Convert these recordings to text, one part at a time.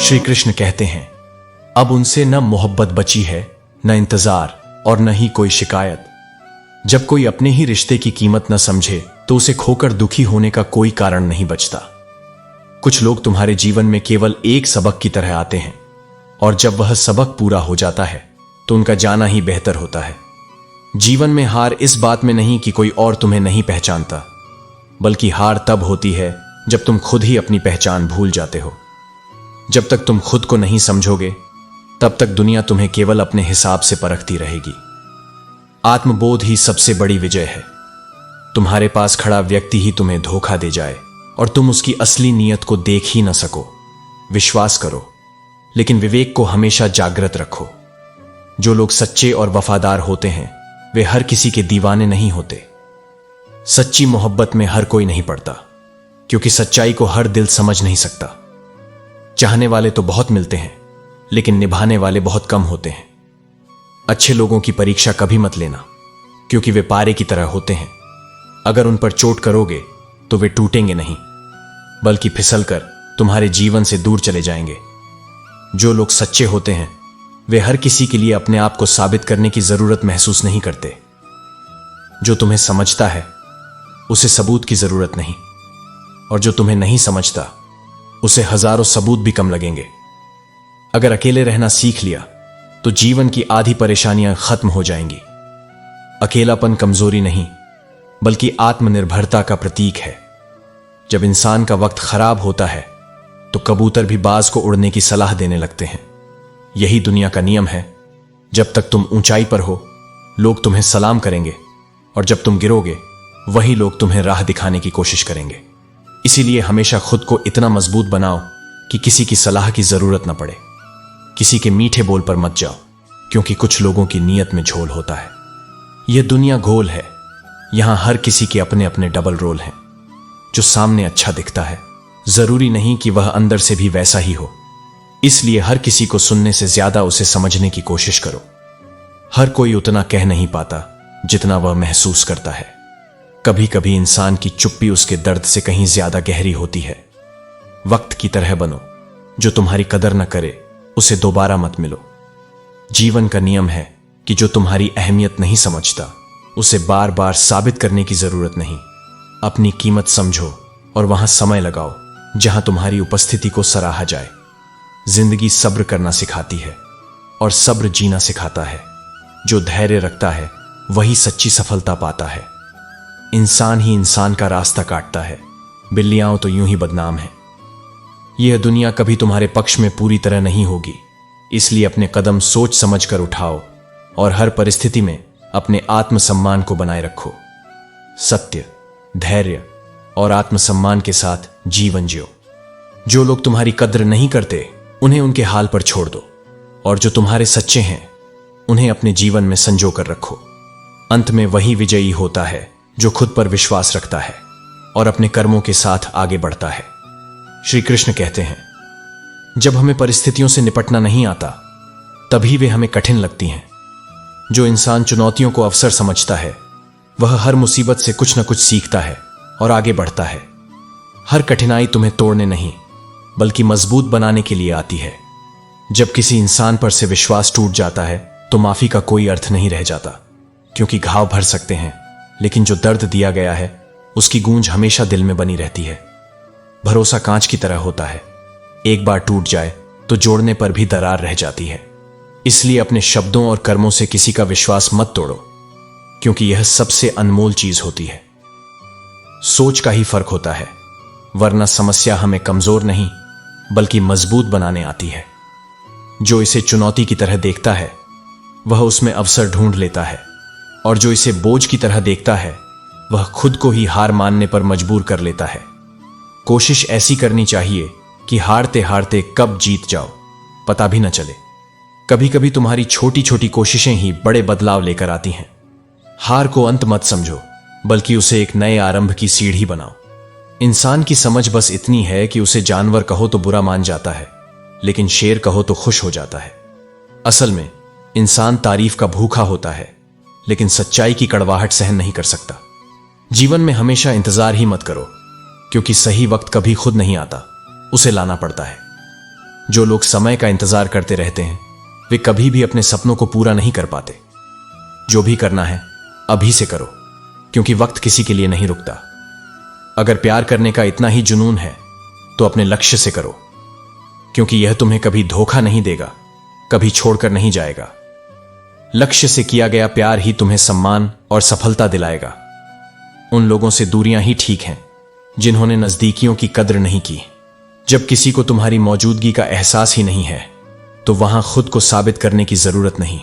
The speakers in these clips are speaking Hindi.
श्री कृष्ण कहते हैं, अब उनसे न मोहब्बत बची है, न इंतजार और न ही कोई शिकायत। जब कोई अपने ही रिश्ते की कीमत न समझे तो उसे खोकर दुखी होने का कोई कारण नहीं बचता। कुछ लोग तुम्हारे जीवन में केवल एक सबक की तरह आते हैं, और जब वह सबक पूरा हो जाता है तो उनका जाना ही बेहतर होता है। जीवन में हार इस बात में नहीं कि कोई और तुम्हें नहीं पहचानता, बल्कि हार तब होती है जब तुम खुद ही अपनी पहचान भूल जाते हो। जब तक तुम खुद को नहीं समझोगे तब तक दुनिया तुम्हें केवल अपने हिसाब से परखती रहेगी। आत्मबोध ही सबसे बड़ी विजय है। तुम्हारे पास खड़ा व्यक्ति ही तुम्हें धोखा दे जाए और तुम उसकी असली नीयत को देख ही न सको। विश्वास करो, लेकिन विवेक को हमेशा जागृत रखो। जो लोग सच्चे और वफादार होते हैं वे हर किसी के दीवाने नहीं होते। सच्ची मोहब्बत में हर कोई नहीं पड़ता, क्योंकि सच्चाई को हर दिल समझ नहीं सकता। चाहने वाले तो बहुत मिलते हैं, लेकिन निभाने वाले बहुत कम होते हैं। अच्छे लोगों की परीक्षा कभी मत लेना, क्योंकि वे पारे की तरह होते हैं। अगर उन पर चोट करोगे तो वे टूटेंगे नहीं, बल्कि फिसलकर तुम्हारे जीवन से दूर चले जाएंगे। जो लोग सच्चे होते हैं वे हर किसी के लिए अपने आप को साबित करने की जरूरत महसूस नहीं करते। जो तुम्हें समझता है उसे सबूत की जरूरत नहीं, और जो तुम्हें नहीं समझता उसे हजारों सबूत भी कम लगेंगे। अगर अकेले रहना सीख लिया तो जीवन की आधी परेशानियां खत्म हो जाएंगी। अकेलापन कमजोरी नहीं, बल्कि आत्मनिर्भरता का प्रतीक है। जब इंसान का वक्त खराब होता है तो कबूतर भी बाज को उड़ने की सलाह देने लगते हैं। यही दुनिया का नियम है। जब तक तुम ऊंचाई पर हो लोग तुम्हें सलाम करेंगे, और जब तुम गिरोगे वही लोग तुम्हें राह दिखाने की कोशिश करेंगे। इसीलिए हमेशा खुद को इतना मजबूत बनाओ कि किसी की सलाह की जरूरत न पड़े। किसी के मीठे बोल पर मत जाओ, क्योंकि कुछ लोगों की नीयत में झोल होता है। यह दुनिया गोल है, यहां हर किसी के अपने अपने डबल रोल हैं। जो सामने अच्छा दिखता है जरूरी नहीं कि वह अंदर से भी वैसा ही हो। इसलिए हर किसी को सुनने से ज्यादा उसे समझने की कोशिश करो। हर कोई उतना कह नहीं पाता जितना वह महसूस करता है। कभी कभी इंसान की चुप्पी उसके दर्द से कहीं ज्यादा गहरी होती है। वक्त की तरह बनो, जो तुम्हारी कदर न करे उसे दोबारा मत मिलो। जीवन का नियम है कि जो तुम्हारी अहमियत नहीं समझता उसे बार बार साबित करने की जरूरत नहीं। अपनी कीमत समझो और वहां समय लगाओ जहां तुम्हारी उपस्थिति को सराहा जाए। जिंदगी सब्र करना सिखाती है, और सब्र जीना सिखाता है। जो धैर्य रखता है वही सच्ची सफलता पाता है। इंसान ही इंसान का रास्ता काटता है, बिल्लियां तो यूं ही बदनाम है। यह दुनिया कभी तुम्हारे पक्ष में पूरी तरह नहीं होगी, इसलिए अपने कदम सोच समझ कर उठाओ और हर परिस्थिति में अपने आत्मसम्मान को बनाए रखो। सत्य, धैर्य और आत्मसम्मान के साथ जीवन जियो। जो लोग तुम्हारी कद्र नहीं करते उन्हें उनके हाल पर छोड़ दो, और जो तुम्हारे सच्चे हैं उन्हें अपने जीवन में संजो कर रखो। अंत में वही विजयी होता है जो खुद पर विश्वास रखता है और अपने कर्मों के साथ आगे बढ़ता है। श्री कृष्ण कहते हैं, जब हमें परिस्थितियों से निपटना नहीं आता तभी वे हमें कठिन लगती हैं। जो इंसान चुनौतियों को अवसर समझता है वह हर मुसीबत से कुछ न कुछ सीखता है और आगे बढ़ता है। हर कठिनाई तुम्हें तोड़ने नहीं बल्कि मजबूत बनाने के लिए आती है। जब किसी इंसान पर से विश्वास टूट जाता है तो माफी का कोई अर्थ नहीं रह जाता, क्योंकि घाव भर सकते हैं लेकिन जो दर्द दिया गया है उसकी गूंज हमेशा दिल में बनी रहती है। भरोसा कांच की तरह होता है, एक बार टूट जाए तो जोड़ने पर भी दरार रह जाती है। इसलिए अपने शब्दों और कर्मों से किसी का विश्वास मत तोड़ो, क्योंकि यह सबसे अनमोल चीज होती है। सोच का ही फर्क होता है, वरना समस्या हमें कमजोर नहीं बल्कि मजबूत बनाने आती है। जो इसे चुनौती की तरह देखता है वह उसमें अवसर ढूंढ लेता है, और जो इसे बोझ की तरह देखता है वह खुद को ही हार मानने पर मजबूर कर लेता है। कोशिश ऐसी करनी चाहिए कि हारते हारते कब जीत जाओ पता भी न चले। कभी कभी तुम्हारी छोटी छोटी कोशिशें ही बड़े बदलाव लेकर आती हैं। हार को अंत मत समझो, बल्कि उसे एक नए आरंभ की सीढ़ी बनाओ। इंसान की समझ बस इतनी है कि उसे जानवर कहो तो बुरा मान जाता है, लेकिन शेर कहो तो खुश हो जाता है। असल में इंसान तारीफ का भूखा होता है, लेकिन सच्चाई की कड़वाहट सहन नहीं कर सकता। जीवन में हमेशा इंतजार ही मत करो, क्योंकि सही वक्त कभी खुद नहीं आता, उसे लाना पड़ता है। जो लोग समय का इंतजार करते रहते हैं वे कभी भी अपने सपनों को पूरा नहीं कर पाते। जो भी करना है अभी से करो, क्योंकि वक्त किसी के लिए नहीं रुकता। अगर प्यार करने का इतना ही जुनून है तो अपने लक्ष्य से करो, क्योंकि यह तुम्हें कभी धोखा नहीं देगा, कभी छोड़कर नहीं जाएगा। लक्ष्य से किया गया प्यार ही तुम्हें सम्मान और सफलता दिलाएगा। उन लोगों से दूरियां ही ठीक हैं जिन्होंने नजदीकियों की कद्र नहीं की। जब किसी को तुम्हारी मौजूदगी का एहसास ही नहीं है तो वहां खुद को साबित करने की जरूरत नहीं।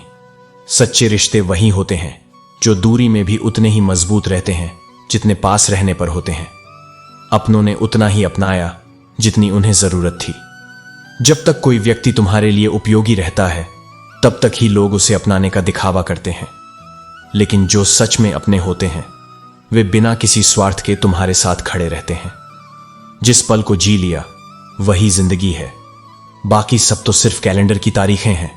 सच्चे रिश्ते वही होते हैं जो दूरी में भी उतने ही मजबूत रहते हैं जितने पास रहने पर होते हैं। अपनों ने उतना ही अपनाया जितनी उन्हें जरूरत थी। जब तक कोई व्यक्ति तुम्हारे लिए उपयोगी रहता है तब तक ही लोग उसे अपनाने का दिखावा करते हैं, लेकिन जो सच में अपने होते हैं वे बिना किसी स्वार्थ के तुम्हारे साथ खड़े रहते हैं। जिस पल को जी लिया वही जिंदगी है, बाकी सब तो सिर्फ कैलेंडर की तारीखें हैं।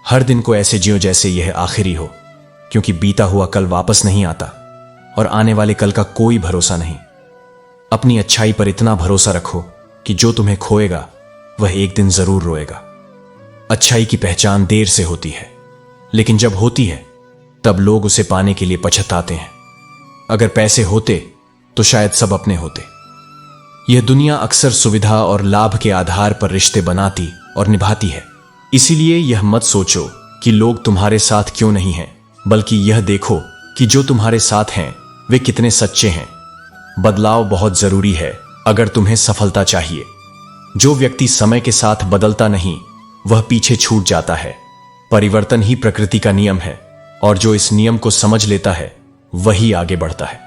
हर दिन को ऐसे जियो जैसे यह आखिरी हो, क्योंकि बीता हुआ कल वापस नहीं आता और आने वाले कल का कोई भरोसा नहीं। अपनी अच्छाई पर इतना भरोसा रखो कि जो तुम्हें खोएगा वह एक दिन जरूर रोएगा। अच्छाई की पहचान देर से होती है, लेकिन जब होती है तब लोग उसे पाने के लिए पछताते हैं। अगर पैसे होते तो शायद सब अपने होते। यह दुनिया अक्सर सुविधा और लाभ के आधार पर रिश्ते बनाती और निभाती है। इसीलिए यह मत सोचो कि लोग तुम्हारे साथ क्यों नहीं हैं, बल्कि यह देखो कि जो तुम्हारे साथ हैं वे कितने सच्चे हैं। बदलाव बहुत जरूरी है अगर तुम्हें सफलता चाहिए। जो व्यक्ति समय के साथ बदलता नहीं वह पीछे छूट जाता है। परिवर्तन ही प्रकृति का नियम है और जो इस नियम को समझ लेता है वही आगे बढ़ता है।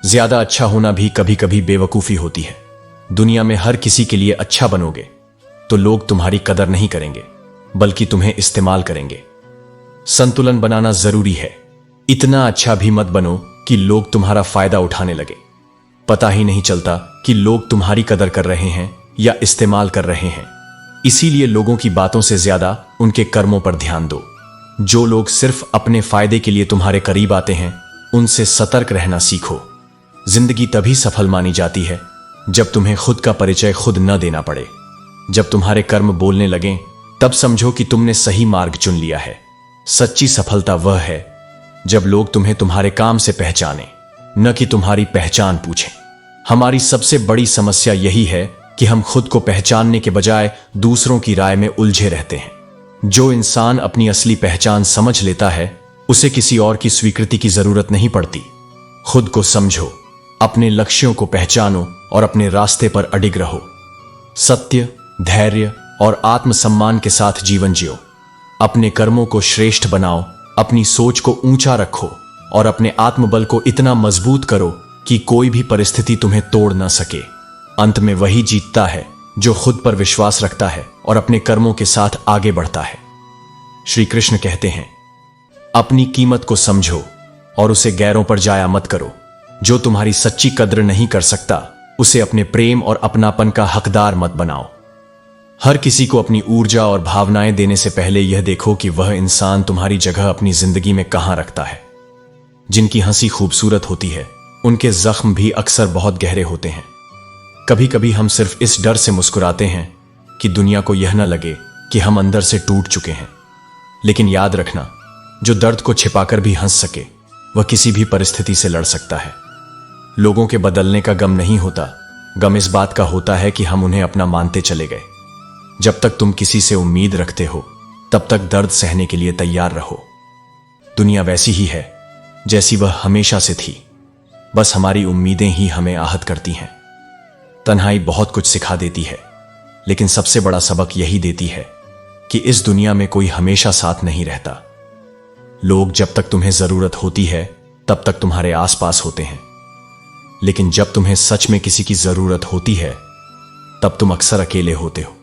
ज्यादा अच्छा होना भी कभी कभी बेवकूफी होती है। दुनिया में हर किसी के लिए अच्छा बनोगे तो लोग तुम्हारी कदर नहीं करेंगे बल्कि तुम्हें इस्तेमाल करेंगे। संतुलन बनाना जरूरी है। इतना अच्छा भी मत बनो कि लोग तुम्हारा फायदा उठाने लगे। पता ही नहीं चलता कि लोग तुम्हारी कदर कर रहे हैं या इस्तेमाल कर रहे हैं। इसीलिए लोगों की बातों से ज्यादा उनके कर्मों पर ध्यान दो। जो लोग सिर्फ अपने फायदे के लिए तुम्हारे करीब आते हैं उनसे सतर्क रहना सीखो। जिंदगी तभी सफल मानी जाती है जब तुम्हें खुद का परिचय खुद न देना पड़े। जब तुम्हारे कर्म बोलने लगें तब समझो कि तुमने सही मार्ग चुन लिया है। सच्ची सफलता वह है जब लोग तुम्हें तुम्हारे काम से पहचाने, न कि तुम्हारी पहचान पूछें। हमारी सबसे बड़ी समस्या यही है कि हम खुद को पहचानने के बजाय दूसरों की राय में उलझे रहते हैं। जो इंसान अपनी असली पहचान समझ लेता है उसे किसी और की स्वीकृति की जरूरत नहीं पड़ती। खुद को समझो, अपने लक्ष्यों को पहचानो और अपने रास्ते पर अडिग रहो। सत्य, धैर्य और आत्मसम्मान के साथ जीवन जियो। अपने कर्मों को श्रेष्ठ बनाओ, अपनी सोच को ऊंचा रखो और अपने आत्मबल को इतना मजबूत करो कि कोई भी परिस्थिति तुम्हें तोड़ न सके। अंत में वही जीतता है जो खुद पर विश्वास रखता है और अपने कर्मों के साथ आगे बढ़ता है। श्री कृष्ण कहते हैं, अपनी कीमत को समझो और उसे गैरों पर जाया मत करो। जो तुम्हारी सच्ची कद्र नहीं कर सकता उसे अपने प्रेम और अपनापन का हकदार मत बनाओ। हर किसी को अपनी ऊर्जा और भावनाएं देने से पहले यह देखो कि वह इंसान तुम्हारी जगह अपनी जिंदगी में कहां रखता है। जिनकी हंसी खूबसूरत होती है उनके जख्म भी अक्सर बहुत गहरे होते हैं। कभी कभी हम सिर्फ इस डर से मुस्कुराते हैं कि दुनिया को यह न लगे कि हम अंदर से टूट चुके हैं। लेकिन याद रखना, जो दर्द को छिपाकर भी हंस सके वह किसी भी परिस्थिति से लड़ सकता है। लोगों के बदलने का गम नहीं होता, गम इस बात का होता है कि हम उन्हें अपना मानते चले गए। जब तक तुम किसी से उम्मीद रखते हो तब तक दर्द सहने के लिए तैयार रहो। दुनिया वैसी ही है जैसी वह हमेशा से थी, बस हमारी उम्मीदें ही हमें आहत करती हैं। तन्हाई बहुत कुछ सिखा देती है, लेकिन सबसे बड़ा सबक यही देती है कि इस दुनिया में कोई हमेशा साथ नहीं रहता। लोग जब तक तुम्हें जरूरत होती है तब तक तुम्हारे आसपास होते हैं, लेकिन जब तुम्हें सच में किसी की जरूरत होती है तब तुम अक्सर अकेले होते हो।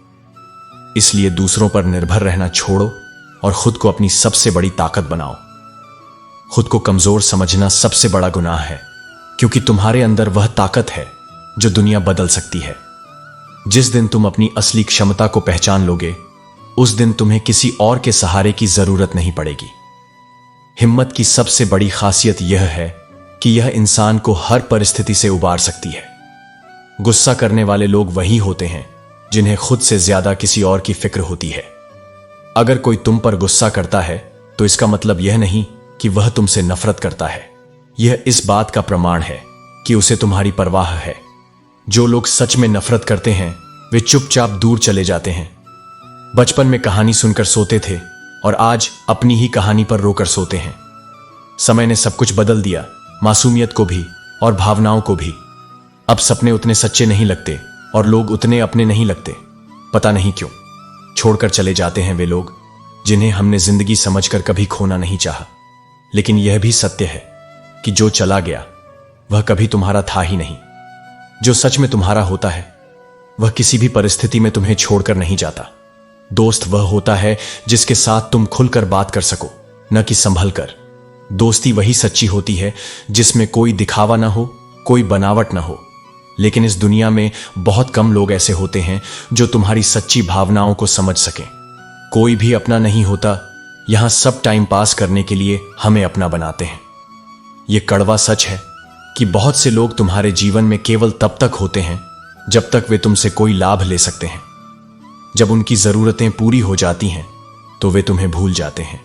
इसलिए दूसरों पर निर्भर रहना छोड़ो और खुद को अपनी सबसे बड़ी ताकत बनाओ। खुद को कमजोर समझना सबसे बड़ा गुनाह है, क्योंकि तुम्हारे अंदर वह ताकत है जो दुनिया बदल सकती है। जिस दिन तुम अपनी असली क्षमता को पहचान लोगे उस दिन तुम्हें किसी और के सहारे की जरूरत नहीं पड़ेगी। हिम्मत की सबसे बड़ी खासियत यह है कि यह इंसान को हर परिस्थिति से उबार सकती है। गुस्सा करने वाले लोग वही होते हैं जिन्हें खुद से ज्यादा किसी और की फिक्र होती है। अगर कोई तुम पर गुस्सा करता है तो इसका मतलब यह नहीं कि वह तुमसे नफरत करता है। यह इस बात का प्रमाण है कि उसे तुम्हारी परवाह है। जो लोग सच में नफरत करते हैं वे चुपचाप दूर चले जाते हैं। बचपन में कहानी सुनकर सोते थे और आज अपनी ही कहानी पर रोकर सोते हैं। समय ने सब कुछ बदल दिया, मासूमियत को भी और भावनाओं को भी। अब सपने उतने सच्चे नहीं लगते और लोग उतने अपने नहीं लगते। पता नहीं क्यों छोड़कर चले जाते हैं वे लोग जिन्हें हमने जिंदगी समझकर कभी खोना नहीं चाहा। लेकिन यह भी सत्य है कि जो चला गया वह कभी तुम्हारा था ही नहीं। जो सच में तुम्हारा होता है वह किसी भी परिस्थिति में तुम्हें छोड़कर नहीं जाता। दोस्त वह होता है जिसके साथ तुम खुलकर बात कर सको, न कि संभल कर। दोस्ती वही सच्ची होती है जिसमें कोई दिखावा ना हो, कोई बनावट ना हो। लेकिन इस दुनिया में बहुत कम लोग ऐसे होते हैं जो तुम्हारी सच्ची भावनाओं को समझ सकें। कोई भी अपना नहीं होता, यहां सब टाइम पास करने के लिए हमें अपना बनाते हैं। यह कड़वा सच है कि बहुत से लोग तुम्हारे जीवन में केवल तब तक होते हैं जब तक वे तुमसे कोई लाभ ले सकते हैं। जब उनकी जरूरतें पूरी हो जाती हैं तो वे तुम्हें भूल जाते हैं।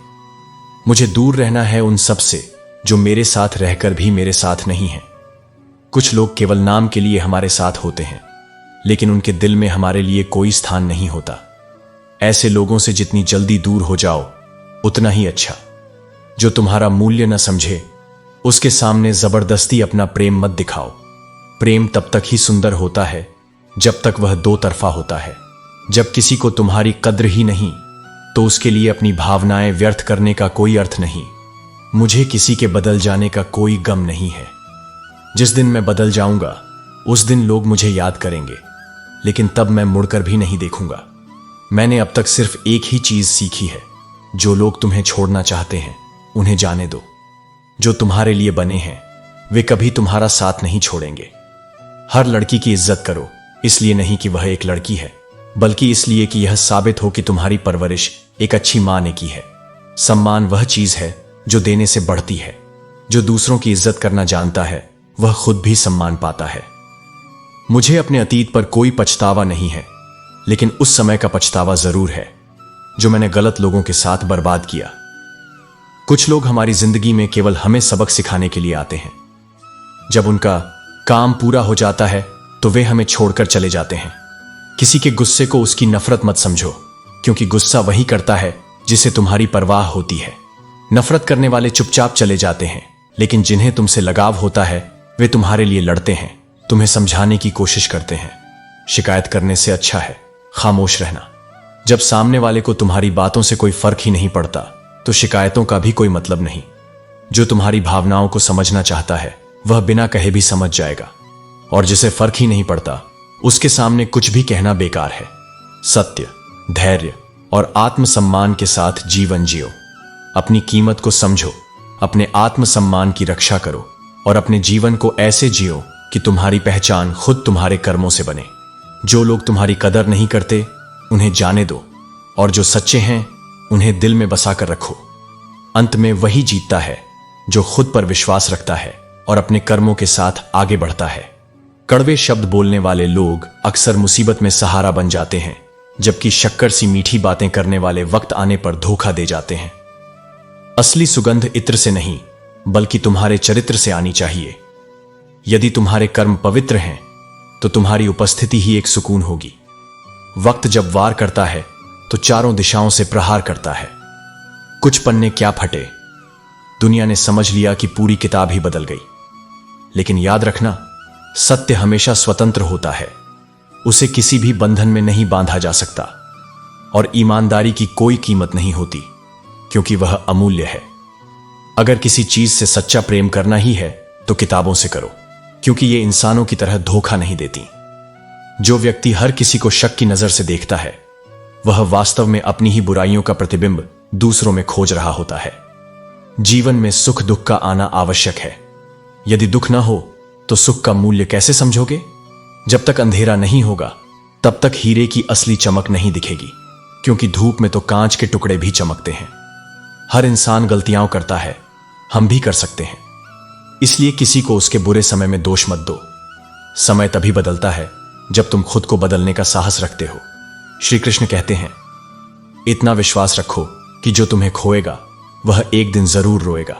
मुझे दूर रहना है उन सब से जो मेरे साथ रहकर भी मेरे साथ नहीं हैं। कुछ लोग केवल नाम के लिए हमारे साथ होते हैं लेकिन उनके दिल में हमारे लिए कोई स्थान नहीं होता। ऐसे लोगों से जितनी जल्दी दूर हो जाओ उतना ही अच्छा। जो तुम्हारा मूल्य न समझे उसके सामने जबरदस्ती अपना प्रेम मत दिखाओ। प्रेम तब तक ही सुंदर होता है जब तक वह दो तरफा होता है। जब किसी को तुम्हारी कद्र ही नहीं तो उसके लिए अपनी भावनाएं व्यर्थ करने का कोई अर्थ नहीं। मुझे किसी के बदल जाने का कोई गम नहीं है। जिस दिन मैं बदल जाऊंगा उस दिन लोग मुझे याद करेंगे, लेकिन तब मैं मुड़कर भी नहीं देखूंगा। मैंने अब तक सिर्फ एक ही चीज सीखी है, जो लोग तुम्हें छोड़ना चाहते हैं उन्हें जाने दो। जो तुम्हारे लिए बने हैं वे कभी तुम्हारा साथ नहीं छोड़ेंगे। हर लड़की की इज्जत करो, इसलिए नहीं कि वह एक लड़की है, बल्कि इसलिए कि यह साबित हो कि तुम्हारी परवरिश एक अच्छी मां ने की है। सम्मान वह चीज है जो देने से बढ़ती है। जो दूसरों की इज्जत करना जानता है वह खुद भी सम्मान पाता है। मुझे अपने अतीत पर कोई पछतावा नहीं है, लेकिन उस समय का पछतावा जरूर है जो मैंने गलत लोगों के साथ बर्बाद किया। कुछ लोग हमारी जिंदगी में केवल हमें सबक सिखाने के लिए आते हैं। जब उनका काम पूरा हो जाता है तो वे हमें छोड़कर चले जाते हैं। किसी के गुस्से को उसकी नफरत मत समझो, क्योंकि गुस्सा वही करता है जिसे तुम्हारी परवाह होती है। नफरत करने वाले चुपचाप चले जाते हैं, लेकिन जिन्हें तुमसे लगाव होता है वे तुम्हारे लिए लड़ते हैं, तुम्हें समझाने की कोशिश करते हैं। शिकायत करने से अच्छा है खामोश रहना। जब सामने वाले को तुम्हारी बातों से कोई फर्क ही नहीं पड़ता तो शिकायतों का भी कोई मतलब नहीं। जो तुम्हारी भावनाओं को समझना चाहता है वह बिना कहे भी समझ जाएगा, और जिसे फर्क ही नहीं पड़ता उसके सामने कुछ भी कहना बेकार है। सत्य, धैर्य और आत्मसम्मान के साथ जीवन जियो। अपनी कीमत को समझो, अपने आत्मसम्मान की रक्षा करो और अपने जीवन को ऐसे जियो कि तुम्हारी पहचान खुद तुम्हारे कर्मों से बने। जो लोग तुम्हारी कदर नहीं करते उन्हें जाने दो, और जो सच्चे हैं उन्हें दिल में बसा कर रखो। अंत में वही जीतता है जो खुद पर विश्वास रखता है और अपने कर्मों के साथ आगे बढ़ता है। कड़वे शब्द बोलने वाले लोग अक्सर मुसीबत में सहारा बन जाते हैं, जबकि शक्कर सी मीठी बातें करने वाले वक्त आने पर धोखा दे जाते हैं। असली सुगंध इत्र से नहीं बल्कि तुम्हारे चरित्र से आनी चाहिए। यदि तुम्हारे कर्म पवित्र हैं तो तुम्हारी उपस्थिति ही एक सुकून होगी। वक्त जब वार करता है तो चारों दिशाओं से प्रहार करता है। कुछ पन्ने क्या फटे, दुनिया ने समझ लिया कि पूरी किताब ही बदल गई। लेकिन याद रखना, सत्य हमेशा स्वतंत्र होता है, उसे किसी भी बंधन में नहीं बांधा जा सकता। और ईमानदारी की कोई कीमत नहीं होती, क्योंकि वह अमूल्य है। अगर किसी चीज से सच्चा प्रेम करना ही है तो किताबों से करो, क्योंकि ये इंसानों की तरह धोखा नहीं देती। जो व्यक्ति हर किसी को शक की नजर से देखता है वह वास्तव में अपनी ही बुराइयों का प्रतिबिंब दूसरों में खोज रहा होता है। जीवन में सुख दुख का आना आवश्यक है। यदि दुख ना हो तो सुख का मूल्य कैसे समझोगे? जब तक अंधेरा नहीं होगा तब तक हीरे की असली चमक नहीं दिखेगी, क्योंकि धूप में तो कांच के टुकड़े भी चमकते हैं। हर इंसान गलतियां करता है, हम भी कर सकते हैं। इसलिए किसी को उसके बुरे समय में दोष मत दो। समय तभी बदलता है जब तुम खुद को बदलने का साहस रखते हो। श्री कृष्ण कहते हैं, इतना विश्वास रखो कि जो तुम्हें खोएगा वह एक दिन जरूर रोएगा।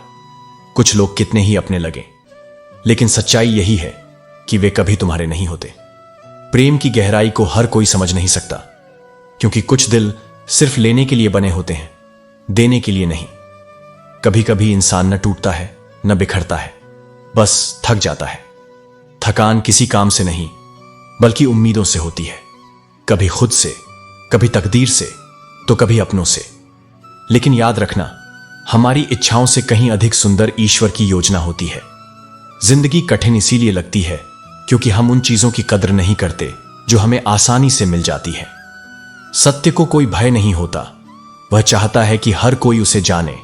कुछ लोग कितने ही अपने लगे, लेकिन सच्चाई यही है कि वे कभी तुम्हारे नहीं होते। प्रेम की गहराई को हर कोई समझ नहीं सकता, क्योंकि कुछ दिल सिर्फ लेने के लिए बने होते हैं, देने के लिए नहीं। कभी कभी इंसान न टूटता है न बिखरता है, बस थक जाता है। थकान किसी काम से नहीं बल्कि उम्मीदों से होती है, कभी खुद से, कभी तकदीर से, तो कभी अपनों से। लेकिन याद रखना, हमारी इच्छाओं से कहीं अधिक सुंदर ईश्वर की योजना होती है। जिंदगी कठिन इसीलिए लगती है क्योंकि हम उन चीजों की कद्र नहीं करते जो हमें आसानी से मिल जाती है। सत्य को कोई भय नहीं होता, वह चाहता है कि हर कोई उसे जाने,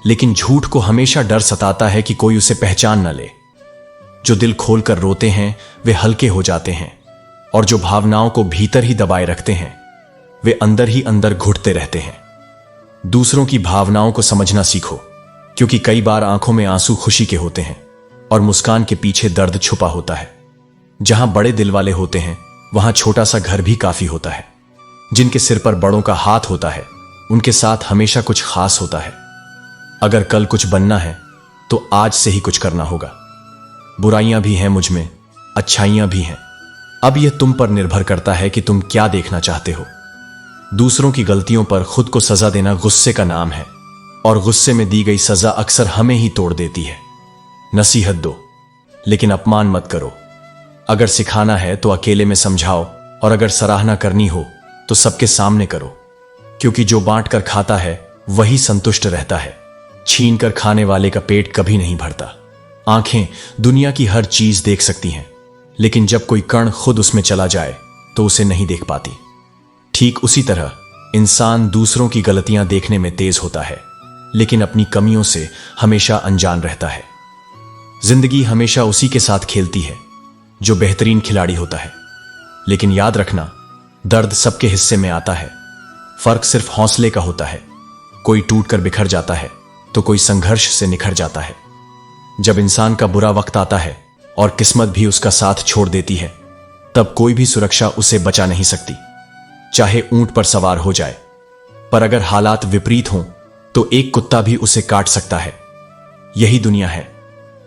लेकिन झूठ को हमेशा डर सताता है कि कोई उसे पहचान न ले। जो दिल खोलकर रोते हैं वे हल्के हो जाते हैं, और जो भावनाओं को भीतर ही दबाए रखते हैं वे अंदर ही अंदर घुटते रहते हैं। दूसरों की भावनाओं को समझना सीखो, क्योंकि कई बार आंखों में आंसू खुशी के होते हैं और मुस्कान के पीछे दर्द छुपा होता है। जहां बड़े दिल वाले होते हैं वहां छोटा सा घर भी काफी होता है। जिनके सिर पर बड़ों का हाथ होता है उनके साथ हमेशा कुछ खास होता है। अगर कल कुछ बनना है तो आज से ही कुछ करना होगा। बुराइयां भी हैं मुझ में, अच्छाइयां भी हैं। अब यह तुम पर निर्भर करता है कि तुम क्या देखना चाहते हो। दूसरों की गलतियों पर खुद को सजा देना गुस्से का नाम है, और गुस्से में दी गई सजा अक्सर हमें ही तोड़ देती है। नसीहत दो, लेकिन अपमान मत करो। अगर सिखाना है तो अकेले में समझाओ, और अगर सराहना करनी हो तो सबके सामने करो, क्योंकि जो बांट कर खाता है वही संतुष्ट रहता है। छीन कर खाने वाले का पेट कभी नहीं भरता। आंखें दुनिया की हर चीज देख सकती हैं, लेकिन जब कोई कण खुद उसमें चला जाए तो उसे नहीं देख पाती। ठीक उसी तरह इंसान दूसरों की गलतियां देखने में तेज होता है, लेकिन अपनी कमियों से हमेशा अनजान रहता है। जिंदगी हमेशा उसी के साथ खेलती है जो बेहतरीन खिलाड़ी होता है, लेकिन याद रखना, दर्द सबके हिस्से में आता है। फर्क सिर्फ हौसले का होता है। कोई टूटकर बिखर जाता है तो कोई संघर्ष से निखर जाता है। जब इंसान का बुरा वक्त आता है और किस्मत भी उसका साथ छोड़ देती है, तब कोई भी सुरक्षा उसे बचा नहीं सकती, चाहे ऊंट पर सवार हो जाए। पर अगर हालात विपरीत हों तो एक कुत्ता भी उसे काट सकता है। यही दुनिया है।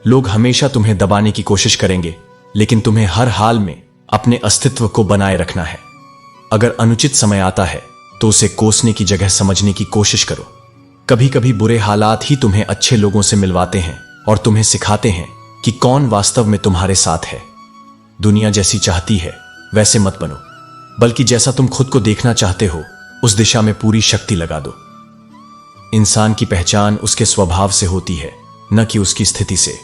लोग हमेशा तुम्हें दबाने की कोशिश करेंगे, लेकिन तुम्हें हर हाल में अपने अस्तित्व को बनाए रखना है। अगर अनुचित समय आता है तो उसे कोसने की जगह समझने की कोशिश करो। कभी कभी बुरे हालात ही तुम्हें अच्छे लोगों से मिलवाते हैं और तुम्हें सिखाते हैं कि कौन वास्तव में तुम्हारे साथ है। दुनिया जैसी चाहती है वैसे मत बनो, बल्कि जैसा तुम खुद को देखना चाहते हो उस दिशा में पूरी शक्ति लगा दो। इंसान की पहचान उसके स्वभाव से होती है, न कि उसकी स्थिति से।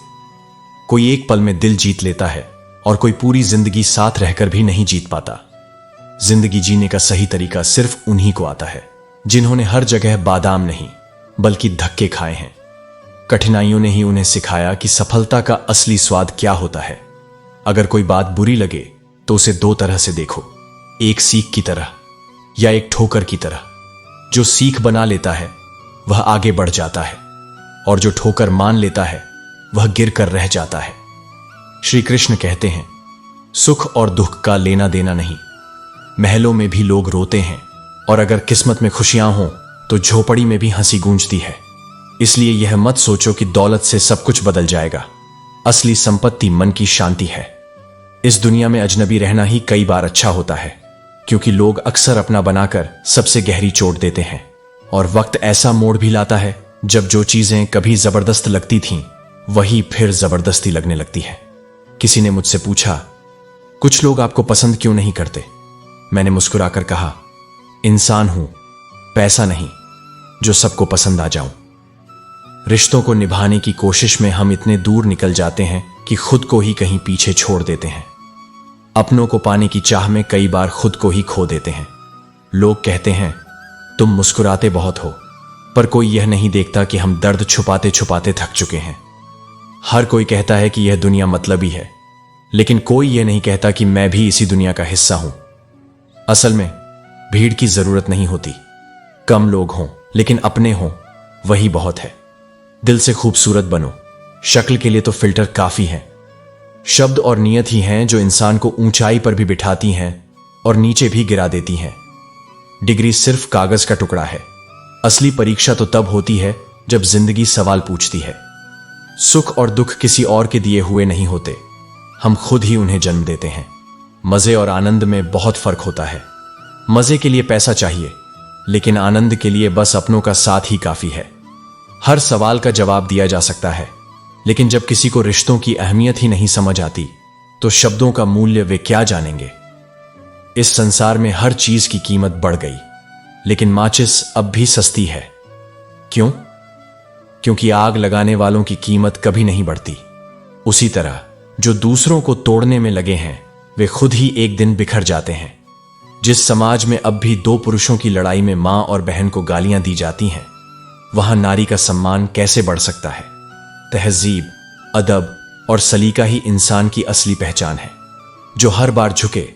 कोई एक पल में दिल जीत लेता है और कोई पूरी जिंदगी साथ रहकर भी नहीं जीत पाता। जिंदगी जीने का सही तरीका सिर्फ उन्हीं को आता है जिन्होंने हर जगह बादाम नहीं बल्कि धक्के खाए हैं। कठिनाइयों ने ही उन्हें सिखाया कि सफलता का असली स्वाद क्या होता है। अगर कोई बात बुरी लगे तो उसे दो तरह से देखो, एक सीख की तरह या एक ठोकर की तरह। जो सीख बना लेता है वह आगे बढ़ जाता है, और जो ठोकर मान लेता है वह गिर कर रह जाता है। श्री कृष्ण कहते हैं, सुख और दुख का लेना देना नहीं। महलों में भी लोग रोते हैं, और अगर किस्मत में खुशियां हों तो झोपड़ी में भी हंसी गूंजती है। इसलिए यह मत सोचो कि दौलत से सब कुछ बदल जाएगा। असली संपत्ति मन की शांति है। इस दुनिया में अजनबी रहना ही कई बार अच्छा होता है, क्योंकि लोग अक्सर अपना बनाकर सबसे गहरी चोट देते हैं। और वक्त ऐसा मोड़ भी लाता है जब जो चीजें कभी जबरदस्त लगती थीं वही फिर जबरदस्ती लगने लगती है। किसी ने मुझसे पूछा, कुछ लोग आपको पसंद क्यों नहीं करते? मैंने मुस्कुराकर कहा, इंसान हूं, पैसा नहीं जो सबको पसंद आ जाऊं। रिश्तों को निभाने की कोशिश में हम इतने दूर निकल जाते हैं कि खुद को ही कहीं पीछे छोड़ देते हैं। अपनों को पाने की चाह में कई बार खुद को ही खो देते हैं। लोग कहते हैं, तुम मुस्कुराते बहुत हो, पर कोई यह नहीं देखता कि हम दर्द छुपाते छुपाते थक चुके हैं। हर कोई कहता है कि यह दुनिया मतलबी है, लेकिन कोई यह नहीं कहता कि मैं भी इसी दुनिया का हिस्सा हूं। असल में भीड़ की जरूरत नहीं होती। कम लोग हों लेकिन अपने हों, वही बहुत है। दिल से खूबसूरत बनो, शक्ल के लिए तो फिल्टर काफी है। शब्द और नियत ही हैं जो इंसान को ऊंचाई पर भी बिठाती हैं और नीचे भी गिरा देती हैं। डिग्री सिर्फ कागज का टुकड़ा है। असली परीक्षा तो तब होती है जब जिंदगी सवाल पूछती है। सुख और दुख किसी और के दिए हुए नहीं होते, हम खुद ही उन्हें जन्म देते हैं। मजे और आनंद में बहुत फर्क होता है। मजे के लिए पैसा चाहिए, लेकिन आनंद के लिए बस अपनों का साथ ही काफी है। हर सवाल का जवाब दिया जा सकता है, लेकिन जब किसी को रिश्तों की अहमियत ही नहीं समझ आती, तो शब्दों का मूल्य वे क्या जानेंगे। इस संसार में हर चीज की कीमत बढ़ गई, लेकिन माचिस अब भी सस्ती है। क्यों? क्योंकि आग लगाने वालों की कीमत कभी नहीं बढ़ती। उसी तरह जो दूसरों को तोड़ने में लगे हैं, वे खुद ही एक दिन बिखर जाते हैं। जिस समाज में अब भी दो पुरुषों की लड़ाई में मां और बहन को गालियां दी जाती हैं, वहां नारी का सम्मान कैसे बढ़ सकता है? तहजीब, अदब और सलीका ही इंसान की असली पहचान है। जो हर बार झुके,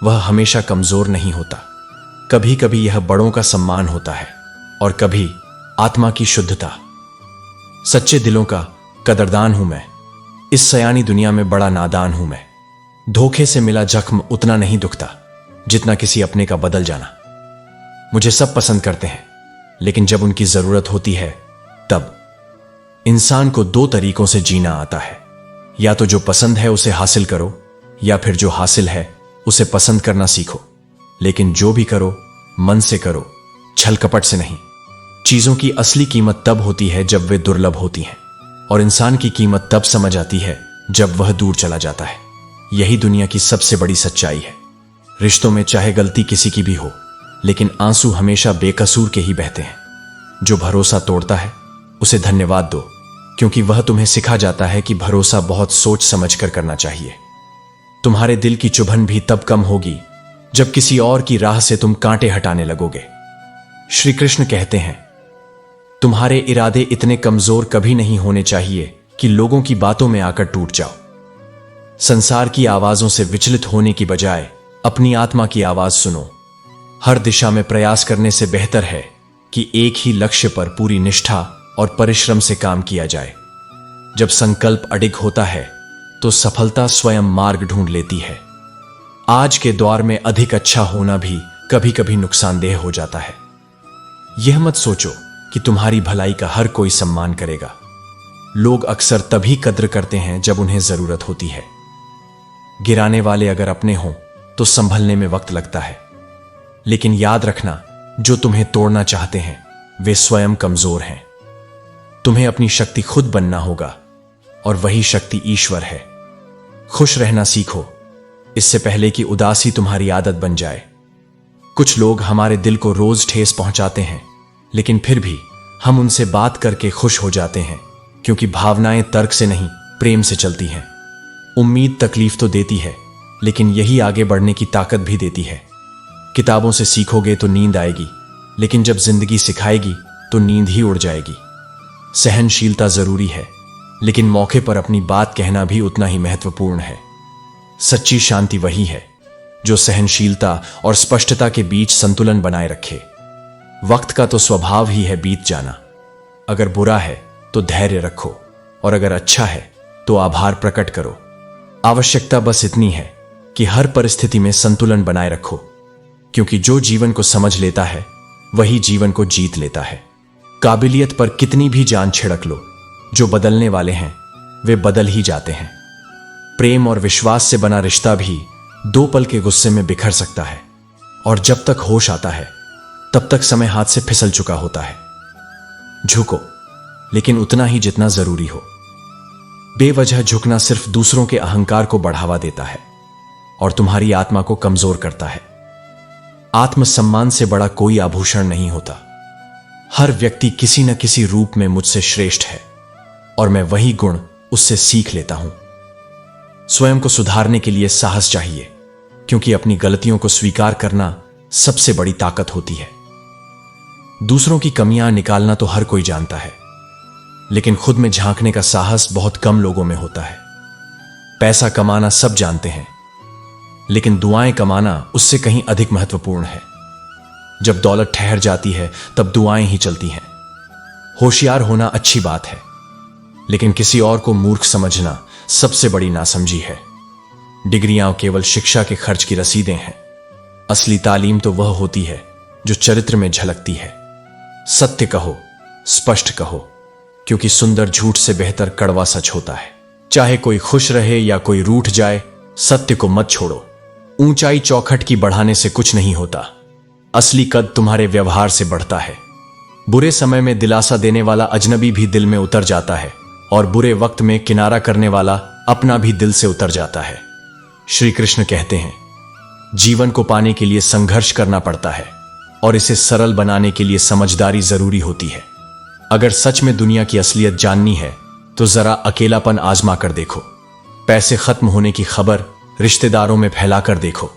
वह हमेशा कमजोर नहीं होता। कभी कभी यह बड़ों का सम्मान होता है और कभी आत्मा की शुद्धता। सच्चे दिलों का कदरदान हूं मैं, इस सयानी दुनिया में बड़ा नादान हूं मैं। धोखे से मिला जख्म उतना नहीं दुखता जितना किसी अपने का बदल जाना। मुझे सब पसंद करते हैं, लेकिन जब उनकी जरूरत होती है तब। इंसान को दो तरीकों से जीना आता है, या तो जो पसंद है उसे हासिल करो, या फिर जो हासिल है उसे पसंद करना सीखो। लेकिन जो भी करो मन से करो, छल कपट से नहीं। चीजों की असली कीमत तब होती है जब वे दुर्लभ होती हैं, और इंसान की कीमत तब समझ आती है जब वह दूर चला जाता है। यही दुनिया की सबसे बड़ी सच्चाई है। रिश्तों में चाहे गलती किसी की भी हो, लेकिन आंसू हमेशा बेकसूर के ही बहते हैं। जो भरोसा तोड़ता है उसे धन्यवाद दो, क्योंकि वह तुम्हें सिखा जाता है कि भरोसा बहुत सोच समझ कर करना चाहिए। तुम्हारे दिल की चुभन भी तब कम होगी जब किसी और की राह से तुम कांटे हटाने लगोगे। श्री कृष्ण कहते हैं, तुम्हारे इरादे इतने कमजोर कभी नहीं होने चाहिए कि लोगों की बातों में आकर टूट जाओ। संसार की आवाजों से विचलित होने की बजाय अपनी आत्मा की आवाज सुनो। हर दिशा में प्रयास करने से बेहतर है कि एक ही लक्ष्य पर पूरी निष्ठा और परिश्रम से काम किया जाए। जब संकल्प अडिग होता है तो सफलता स्वयं मार्ग ढूंढ लेती है। आज के दौर में अधिक अच्छा होना भी कभी कभी नुकसानदेह हो जाता है। यह मत सोचो कि तुम्हारी भलाई का हर कोई सम्मान करेगा। लोग अक्सर तभी कद्र करते हैं जब उन्हें जरूरत होती है। गिराने वाले अगर अपने हों तो संभलने में वक्त लगता है, लेकिन याद रखना, जो तुम्हें तोड़ना चाहते हैं वे स्वयं कमजोर हैं। तुम्हें अपनी शक्ति खुद बनना होगा, और वही शक्ति ईश्वर है। खुश रहना सीखो, इससे पहले कि उदासी तुम्हारी आदत बन जाए। कुछ लोग हमारे दिल को रोज ठेस पहुंचाते हैं, लेकिन फिर भी हम उनसे बात करके खुश हो जाते हैं, क्योंकि भावनाएं तर्क से नहीं प्रेम से चलती हैं। उम्मीद तकलीफ तो देती है, लेकिन यही आगे बढ़ने की ताकत भी देती है। किताबों से सीखोगे तो नींद आएगी, लेकिन जब जिंदगी सिखाएगी तो नींद ही उड़ जाएगी। सहनशीलता जरूरी है, लेकिन मौके पर अपनी बात कहना भी उतना ही महत्वपूर्ण है। सच्ची शांति वही है जो सहनशीलता और स्पष्टता के बीच संतुलन बनाए रखे। वक्त का तो स्वभाव ही है बीत जाना। अगर बुरा है तो धैर्य रखो, और अगर अच्छा है तो आभार प्रकट करो। आवश्यकता बस इतनी है कि हर परिस्थिति में संतुलन बनाए रखो, क्योंकि जो जीवन को समझ लेता है वही जीवन को जीत लेता है। काबिलियत पर कितनी भी जान छिड़क लो, जो बदलने वाले हैं वे बदल ही जाते हैं। प्रेम और विश्वास से बना रिश्ता भी 2 पल के गुस्से में बिखर सकता है, और जब तक होश आता है तब तक समय हाथ से फिसल चुका होता है। झुको, लेकिन उतना ही जितना जरूरी हो। बेवजह झुकना सिर्फ दूसरों के अहंकार को बढ़ावा देता है और तुम्हारी आत्मा को कमजोर करता है। आत्मसम्मान से बड़ा कोई आभूषण नहीं होता। हर व्यक्ति किसी न किसी रूप में मुझसे श्रेष्ठ है, और मैं वही गुण उससे सीख लेता हूं। स्वयं को सुधारने के लिए साहस चाहिए, क्योंकि अपनी गलतियों को स्वीकार करना सबसे बड़ी ताकत होती है। दूसरों की कमियां निकालना तो हर कोई जानता है, लेकिन खुद में झांकने का साहस बहुत कम लोगों में होता है। पैसा कमाना सब जानते हैं, लेकिन दुआएं कमाना उससे कहीं अधिक महत्वपूर्ण है। जब दौलत ठहर जाती है तब दुआएं ही चलती हैं। होशियार होना अच्छी बात है, लेकिन किसी और को मूर्ख समझना सबसे बड़ी नासमझी है। डिग्रियां केवल शिक्षा के खर्च की रसीदें हैं। असली तालीम तो वह होती है जो चरित्र में झलकती है। सत्य कहो, स्पष्ट कहो, क्योंकि सुंदर झूठ से बेहतर कड़वा सच होता है। चाहे कोई खुश रहे या कोई रूठ जाए, सत्य को मत छोड़ो। ऊंचाई चौखट की बढ़ाने से कुछ नहीं होता, असली कद तुम्हारे व्यवहार से बढ़ता है। बुरे समय में दिलासा देने वाला अजनबी भी दिल में उतर जाता है, और बुरे वक्त में किनारा करने वाला अपना भी दिल से उतर जाता है। श्री कृष्ण कहते हैं, जीवन को पाने के लिए संघर्ष करना पड़ता है, और इसे सरल बनाने के लिए समझदारी जरूरी होती है। अगर सच में दुनिया की असलियत जाननी है तो जरा अकेलापन आजमा कर देखो। पैसे खत्म होने की खबर रिश्तेदारों में फैलाकर देखो।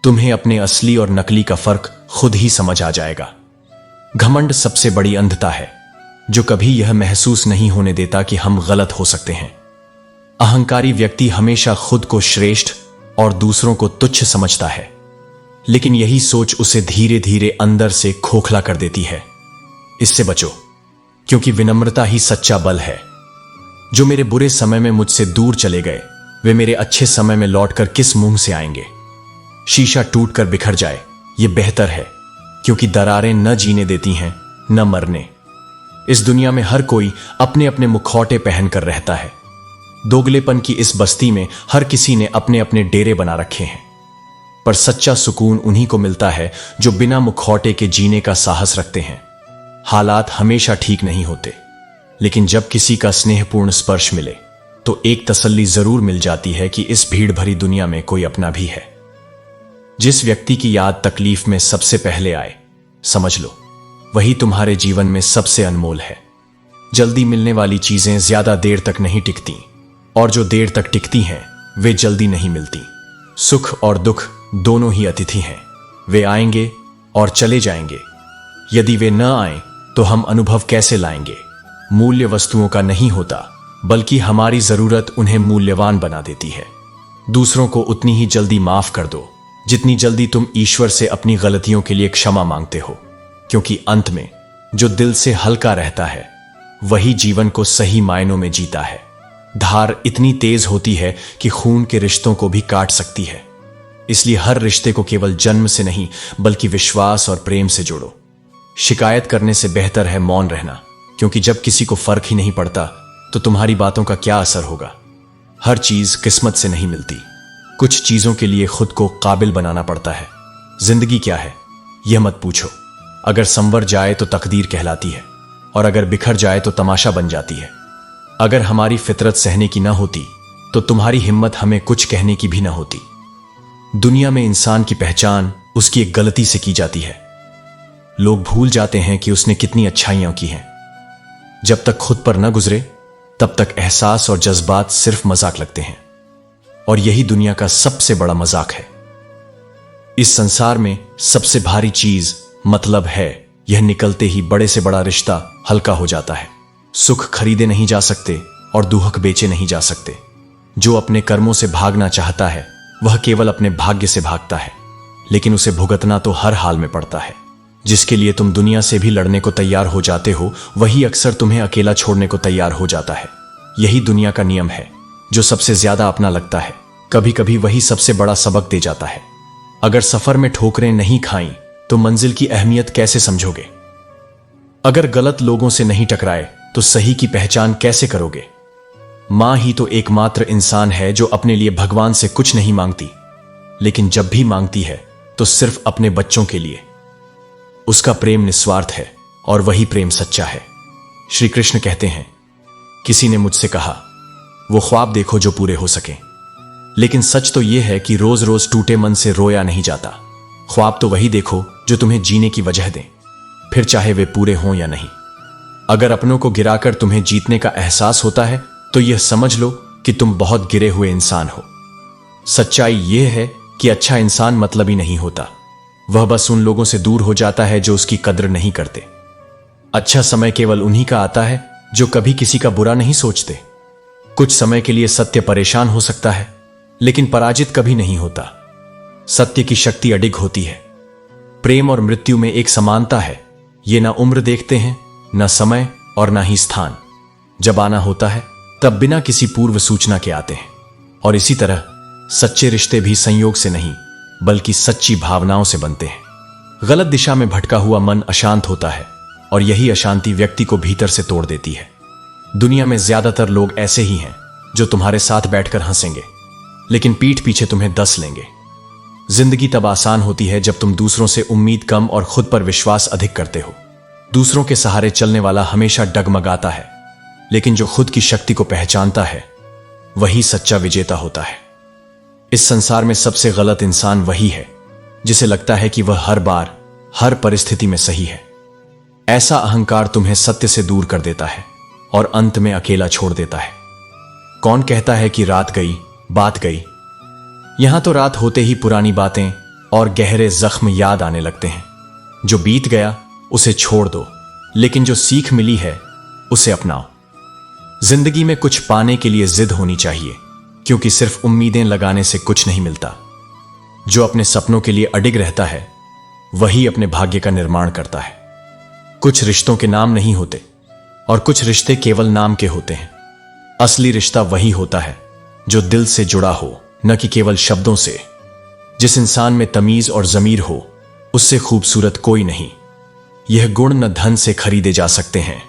तुम्हें अपने असली और नकली का फर्क खुद ही समझ आ जाएगा। घमंड सबसे बड़ी अंधता है, जो कभी यह महसूस नहीं होने देता कि हम गलत हो सकते हैं। अहंकारी व्यक्ति हमेशा खुद को श्रेष्ठ और दूसरों को तुच्छ समझता है, लेकिन यही सोच उसे धीरे धीरे अंदर से खोखला कर देती है। इससे बचो, क्योंकि विनम्रता ही सच्चा बल है। जो मेरे बुरे समय में मुझसे दूर चले गए, वे मेरे अच्छे समय में लौटकर किस मुंह से आएंगे। शीशा टूटकर बिखर जाए, यह बेहतर है, क्योंकि दरारें न जीने देती हैं न मरने। इस दुनिया में हर कोई अपने अपने मुखौटे पहनकर रहता है। दोगलेपन की इस बस्ती में हर किसी ने अपने अपने डेरे बना रखे हैं, पर सच्चा सुकून उन्हीं को मिलता है जो बिना मुखौटे के जीने का साहस रखते हैं। हालात हमेशा ठीक नहीं होते, लेकिन जब किसी का स्नेहपूर्ण स्पर्श मिले तो एक तसल्ली जरूर मिल जाती है कि इस भीड़ भरी दुनिया में कोई अपना भी है। जिस व्यक्ति की याद तकलीफ में सबसे पहले आए, समझ लो वही तुम्हारे जीवन में सबसे अनमोल है। जल्दी मिलने वाली चीजें ज्यादा देर तक नहीं टिकती, और जो देर तक टिकती हैं वे जल्दी नहीं मिलती। सुख और दुख दोनों ही अतिथि हैं, वे आएंगे और चले जाएंगे। यदि वे न आए तो हम अनुभव कैसे लाएंगे। मूल्य वस्तुओं का नहीं होता, बल्कि हमारी जरूरत उन्हें मूल्यवान बना देती है। दूसरों को उतनी ही जल्दी माफ कर दो जितनी जल्दी तुम ईश्वर से अपनी गलतियों के लिए क्षमा मांगते हो, क्योंकि अंत में जो दिल से हल्का रहता है वही जीवन को सही मायनों में जीता है। धार इतनी तेज होती है कि खून के रिश्तों को भी काट सकती है। इसलिए हर रिश्ते को केवल जन्म से नहीं बल्कि विश्वास और प्रेम से जोड़ो। शिकायत करने से बेहतर है मौन रहना, क्योंकि जब किसी को फर्क ही नहीं पड़ता तो तुम्हारी बातों का क्या असर होगा। हर चीज किस्मत से नहीं मिलती, कुछ चीजों के लिए खुद को काबिल बनाना पड़ता है। जिंदगी क्या है यह मत पूछो। अगर संवर जाए तो तकदीर कहलाती है, और अगर बिखर जाए तो तमाशा बन जाती है। अगर हमारी फितरत सहने की ना होती तो तुम्हारी हिम्मत हमें कुछ कहने की भी ना होती। दुनिया में इंसान की पहचान उसकी एक गलती से की जाती है। लोग भूल जाते हैं कि उसने कितनी अच्छाइयां की हैं। जब तक खुद पर न गुजरे तब तक एहसास और जज्बात सिर्फ मजाक लगते हैं, और यही दुनिया का सबसे बड़ा मजाक है। इस संसार में सबसे भारी चीज मतलब है, यह निकलते ही बड़े से बड़ा रिश्ता हल्का हो जाता है। सुख खरीदे नहीं जा सकते और दुहक बेचे नहीं जा सकते। जो अपने कर्मों से भागना चाहता है वह केवल अपने भाग्य से भागता है, लेकिन उसे भुगतना तो हर हाल में पड़ता है। जिसके लिए तुम दुनिया से भी लड़ने को तैयार हो जाते हो, वही अक्सर तुम्हें अकेला छोड़ने को तैयार हो जाता है। यही दुनिया का नियम है। जो सबसे ज्यादा अपना लगता है, कभी कभी वही सबसे बड़ा सबक दे जाता है। अगर सफर में ठोकरें नहीं खाई तो मंजिल की अहमियत कैसे समझोगे। अगर गलत लोगों से नहीं टकराए तो सही की पहचान कैसे करोगे। मां ही तो एकमात्र इंसान है जो अपने लिए भगवान से कुछ नहीं मांगती, लेकिन जब भी मांगती है तो सिर्फ अपने बच्चों के लिए। उसका प्रेम निस्वार्थ है, और वही प्रेम सच्चा है। श्री कृष्ण कहते हैं, किसी ने मुझसे कहा, वो ख्वाब देखो जो पूरे हो सके। लेकिन सच तो यह है कि रोज रोज टूटे मन से रोया नहीं जाता। ख्वाब तो वही देखो जो तुम्हें जीने की वजह दें, फिर चाहे वे पूरे हों या नहीं। अगर अपनों को गिराकर तुम्हें जीतने का एहसास होता है तो यह समझ लो कि तुम बहुत गिरे हुए इंसान हो। सच्चाई यह है कि अच्छा इंसान मतलबी नहीं होता, वह बस उन लोगों से दूर हो जाता है जो उसकी कद्र नहीं करते। अच्छा समय केवल उन्हीं का आता है जो कभी किसी का बुरा नहीं सोचते। कुछ समय के लिए सत्य परेशान हो सकता है, लेकिन पराजित कभी नहीं होता। सत्य की शक्ति अडिग होती है। प्रेम और मृत्यु में एक समानता है, ये ना उम्र देखते हैं, ना समय और ना ही स्थान। जब आना होता है तब बिना किसी पूर्व सूचना के आते हैं। और इसी तरह सच्चे रिश्ते भी संयोग से नहीं बल्कि सच्ची भावनाओं से बनते हैं। गलत दिशा में भटका हुआ मन अशांत होता है और यही अशांति व्यक्ति को भीतर से तोड़ देती है। दुनिया में ज्यादातर लोग ऐसे ही हैं जो तुम्हारे साथ बैठकर हंसेंगे लेकिन पीठ पीछे तुम्हें दस लेंगे। जिंदगी तब आसान होती है जब तुम दूसरों से उम्मीद कम और खुद पर विश्वास अधिक करते हो। दूसरों के सहारे चलने वाला हमेशा डगमगाता है, लेकिन जो खुद की शक्ति को पहचानता है वही सच्चा विजेता होता है। इस संसार में सबसे गलत इंसान वही है जिसे लगता है कि वह हर बार हर परिस्थिति में सही है। ऐसा अहंकार तुम्हें सत्य से दूर कर देता है और अंत में अकेला छोड़ देता है। कौन कहता है कि रात गई बात गई? यहां तो रात होते ही पुरानी बातें और गहरे जख्म याद आने लगते हैं। जो बीत गया उसे छोड़ दो, लेकिन जो सीख मिली है उसे अपनाओ। जिंदगी में कुछ पाने के लिए जिद होनी चाहिए, क्योंकि सिर्फ उम्मीदें लगाने से कुछ नहीं मिलता। जो अपने सपनों के लिए अडिग रहता है वही अपने भाग्य का निर्माण करता है। कुछ रिश्तों के नाम नहीं होते और कुछ रिश्ते केवल नाम के होते हैं। असली रिश्ता वही होता है जो दिल से जुड़ा हो, न कि केवल शब्दों से। जिस इंसान में तमीज और जमीर हो उससे खूबसूरत कोई नहीं। यह गुण न धन से खरीदे जा सकते हैं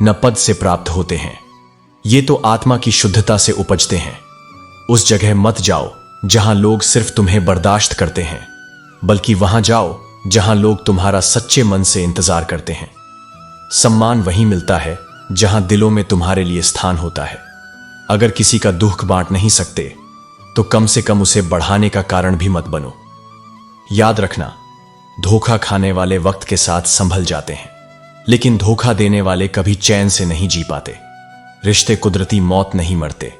न पद से प्राप्त होते हैं। ये तो आत्मा की शुद्धता से उपजते हैं। उस जगह मत जाओ जहां लोग सिर्फ तुम्हें बर्दाश्त करते हैं, बल्कि वहां जाओ जहां लोग तुम्हारा सच्चे मन से इंतजार करते हैं। सम्मान वहीं मिलता है जहां दिलों में तुम्हारे लिए स्थान होता है। अगर किसी का दुख बांट नहीं सकते तो कम से कम उसे बढ़ाने का कारण भी मत बनो। याद रखना, धोखा खाने वाले वक्त के साथ संभल जाते हैं, लेकिन धोखा देने वाले कभी चैन से नहीं जी पाते। रिश्ते कुदरती मौत नहीं मरते,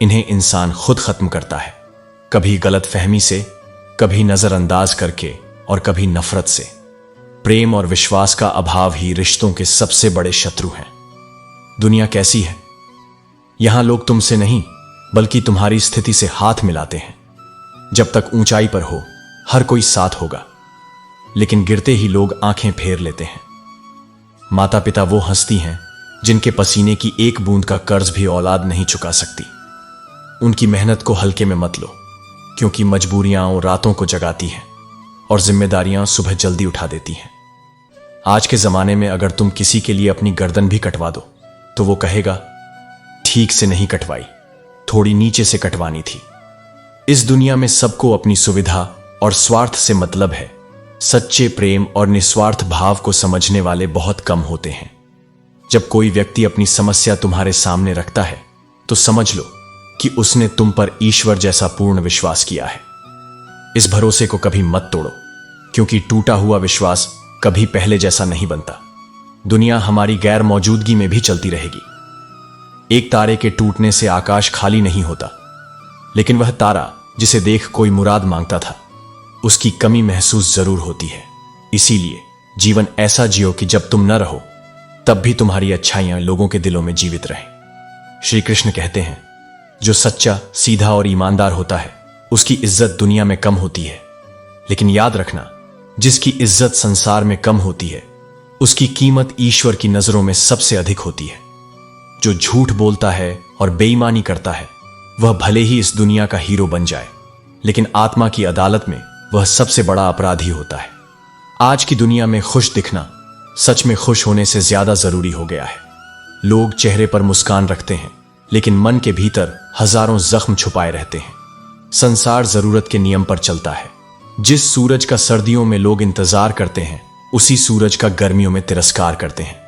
इन्हें इंसान खुद खत्म करता है। कभी गलत फहमी से, कभी नजरअंदाज करके और कभी नफरत से। प्रेम और विश्वास का अभाव ही रिश्तों के सबसे बड़े शत्रु हैं। दुनिया कैसी है? यहां लोग तुमसे नहीं बल्कि तुम्हारी स्थिति से हाथ मिलाते हैं। जब तक ऊंचाई पर हो हर कोई साथ होगा, लेकिन गिरते ही लोग आंखें फेर लेते हैं। माता पिता वो हस्ती हैं जिनके पसीने की एक बूंद का कर्ज भी औलाद नहीं चुका सकती। उनकी मेहनत को हल्के में मत लो, क्योंकि मजबूरियां और रातों को जगाती हैं और जिम्मेदारियां सुबह जल्दी उठा देती हैं। आज के जमाने में अगर तुम किसी के लिए अपनी गर्दन भी कटवा दो तो वो कहेगा, ठीक से नहीं कटवाई, थोड़ी नीचे से कटवानी थी। इस दुनिया में सबको अपनी सुविधा और स्वार्थ से मतलब है। सच्चे प्रेम और निस्वार्थ भाव को समझने वाले बहुत कम होते हैं। जब कोई व्यक्ति अपनी समस्या तुम्हारे सामने रखता है तो समझ लो कि उसने तुम पर ईश्वर जैसा पूर्ण विश्वास किया है। इस भरोसे को कभी मत तोड़ो, क्योंकि टूटा हुआ विश्वास कभी पहले जैसा नहीं बनता। दुनिया हमारी गैर मौजूदगी में भी चलती रहेगी। एक तारे के टूटने से आकाश खाली नहीं होता, लेकिन वह तारा जिसे देख कोई मुराद मांगता था, उसकी कमी महसूस जरूर होती है। इसीलिए जीवन ऐसा जियो कि जब तुम न रहो तब भी तुम्हारी अच्छाइयां लोगों के दिलों में जीवित रहें। श्री कृष्ण कहते हैं, जो सच्चा, सीधा और ईमानदार होता है उसकी इज्जत दुनिया में कम होती है, लेकिन याद रखना, जिसकी इज्जत संसार में कम होती है उसकी कीमत ईश्वर की नजरों में सबसे अधिक होती है। जो झूठ बोलता है और बेईमानी करता है वह भले ही इस दुनिया का हीरो बन जाए, लेकिन आत्मा की अदालत में वह सबसे बड़ा अपराधी होता है। आज की दुनिया में खुश दिखना सच में खुश होने से ज्यादा जरूरी हो गया है। लोग चेहरे पर मुस्कान रखते हैं, लेकिन मन के भीतर हजारों जख्म छुपाए रहते हैं। संसार जरूरत के नियम पर चलता है। जिस सूरज का सर्दियों में लोग इंतजार करते हैं, उसी सूरज का गर्मियों में तिरस्कार करते हैं।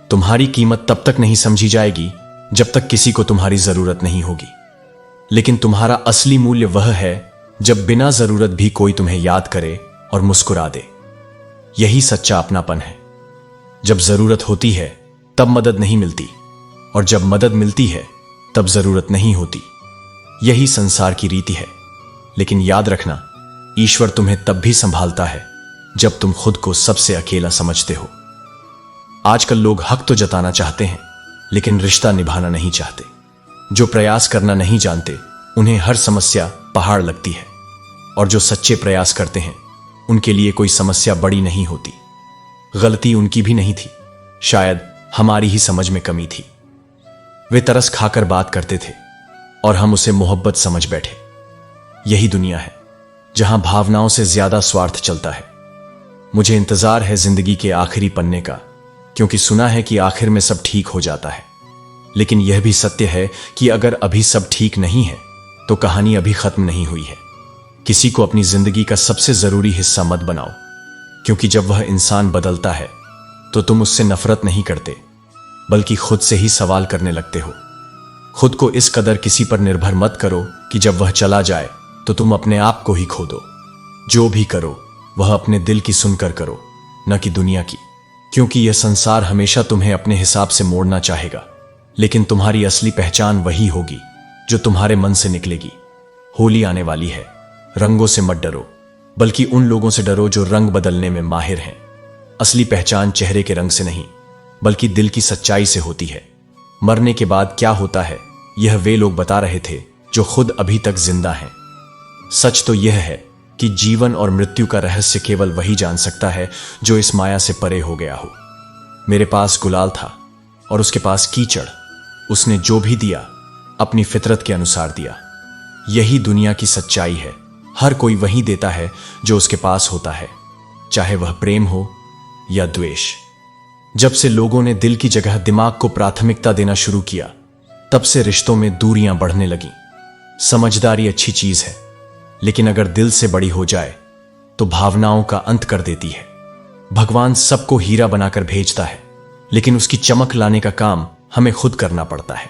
तुम्हारी कीमत तब तक नहीं समझी जाएगी जब तक किसी को तुम्हारी जरूरत नहीं होगी, लेकिन तुम्हारा असली मूल्य वह है जब बिना जरूरत भी कोई तुम्हें याद करे और मुस्कुरा दे। यही सच्चा अपनापन है। जब जरूरत होती है तब मदद नहीं मिलती, और जब मदद मिलती है तब जरूरत नहीं होती। यही संसार की रीति है। लेकिन याद रखना, ईश्वर तुम्हें तब भी संभालता है जब तुम खुद को सबसे अकेला समझते हो। आजकल लोग हक तो जताना चाहते हैं, लेकिन रिश्ता निभाना नहीं चाहते। जो प्रयास करना नहीं जानते उन्हें हर समस्या पहाड़ लगती है, और जो सच्चे प्रयास करते हैं उनके लिए कोई समस्या बड़ी नहीं होती। गलती उनकी भी नहीं थी, शायद हमारी ही समझ में कमी थी। वे तरस खाकर बात करते थे और हम उसे मोहब्बत समझ बैठे। यही दुनिया है जहां भावनाओं से ज्यादा स्वार्थ चलता है। मुझे इंतजार है जिंदगी के आखिरी पन्ने का, क्योंकि सुना है कि आखिर में सब ठीक हो जाता है। लेकिन यह भी सत्य है कि अगर अभी सब ठीक नहीं है तो कहानी अभी खत्म नहीं हुई है। किसी को अपनी जिंदगी का सबसे जरूरी हिस्सा मत बनाओ, क्योंकि जब वह इंसान बदलता है तो तुम उससे नफरत नहीं करते, बल्कि खुद से ही सवाल करने लगते हो। खुद को इस कदर किसी पर निर्भर मत करो कि जब वह चला जाए तो तुम अपने आप को ही खो दो। जो भी करो वह अपने दिल की सुनकर करो, न कि दुनिया की, क्योंकि यह संसार हमेशा तुम्हें अपने हिसाब से मोड़ना चाहेगा। लेकिन तुम्हारी असली पहचान वही होगी जो तुम्हारे मन से निकलेगी। होली आने वाली है, रंगों से मत डरो, बल्कि उन लोगों से डरो जो रंग बदलने में माहिर हैं। असली पहचान चेहरे के रंग से नहीं, बल्कि दिल की सच्चाई से होती है। मरने के बाद क्या होता है यह वे लोग बता रहे थे जो खुद अभी तक जिंदा हैं। सच तो यह है कि जीवन और मृत्यु का रहस्य केवल वही जान सकता है जो इस माया से परे हो गया हो। मेरे पास गुलाल था और उसके पास कीचड़। उसने जो भी दिया अपनी फितरत के अनुसार दिया। यही दुनिया की सच्चाई है। हर कोई वही देता है जो उसके पास होता है, चाहे वह प्रेम हो या द्वेष। जब से लोगों ने दिल की जगह दिमाग को प्राथमिकता देना शुरू किया, तब से रिश्तों में दूरियां बढ़ने लगीं। समझदारी अच्छी चीज है, लेकिन अगर दिल से बड़ी हो जाए तो भावनाओं का अंत कर देती है। भगवान सबको हीरा बनाकर भेजता है, लेकिन उसकी चमक लाने का काम हमें खुद करना पड़ता है।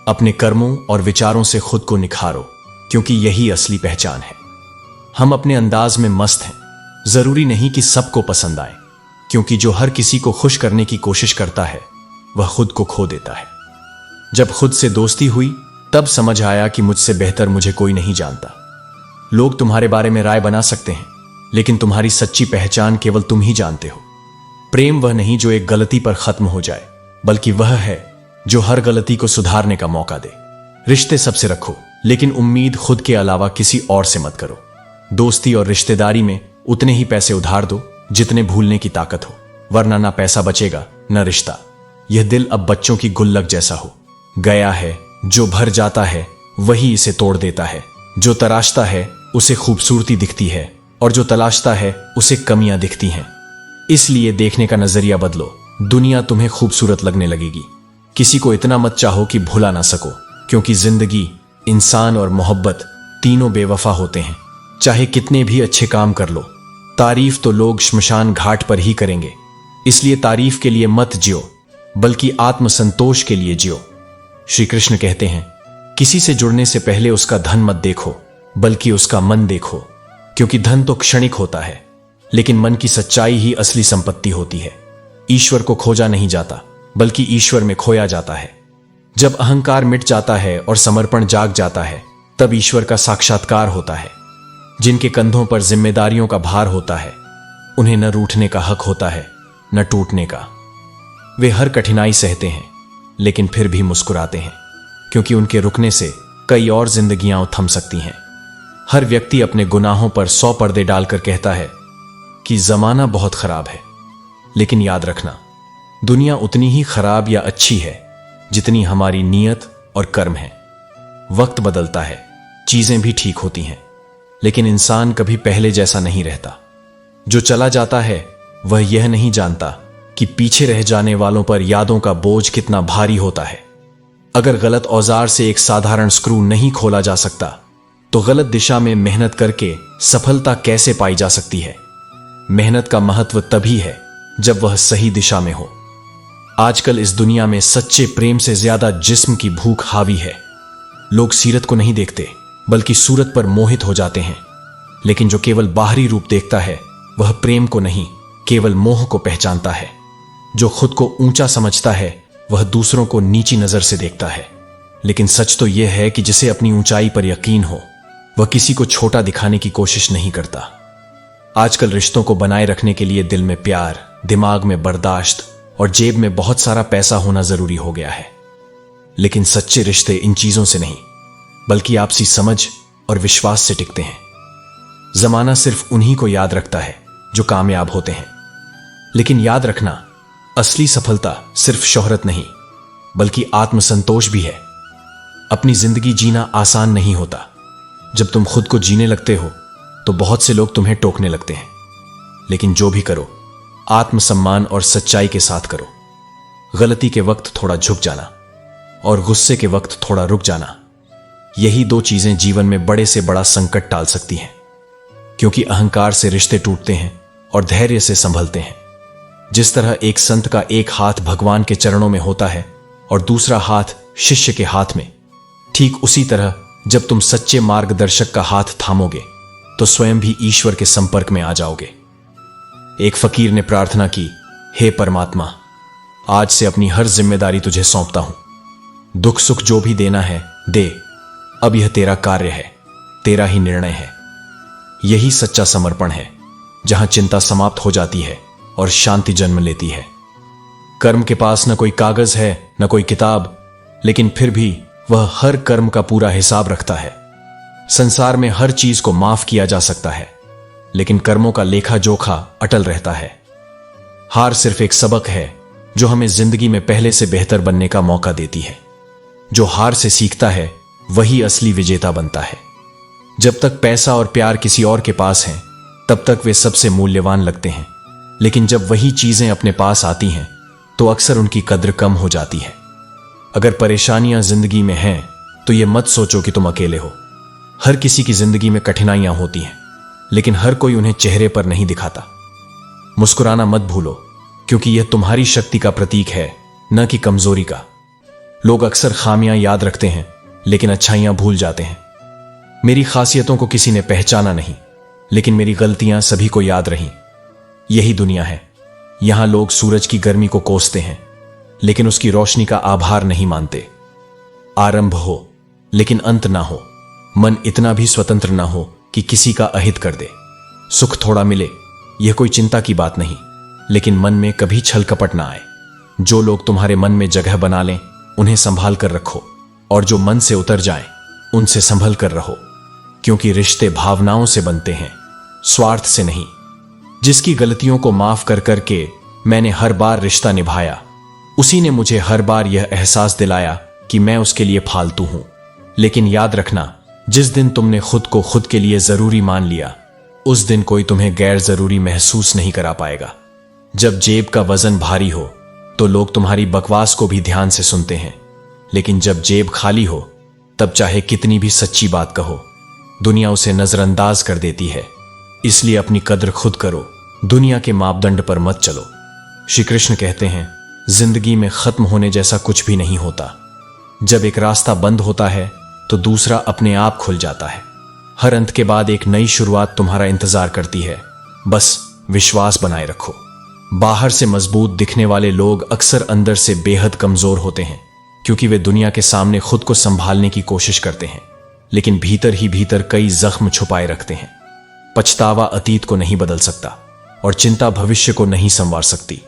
अपने कर्मों और विचारों से खुद को निखारो, क्योंकि यही असली पहचान है। हम अपने अंदाज में मस्त हैं, जरूरी नहीं कि सबको पसंद आए, क्योंकि जो हर किसी को खुश करने की कोशिश करता है वह खुद को खो देता है। जब खुद से दोस्ती हुई तब समझ आया कि मुझसे बेहतर मुझे कोई नहीं जानता। लोग तुम्हारे बारे में राय बना सकते हैं, लेकिन तुम्हारी सच्ची पहचान केवल तुम ही जानते हो। प्रेम वह नहीं जो एक गलती पर खत्म हो जाए, बल्कि वह है जो हर गलती को सुधारने का मौका दे। रिश्ते सबसे रखो, लेकिन उम्मीद खुद के अलावा किसी और से मत करो। दोस्ती और रिश्तेदारी में उतने ही पैसे उधार दो जितने भूलने की ताकत हो, वरना ना पैसा बचेगा न रिश्ता। यह दिल अब बच्चों की गुल्लक जैसा हो गया है। जो भर जाता है वही इसे तोड़ देता है। जो तराशता है उसे खूबसूरती दिखती है, और जो तलाशता है उसे कमियां दिखती हैं। इसलिए देखने का नजरिया बदलो, दुनिया तुम्हें खूबसूरत लगने लगेगी। किसी को इतना मत चाहो कि भुला ना सको, क्योंकि जिंदगी, इंसान और मोहब्बत तीनों बेवफा होते हैं। चाहे कितने भी अच्छे काम कर लो, तारीफ तो लोग श्मशान घाट पर ही करेंगे। इसलिए तारीफ के लिए मत जियो, बल्कि आत्मसंतोष के लिए जियो। श्री कृष्ण कहते हैं, किसी से जुड़ने से पहले उसका धन मत देखो, बल्कि उसका मन देखो, क्योंकि धन तो क्षणिक होता है, लेकिन मन की सच्चाई ही असली संपत्ति होती है। ईश्वर को खोजा नहीं जाता, बल्कि ईश्वर में खोया जाता है। जब अहंकार मिट जाता है और समर्पण जाग जाता है, तब ईश्वर का साक्षात्कार होता है। जिनके कंधों पर जिम्मेदारियों का भार होता है, उन्हें न रूठने का हक होता है न टूटने का। वे हर कठिनाई सहते हैं, लेकिन फिर भी मुस्कुराते हैं, क्योंकि उनके रुकने से कई और जिंदगियां थम सकती हैं। हर व्यक्ति अपने गुनाहों पर 100 पर्दे डालकर कहता है कि जमाना बहुत खराब है, लेकिन याद रखना, दुनिया उतनी ही खराब या अच्छी है जितनी हमारी नीयत और कर्म है। वक्त बदलता है, चीजें भी ठीक होती हैं, लेकिन इंसान कभी पहले जैसा नहीं रहता। जो चला जाता है वह यह नहीं जानता कि पीछे रह जाने वालों पर यादों का बोझ कितना भारी होता है। अगर गलत औजार से एक साधारण स्क्रू नहीं खोला जा सकता, तो गलत दिशा में मेहनत करके सफलता कैसे पाई जा सकती है। मेहनत का महत्व तभी है जब वह सही दिशा में हो। आजकल इस दुनिया में सच्चे प्रेम से ज्यादा जिस्म की भूख हावी है। लोग सीरत को नहीं देखते, बल्कि सूरत पर मोहित हो जाते हैं। लेकिन जो केवल बाहरी रूप देखता है वह प्रेम को नहीं, केवल मोह को पहचानता है। जो खुद को ऊंचा समझता है वह दूसरों को नीची नजर से देखता है। लेकिन सच तो यह है कि जिसे अपनी ऊंचाई पर यकीन हो, वह किसी को छोटा दिखाने की कोशिश नहीं करता। आजकल रिश्तों को बनाए रखने के लिए दिल में प्यार, दिमाग में बर्दाश्त और जेब में बहुत सारा पैसा होना जरूरी हो गया है। लेकिन सच्चे रिश्ते इन चीजों से नहीं, बल्कि आपसी समझ और विश्वास से टिकते हैं। जमाना सिर्फ उन्हीं को याद रखता है जो कामयाब होते हैं। लेकिन याद रखना, असली सफलता सिर्फ शोहरत नहीं, बल्कि आत्मसंतोष भी है। अपनी जिंदगी जीना आसान नहीं होता। जब तुम खुद को जीने लगते हो तो बहुत से लोग तुम्हें टोकने लगते हैं, लेकिन जो भी करो आत्मसम्मान और सच्चाई के साथ करो। गलती के वक्त थोड़ा झुक जाना और गुस्से के वक्त थोड़ा रुक जाना, यही दो चीजें जीवन में बड़े से बड़ा संकट टाल सकती हैं। क्योंकि अहंकार से रिश्ते टूटते हैं और धैर्य से संभलते हैं। जिस तरह एक संत का एक हाथ भगवान के चरणों में होता है और दूसरा हाथ शिष्य के हाथ में, ठीक उसी तरह जब तुम सच्चे मार्गदर्शक का हाथ थामोगे तो स्वयं भी ईश्वर के संपर्क में आ जाओगे। एक फकीर ने प्रार्थना की, हे परमात्मा, आज से अपनी हर जिम्मेदारी तुझे सौंपता हूं। दुख सुख जो भी देना है दे, अब यह तेरा कार्य है, तेरा ही निर्णय है। यही सच्चा समर्पण है, जहां चिंता समाप्त हो जाती है और शांति जन्म लेती है। कर्म के पास न कोई कागज है न कोई किताब, लेकिन फिर भी वह हर कर्म का पूरा हिसाब रखता है। संसार में हर चीज को माफ किया जा सकता है, लेकिन कर्मों का लेखा जोखा अटल रहता है। हार सिर्फ एक सबक है जो हमें जिंदगी में पहले से बेहतर बनने का मौका देती है। जो हार से सीखता है वही असली विजेता बनता है। जब तक पैसा और प्यार किसी और के पास हैं, तब तक वे सबसे मूल्यवान लगते हैं, लेकिन जब वही चीजें अपने पास आती हैं तो अक्सर उनकी कद्र कम हो जाती है। अगर परेशानियां जिंदगी में हैं तो यह मत सोचो कि तुम अकेले हो। हर किसी की जिंदगी में कठिनाइयां होती हैं, लेकिन हर कोई उन्हें चेहरे पर नहीं दिखाता। मुस्कुराना मत भूलो, क्योंकि यह तुम्हारी शक्ति का प्रतीक है, न कि कमजोरी का। लोग अक्सर खामियां याद रखते हैं, लेकिन अच्छाइयां भूल जाते हैं। मेरी खासियतों को किसी ने पहचाना नहीं, लेकिन मेरी गलतियां सभी को याद रहीं। यही दुनिया है। यहां लोग सूरज की गर्मी को कोसते हैं, लेकिन उसकी रोशनी का आभार नहीं मानते। आरंभ हो लेकिन अंत ना हो। मन इतना भी स्वतंत्र ना हो कि किसी का अहित कर दे। सुख थोड़ा मिले, यह कोई चिंता की बात नहीं, लेकिन मन में कभी छल कपट ना आए। जो लोग तुम्हारे मन में जगह बना लें उन्हें संभाल कर रखो, और जो मन से उतर जाएं उनसे संभल कर रहो। क्योंकि रिश्ते भावनाओं से बनते हैं, स्वार्थ से नहीं। जिसकी गलतियों को माफ कर करके मैंने हर बार रिश्ता निभाया, उसी ने मुझे हर बार यह एहसास दिलाया कि मैं उसके लिए फालतू हूं। लेकिन याद रखना, जिस दिन तुमने खुद को खुद के लिए जरूरी मान लिया, उस दिन कोई तुम्हें गैर जरूरी महसूस नहीं करा पाएगा। जब जेब का वजन भारी हो तो लोग तुम्हारी बकवास को भी ध्यान से सुनते हैं, लेकिन जब जेब खाली हो तब चाहे कितनी भी सच्ची बात कहो, दुनिया उसे नजरअंदाज कर देती है। इसलिए अपनी कद्र खुद करो, दुनिया के मापदंड पर मत चलो। श्री कृष्ण कहते हैं, जिंदगी में खत्म होने जैसा कुछ भी नहीं होता। जब एक रास्ता बंद होता है तो दूसरा अपने आप खुल जाता है। हर अंत के बाद एक नई शुरुआत तुम्हारा इंतजार करती है। बस विश्वास बनाए रखो। बाहर से मजबूत दिखने वाले लोग अक्सर अंदर से बेहद कमजोर होते हैं, क्योंकि वे दुनिया के सामने खुद को संभालने की कोशिश करते हैं, लेकिन भीतर ही भीतर कई जख्म छुपाए रखते हैं। पछतावा अतीत को नहीं बदल सकता और चिंता भविष्य को नहीं संवार सकती।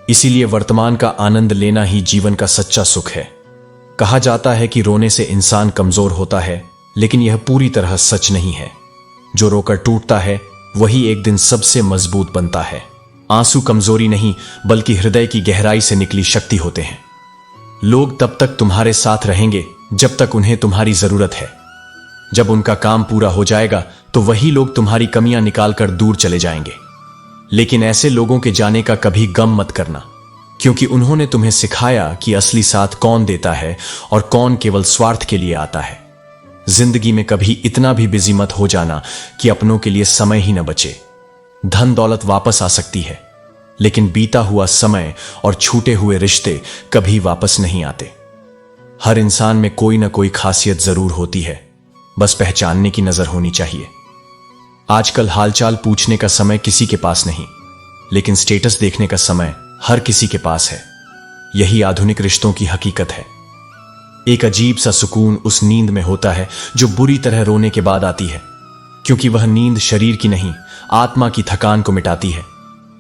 इसीलिए वर्तमान का आनंद लेना ही जीवन का सच्चा सुख है। कहा जाता है कि रोने से इंसान कमजोर होता है, लेकिन यह पूरी तरह सच नहीं है। जो रोकर टूटता है वही एक दिन सबसे मजबूत बनता है। आंसू कमजोरी नहीं, बल्कि हृदय की गहराई से निकली शक्ति होते हैं। लोग तब तक तुम्हारे साथ रहेंगे जब तक उन्हें तुम्हारी जरूरत है। जब उनका काम पूरा हो जाएगा तो वही लोग तुम्हारी कमियां निकालकर दूर चले जाएंगे। लेकिन ऐसे लोगों के जाने का कभी गम मत करना, क्योंकि उन्होंने तुम्हें सिखाया कि असली साथ कौन देता है और कौन केवल स्वार्थ के लिए आता है। जिंदगी में कभी इतना भी बिजी मत हो जाना कि अपनों के लिए समय ही न बचे। धन दौलत वापस आ सकती है, लेकिन बीता हुआ समय और छूटे हुए रिश्ते कभी वापस नहीं आते। हर इंसान में कोई ना कोई खासियत जरूर होती है, बस पहचानने की नजर होनी चाहिए। आजकल हालचाल पूछने का समय किसी के पास नहीं, लेकिन स्टेटस देखने का समय हर किसी के पास है। यही आधुनिक रिश्तों की हकीकत है। एक अजीब सा सुकून उस नींद में होता है जो बुरी तरह रोने के बाद आती है, क्योंकि वह नींद शरीर की नहीं, आत्मा की थकान को मिटाती है।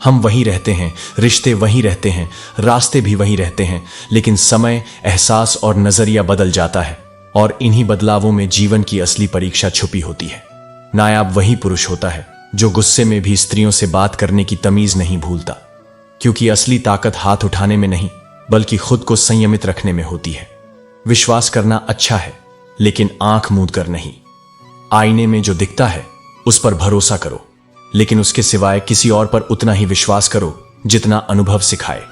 हम वहीं रहते हैं, रिश्ते वहीं रहते हैं, रास्ते भी वहीं रहते हैं, लेकिन समय, एहसास और नजरिया बदल जाता है, और इन्हीं बदलावों में जीवन की असली परीक्षा छुपी होती है। नायाब वही पुरुष होता है जो गुस्से में भी स्त्रियों से बात करने की तमीज नहीं भूलता, क्योंकि असली ताकत हाथ उठाने में नहीं, बल्कि खुद को संयमित रखने में होती है। विश्वास करना अच्छा है, लेकिन आंख मूंद कर नहीं। आईने में जो दिखता है उस पर भरोसा करो, लेकिन उसके सिवाय किसी और पर उतना ही विश्वास करो जितना अनुभव सिखाए।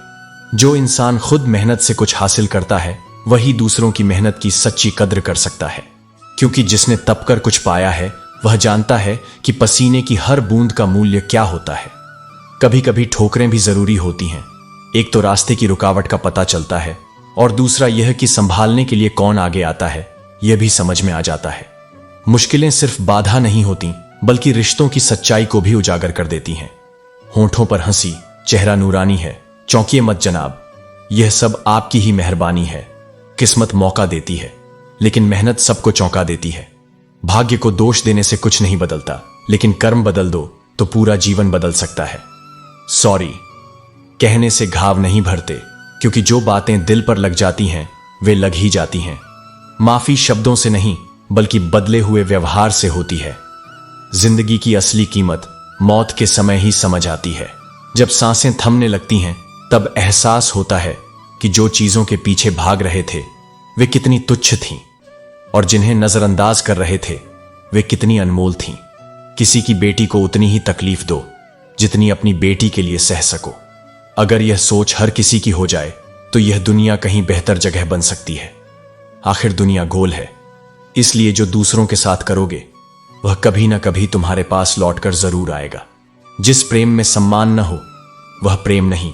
जो इंसान खुद मेहनत से कुछ हासिल करता है वही दूसरों की मेहनत की सच्ची कद्र कर सकता है, क्योंकि जिसने तप कर कुछ पाया है वह जानता है कि पसीने की हर बूंद का मूल्य क्या होता है। कभी कभी ठोकरें भी जरूरी होती हैं। एक तो रास्ते की रुकावट का पता चलता है, और दूसरा यह कि संभालने के लिए कौन आगे आता है यह भी समझ में आ जाता है। मुश्किलें सिर्फ बाधा नहीं होती, बल्कि रिश्तों की सच्चाई को भी उजागर कर देती हैं। होंठों पर हंसी, चेहरा नूरानी है, चौंकिए मत जनाब, यह सब आपकी ही मेहरबानी है। किस्मत मौका देती है, लेकिन मेहनत सबको चौंका देती है। भाग्य को दोष देने से कुछ नहीं बदलता, लेकिन कर्म बदल दो तो पूरा जीवन बदल सकता है। सॉरी कहने से घाव नहीं भरते, क्योंकि जो बातें दिल पर लग जाती हैं वे लग ही जाती हैं। माफी शब्दों से नहीं, बल्कि बदले हुए व्यवहार से होती है। जिंदगी की असली कीमत मौत के समय ही समझ आती है। जब सांसें थमने लगती हैं तब एहसास होता है कि जो चीजों के पीछे भाग रहे थे वे कितनी तुच्छ थीं, और जिन्हें नजरअंदाज कर रहे थे वे कितनी अनमोल थीं। किसी की बेटी को उतनी ही तकलीफ दो जितनी अपनी बेटी के लिए सह सको। अगर यह सोच हर किसी की हो जाए तो यह दुनिया कहीं बेहतर जगह बन सकती है। आखिर दुनिया गोल है, इसलिए जो दूसरों के साथ करोगे वह कभी ना कभी तुम्हारे पास लौटकर जरूर आएगा। जिस प्रेम में सम्मान न हो वह प्रेम नहीं,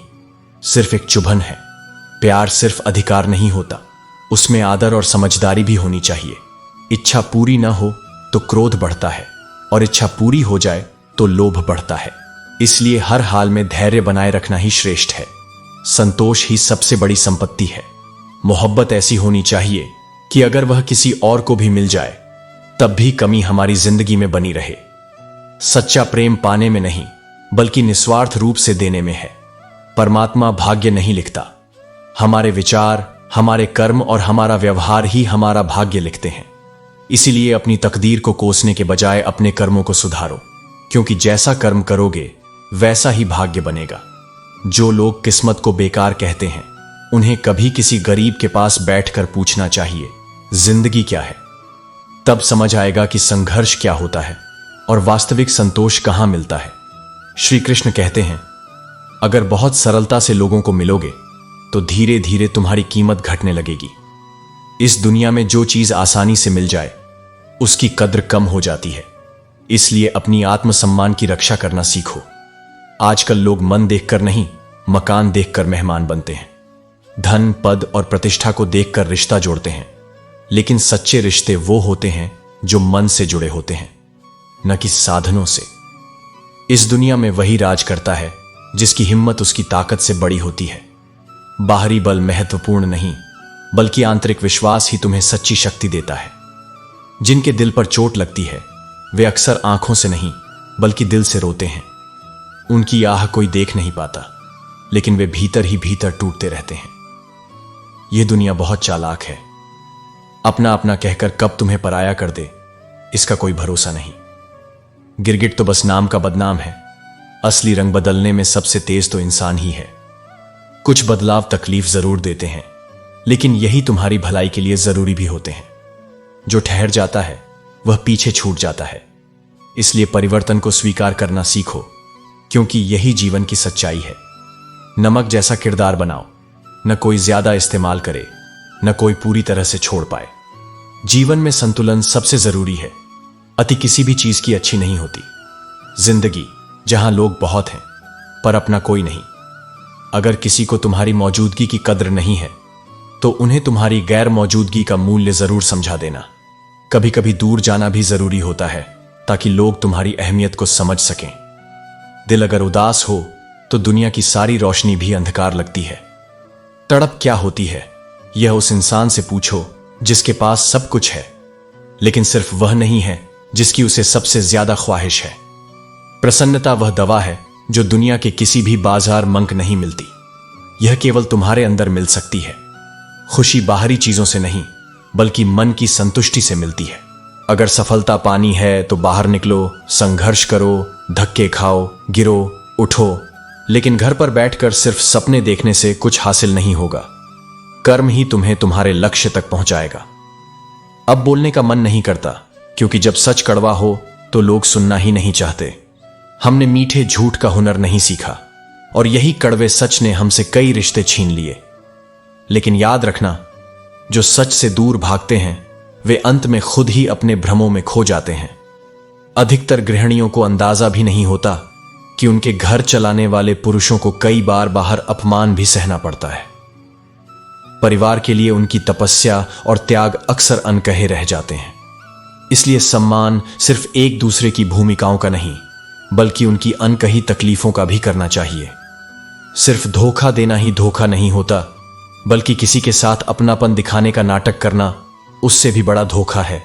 सिर्फ एक चुभन है। प्यार सिर्फ अधिकार नहीं होता, उसमें आदर और समझदारी भी होनी चाहिए। इच्छा पूरी न हो तो क्रोध बढ़ता है, और इच्छा पूरी हो जाए तो लोभ बढ़ता है। इसलिए हर हाल में धैर्य बनाए रखना ही श्रेष्ठ है। संतोष ही सबसे बड़ी संपत्ति है। मोहब्बत ऐसी होनी चाहिए कि अगर वह किसी और को भी मिल जाए तब भी कमी हमारी जिंदगी में बनी रहे। सच्चा प्रेम पाने में नहीं, बल्कि निस्वार्थ रूप से देने में है। परमात्मा भाग्य नहीं लिखता, हमारे विचार, हमारे कर्म और हमारा व्यवहार ही हमारा भाग्य लिखते हैं। इसीलिए अपनी तकदीर को कोसने के बजाय अपने कर्मों को सुधारो, क्योंकि जैसा कर्म करोगे वैसा ही भाग्य बनेगा। जो लोग किस्मत को बेकार कहते हैं उन्हें कभी किसी गरीब के पास बैठकर पूछना चाहिए जिंदगी क्या है। तब समझ आएगा कि संघर्ष क्या होता है और वास्तविक संतोष कहां मिलता है। श्री कृष्ण कहते हैं, अगर बहुत सरलता से लोगों को मिलोगे तो धीरे धीरे तुम्हारी कीमत घटने लगेगी। इस दुनिया में जो चीज आसानी से मिल जाए उसकी कद्र कम हो जाती है। इसलिए अपनी आत्मसम्मान की रक्षा करना सीखो। आजकल लोग मन देखकर नहीं, मकान देखकर मेहमान बनते हैं। धन, पद और प्रतिष्ठा को देखकर रिश्ता जोड़ते हैं, लेकिन सच्चे रिश्ते वो होते हैं जो मन से जुड़े होते हैं, न कि साधनों से। इस दुनिया में वही राज करता है जिसकी हिम्मत उसकी ताकत से बड़ी होती है। बाहरी बल महत्वपूर्ण नहीं, बल्कि आंतरिक विश्वास ही तुम्हें सच्ची शक्ति देता है। जिनके दिल पर चोट लगती है वे अक्सर आंखों से नहीं बल्कि दिल से रोते हैं। उनकी आह कोई देख नहीं पाता, लेकिन वे भीतर ही भीतर टूटते रहते हैं। यह दुनिया बहुत चालाक है, अपना अपना कहकर कब तुम्हें पराया कर दे इसका कोई भरोसा नहीं। गिरगिट तो बस नाम का बदनाम है, असली रंग बदलने में सबसे तेज तो इंसान ही है। कुछ बदलाव तकलीफ जरूर देते हैं, लेकिन यही तुम्हारी भलाई के लिए जरूरी भी होते हैं। जो ठहर जाता है वह पीछे छूट जाता है। इसलिए परिवर्तन को स्वीकार करना सीखो, क्योंकि यही जीवन की सच्चाई है। नमक जैसा किरदार बनाओ, न कोई ज्यादा इस्तेमाल करे, न कोई पूरी तरह से छोड़ पाए। जीवन में संतुलन सबसे जरूरी है। अति किसी भी चीज की अच्छी नहीं होती। जिंदगी जहां लोग बहुत हैं पर अपना कोई नहीं। अगर किसी को तुम्हारी मौजूदगी की कद्र नहीं है तो उन्हें तुम्हारी गैर मौजूदगी का मूल्य जरूर समझा देना। कभी कभी दूर जाना भी जरूरी होता है ताकि लोग तुम्हारी अहमियत को समझ सकें। दिल अगर उदास हो तो दुनिया की सारी रोशनी भी अंधकार लगती है। तड़प क्या होती है यह उस इंसान से पूछो जिसके पास सब कुछ है, लेकिन सिर्फ वह नहीं है जिसकी उसे सबसे ज्यादा ख्वाहिश है। प्रसन्नता वह दवा है जो दुनिया के किसी भी बाजार मंक नहीं मिलती। यह केवल तुम्हारे अंदर मिल सकती है। खुशी बाहरी चीजों से नहीं, बल्कि मन की संतुष्टि से मिलती है। अगर सफलता पानी है तो बाहर निकलो, संघर्ष करो, धक्के खाओ, गिरो, उठो, लेकिन घर पर बैठकर सिर्फ सपने देखने से कुछ हासिल नहीं होगा। कर्म ही तुम्हें तुम्हारे लक्ष्य तक पहुंचाएगा। अब बोलने का मन नहीं करता, क्योंकि जब सच कड़वा हो तो लोग सुनना ही नहीं चाहते। हमने मीठे झूठ का हुनर नहीं सीखा और यही कड़वे सच ने हमसे कई रिश्ते छीन लिए। लेकिन याद रखना, जो सच से दूर भागते हैं वे अंत में खुद ही अपने भ्रमों में खो जाते हैं। अधिकतर गृहिणियों को अंदाजा भी नहीं होता कि उनके घर चलाने वाले पुरुषों को कई बार बाहर अपमान भी सहना पड़ता है। परिवार के लिए उनकी तपस्या और त्याग अक्सर अनकहे रह जाते हैं। इसलिए सम्मान सिर्फ एक दूसरे की भूमिकाओं का नहीं, बल्कि उनकी अनकही तकलीफों का भी करना चाहिए। सिर्फ धोखा देना ही धोखा नहीं होता, बल्कि किसी के साथ अपनापन दिखाने का नाटक करना उससे भी बड़ा धोखा है।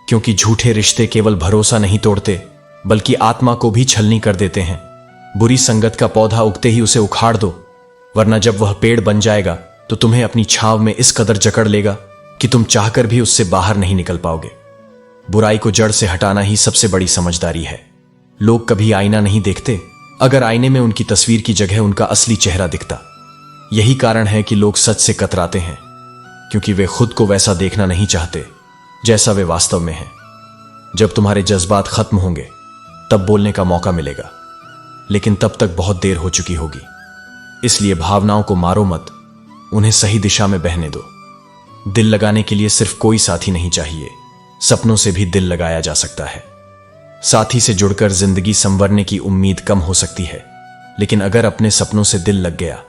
क्योंकि झूठे रिश्ते केवल भरोसा नहीं तोड़ते, बल्कि आत्मा को भी छलनी कर देते हैं। बुरी संगत का पौधा उगते ही उसे उखाड़ दो, वरना जब वह पेड़ बन जाएगा तो तुम्हें अपनी छांव में इस कदर जकड़ लेगा कि तुम चाहकर भी उससे बाहर नहीं निकल पाओगे। बुराई को जड़ से हटाना ही सबसे बड़ी समझदारी है। लोग कभी आईना नहीं देखते, अगर आईने में उनकी तस्वीर की जगह उनका असली चेहरा दिखता। यही कारण है कि लोग सच से कतराते हैं, क्योंकि वे खुद को वैसा देखना नहीं चाहते जैसा वे वास्तव में हैं। जब तुम्हारे जज्बात खत्म होंगे तब बोलने का मौका मिलेगा, लेकिन तब तक बहुत देर हो चुकी होगी। इसलिए भावनाओं को मारो मत, उन्हें सही दिशा में बहने दो। दिल लगाने के लिए सिर्फ कोई साथी नहीं चाहिए, सपनों से भी दिल लगाया जा सकता है। साथी से जुड़कर जिंदगी संवरने की उम्मीद कम हो सकती है, लेकिन अगर अपने सपनों से दिल लग गया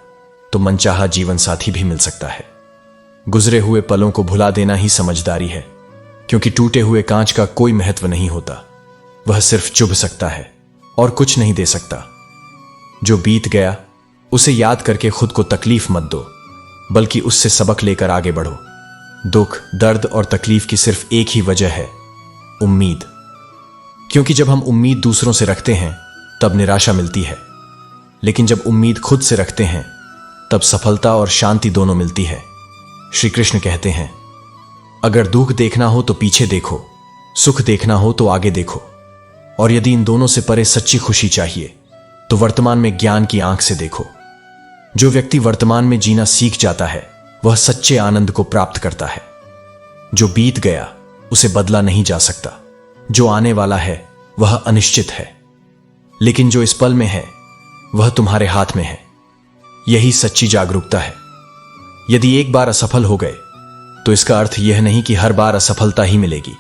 तो मनचाहा जीवन साथी भी मिल सकता है। गुजरे हुए पलों को भुला देना ही समझदारी है, क्योंकि टूटे हुए कांच का कोई महत्व नहीं होता। वह सिर्फ चुभ सकता है और कुछ नहीं दे सकता। जो बीत गया उसे याद करके खुद को तकलीफ मत दो, बल्कि उससे सबक लेकर आगे बढ़ो। दुख, दर्द और तकलीफ की सिर्फ एक ही वजह है, उम्मीद। क्योंकि जब हम उम्मीद दूसरों से रखते हैं तब निराशा मिलती है, लेकिन जब उम्मीद खुद से रखते हैं तब सफलता और शांति दोनों मिलती है। श्री कृष्ण कहते हैं, अगर दुख देखना हो तो पीछे देखो, सुख देखना हो तो आगे देखो, और यदि इन दोनों से परे सच्ची खुशी चाहिए तो वर्तमान में ज्ञान की आंख से देखो। जो व्यक्ति वर्तमान में जीना सीख जाता है वह सच्चे आनंद को प्राप्त करता है। जो बीत गया उसे बदला नहीं जा सकता, जो आने वाला है वह अनिश्चित है, लेकिन जो इस पल में है वह तुम्हारे हाथ में है। यही सच्ची जागरूकता है। यदि एक बार असफल हो गए तो इसका अर्थ यह नहीं कि हर बार असफलता ही मिलेगी।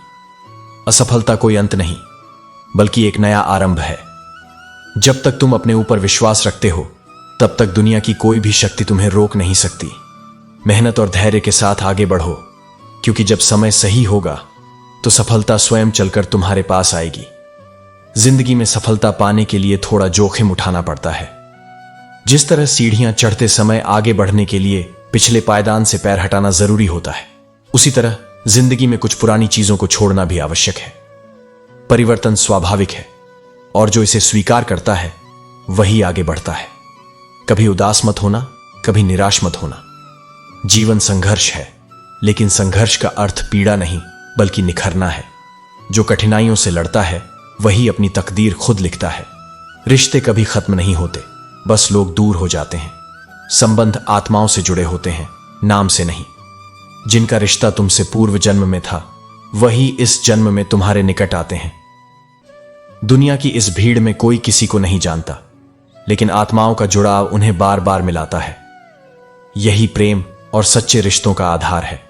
असफलता कोई अंत नहीं, बल्कि एक नया आरंभ है। जब तक तुम अपने ऊपर विश्वास रखते हो तब तक दुनिया की कोई भी शक्ति तुम्हें रोक नहीं सकती। मेहनत और धैर्य के साथ आगे बढ़ो, क्योंकि जब समय सही होगा तो सफलता स्वयं चलकर तुम्हारे पास आएगी। जिंदगी में सफलता पाने के लिए थोड़ा जोखिम उठाना पड़ता है। जिस तरह सीढ़ियां चढ़ते समय आगे बढ़ने के लिए पिछले पायदान से पैर हटाना जरूरी होता है, उसी तरह जिंदगी में कुछ पुरानी चीजों को छोड़ना भी आवश्यक है। परिवर्तन स्वाभाविक है और जो इसे स्वीकार करता है वही आगे बढ़ता है। कभी उदास मत होना, कभी निराश मत होना। जीवन संघर्ष है, लेकिन संघर्ष का अर्थ पीड़ा नहीं बल्कि निखरना है। जो कठिनाइयों से लड़ता है वही अपनी तकदीर खुद लिखता है। रिश्ते कभी खत्म नहीं होते, बस लोग दूर हो जाते हैं। संबंध आत्माओं से जुड़े होते हैं, नाम से नहीं। जिनका रिश्ता तुमसे पूर्व जन्म में था वही इस जन्म में तुम्हारे निकट आते हैं। दुनिया की इस भीड़ में कोई किसी को नहीं जानता, लेकिन आत्माओं का जुड़ाव उन्हें बार बार मिलाता है। यही प्रेम और सच्चे रिश्तों का आधार है।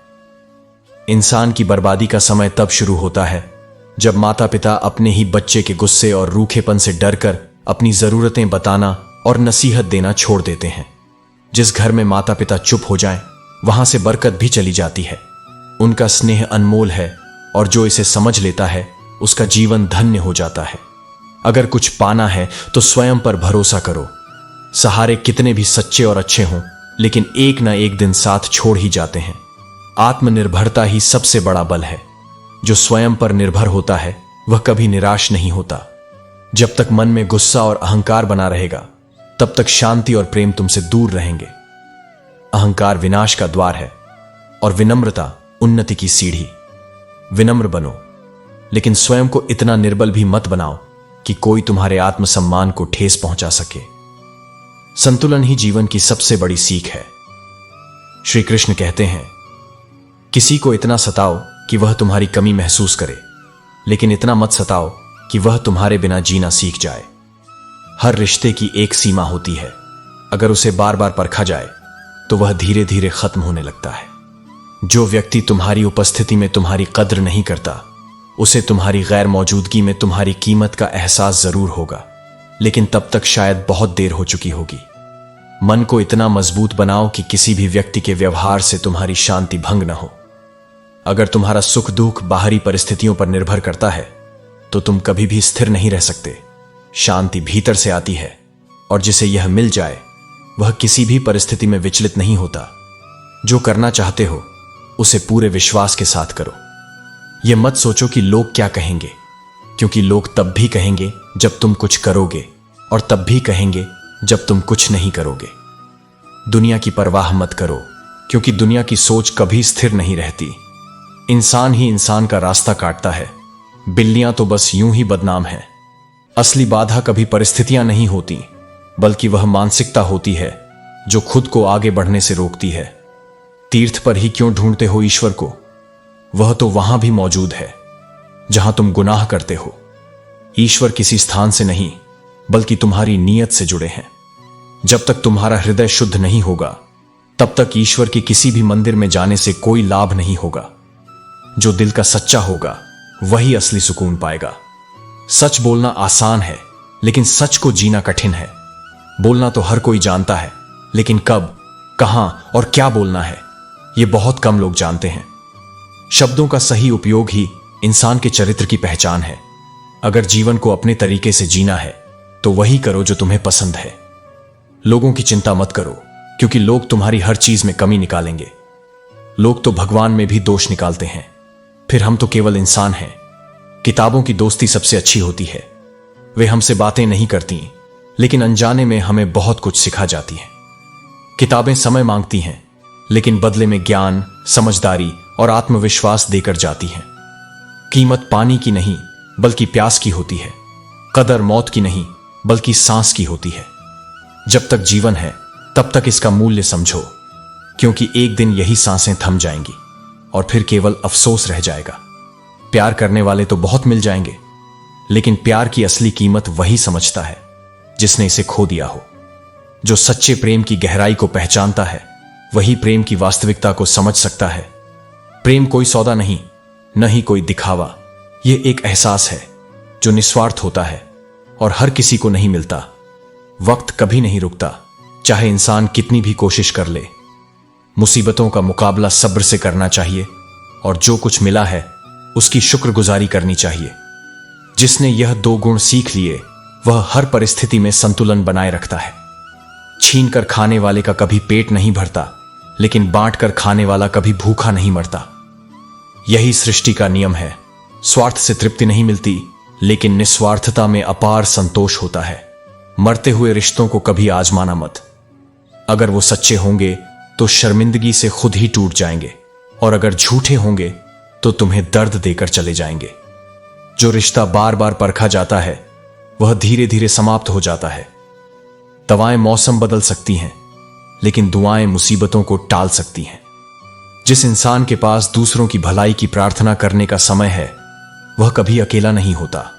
इंसान की बर्बादी का समय तब शुरू होता है जब माता पिता अपने ही बच्चे के गुस्से और रूखेपन से डरकर अपनी जरूरतें बताना और नसीहत देना छोड़ देते हैं। जिस घर में माता पिता चुप हो जाएं, वहां से बरकत भी चली जाती है। उनका स्नेह अनमोल है और जो इसे समझ लेता है उसका जीवन धन्य हो जाता है। अगर कुछ पाना है तो स्वयं पर भरोसा करो। सहारे कितने भी सच्चे और अच्छे हों, लेकिन एक ना एक दिन साथ छोड़ ही जाते हैं। आत्मनिर्भरता ही सबसे बड़ा बल है। जो स्वयं पर निर्भर होता है वह कभी निराश नहीं होता। जब तक मन में गुस्सा और अहंकार बना रहेगा तब तक शांति और प्रेम तुमसे दूर रहेंगे। अहंकार विनाश का द्वार है और विनम्रता उन्नति की सीढ़ी। विनम्र बनो, लेकिन स्वयं को इतना निर्बल भी मत बनाओ कि कोई तुम्हारे आत्मसम्मान को ठेस पहुंचा सके। संतुलन ही जीवन की सबसे बड़ी सीख है। श्री कृष्ण कहते हैं, किसी को इतना सताओ कि वह तुम्हारी कमी महसूस करे, लेकिन इतना मत सताओ कि वह तुम्हारे बिना जीना सीख जाए। हर रिश्ते की एक सीमा होती है, अगर उसे बार बार परखा जाए तो वह धीरे धीरे खत्म होने लगता है। जो व्यक्ति तुम्हारी उपस्थिति में तुम्हारी कद्र नहीं करता, उसे तुम्हारी गैर मौजूदगी में तुम्हारी कीमत का एहसास जरूर होगा, लेकिन तब तक शायद बहुत देर हो चुकी होगी। मन को इतना मजबूत बनाओ कि किसी भी व्यक्ति के व्यवहार से तुम्हारी शांति भंग न हो। अगर तुम्हारा सुख दुख बाहरी परिस्थितियों पर निर्भर करता है तो तुम कभी भी स्थिर नहीं रह सकते। शांति भीतर से आती है, और जिसे यह मिल जाए वह किसी भी परिस्थिति में विचलित नहीं होता। जो करना चाहते हो उसे पूरे विश्वास के साथ करो। यह मत सोचो कि लोग क्या कहेंगे, क्योंकि लोग तब भी कहेंगे जब तुम कुछ करोगे, और तब भी कहेंगे जब तुम कुछ नहीं करोगे। दुनिया की परवाह मत करो, क्योंकि दुनिया की सोच कभी स्थिर नहीं रहती। इंसान ही इंसान का रास्ता काटता है, बिल्लियां तो बस यूं ही बदनाम हैं। असली बाधा कभी परिस्थितियां नहीं होती, बल्कि वह मानसिकता होती है जो खुद को आगे बढ़ने से रोकती है। तीर्थ पर ही क्यों ढूंढते हो ईश्वर को? वह तो वहां भी मौजूद है जहां तुम गुनाह करते हो। ईश्वर किसी स्थान से नहीं, बल्कि तुम्हारी नीयत से जुड़े हैं। जब तक तुम्हारा हृदय शुद्ध नहीं होगा, तब तक ईश्वर के किसी भी मंदिर में जाने से कोई लाभ नहीं होगा। जो दिल का सच्चा होगा वही असली सुकून पाएगा। सच बोलना आसान है, लेकिन सच को जीना कठिन है। बोलना तो हर कोई जानता है, लेकिन कब, कहां और क्या बोलना है, यह बहुत कम लोग जानते हैं। शब्दों का सही उपयोग ही इंसान के चरित्र की पहचान है। अगर जीवन को अपने तरीके से जीना है तो वही करो जो तुम्हें पसंद है। लोगों की चिंता मत करो, क्योंकि लोग तुम्हारी हर चीज में कमी निकालेंगे। लोग तो भगवान में भी दोष निकालते हैं, फिर हम तो केवल इंसान हैं। किताबों की दोस्ती सबसे अच्छी होती है। वे हमसे बातें नहीं करती, लेकिन अनजाने में हमें बहुत कुछ सिखा जाती हैं। किताबें समय मांगती हैं, लेकिन बदले में ज्ञान, समझदारी और आत्मविश्वास देकर जाती हैं। कीमत पानी की नहीं, बल्कि प्यास की होती है। कदर मौत की नहीं, बल्कि सांस की होती है। जब तक जीवन है तब तक इसका मूल्य समझो, क्योंकि एक दिन यही सांसें थम जाएंगी और फिर केवल अफसोस रह जाएगा। प्यार करने वाले तो बहुत मिल जाएंगे, लेकिन प्यार की असली कीमत वही समझता है जिसने इसे खो दिया हो। जो सच्चे प्रेम की गहराई को पहचानता है वही प्रेम की वास्तविकता को समझ सकता है। प्रेम कोई सौदा नहीं, न ही कोई दिखावा। यह एक एहसास है जो निस्वार्थ होता है और हर किसी को नहीं मिलता। वक्त कभी नहीं रुकता, चाहे इंसान कितनी भी कोशिश कर ले। मुसीबतों का मुकाबला सब्र से करना चाहिए, और जो कुछ मिला है उसकी शुक्रगुजारी करनी चाहिए। जिसने यह दो गुण सीख लिए वह हर परिस्थिति में संतुलन बनाए रखता है। छीन कर खाने वाले का कभी पेट नहीं भरता, लेकिन बांट कर खाने वाला कभी भूखा नहीं मरता। यही सृष्टि का नियम है। स्वार्थ से तृप्ति नहीं मिलती, लेकिन निस्वार्थता में अपार संतोष होता है। मरते हुए रिश्तों को कभी आजमाना मत। अगर वो सच्चे होंगे तो शर्मिंदगी से खुद ही टूट जाएंगे, और अगर झूठे होंगे तो तुम्हें दर्द देकर चले जाएंगे। जो रिश्ता बार बार परखा जाता है वह धीरे धीरे समाप्त हो जाता है। दवाएं मौसम बदल सकती हैं, लेकिन दुआएं मुसीबतों को टाल सकती हैं। जिस इंसान के पास दूसरों की भलाई की प्रार्थना करने का समय है वह कभी अकेला नहीं होता।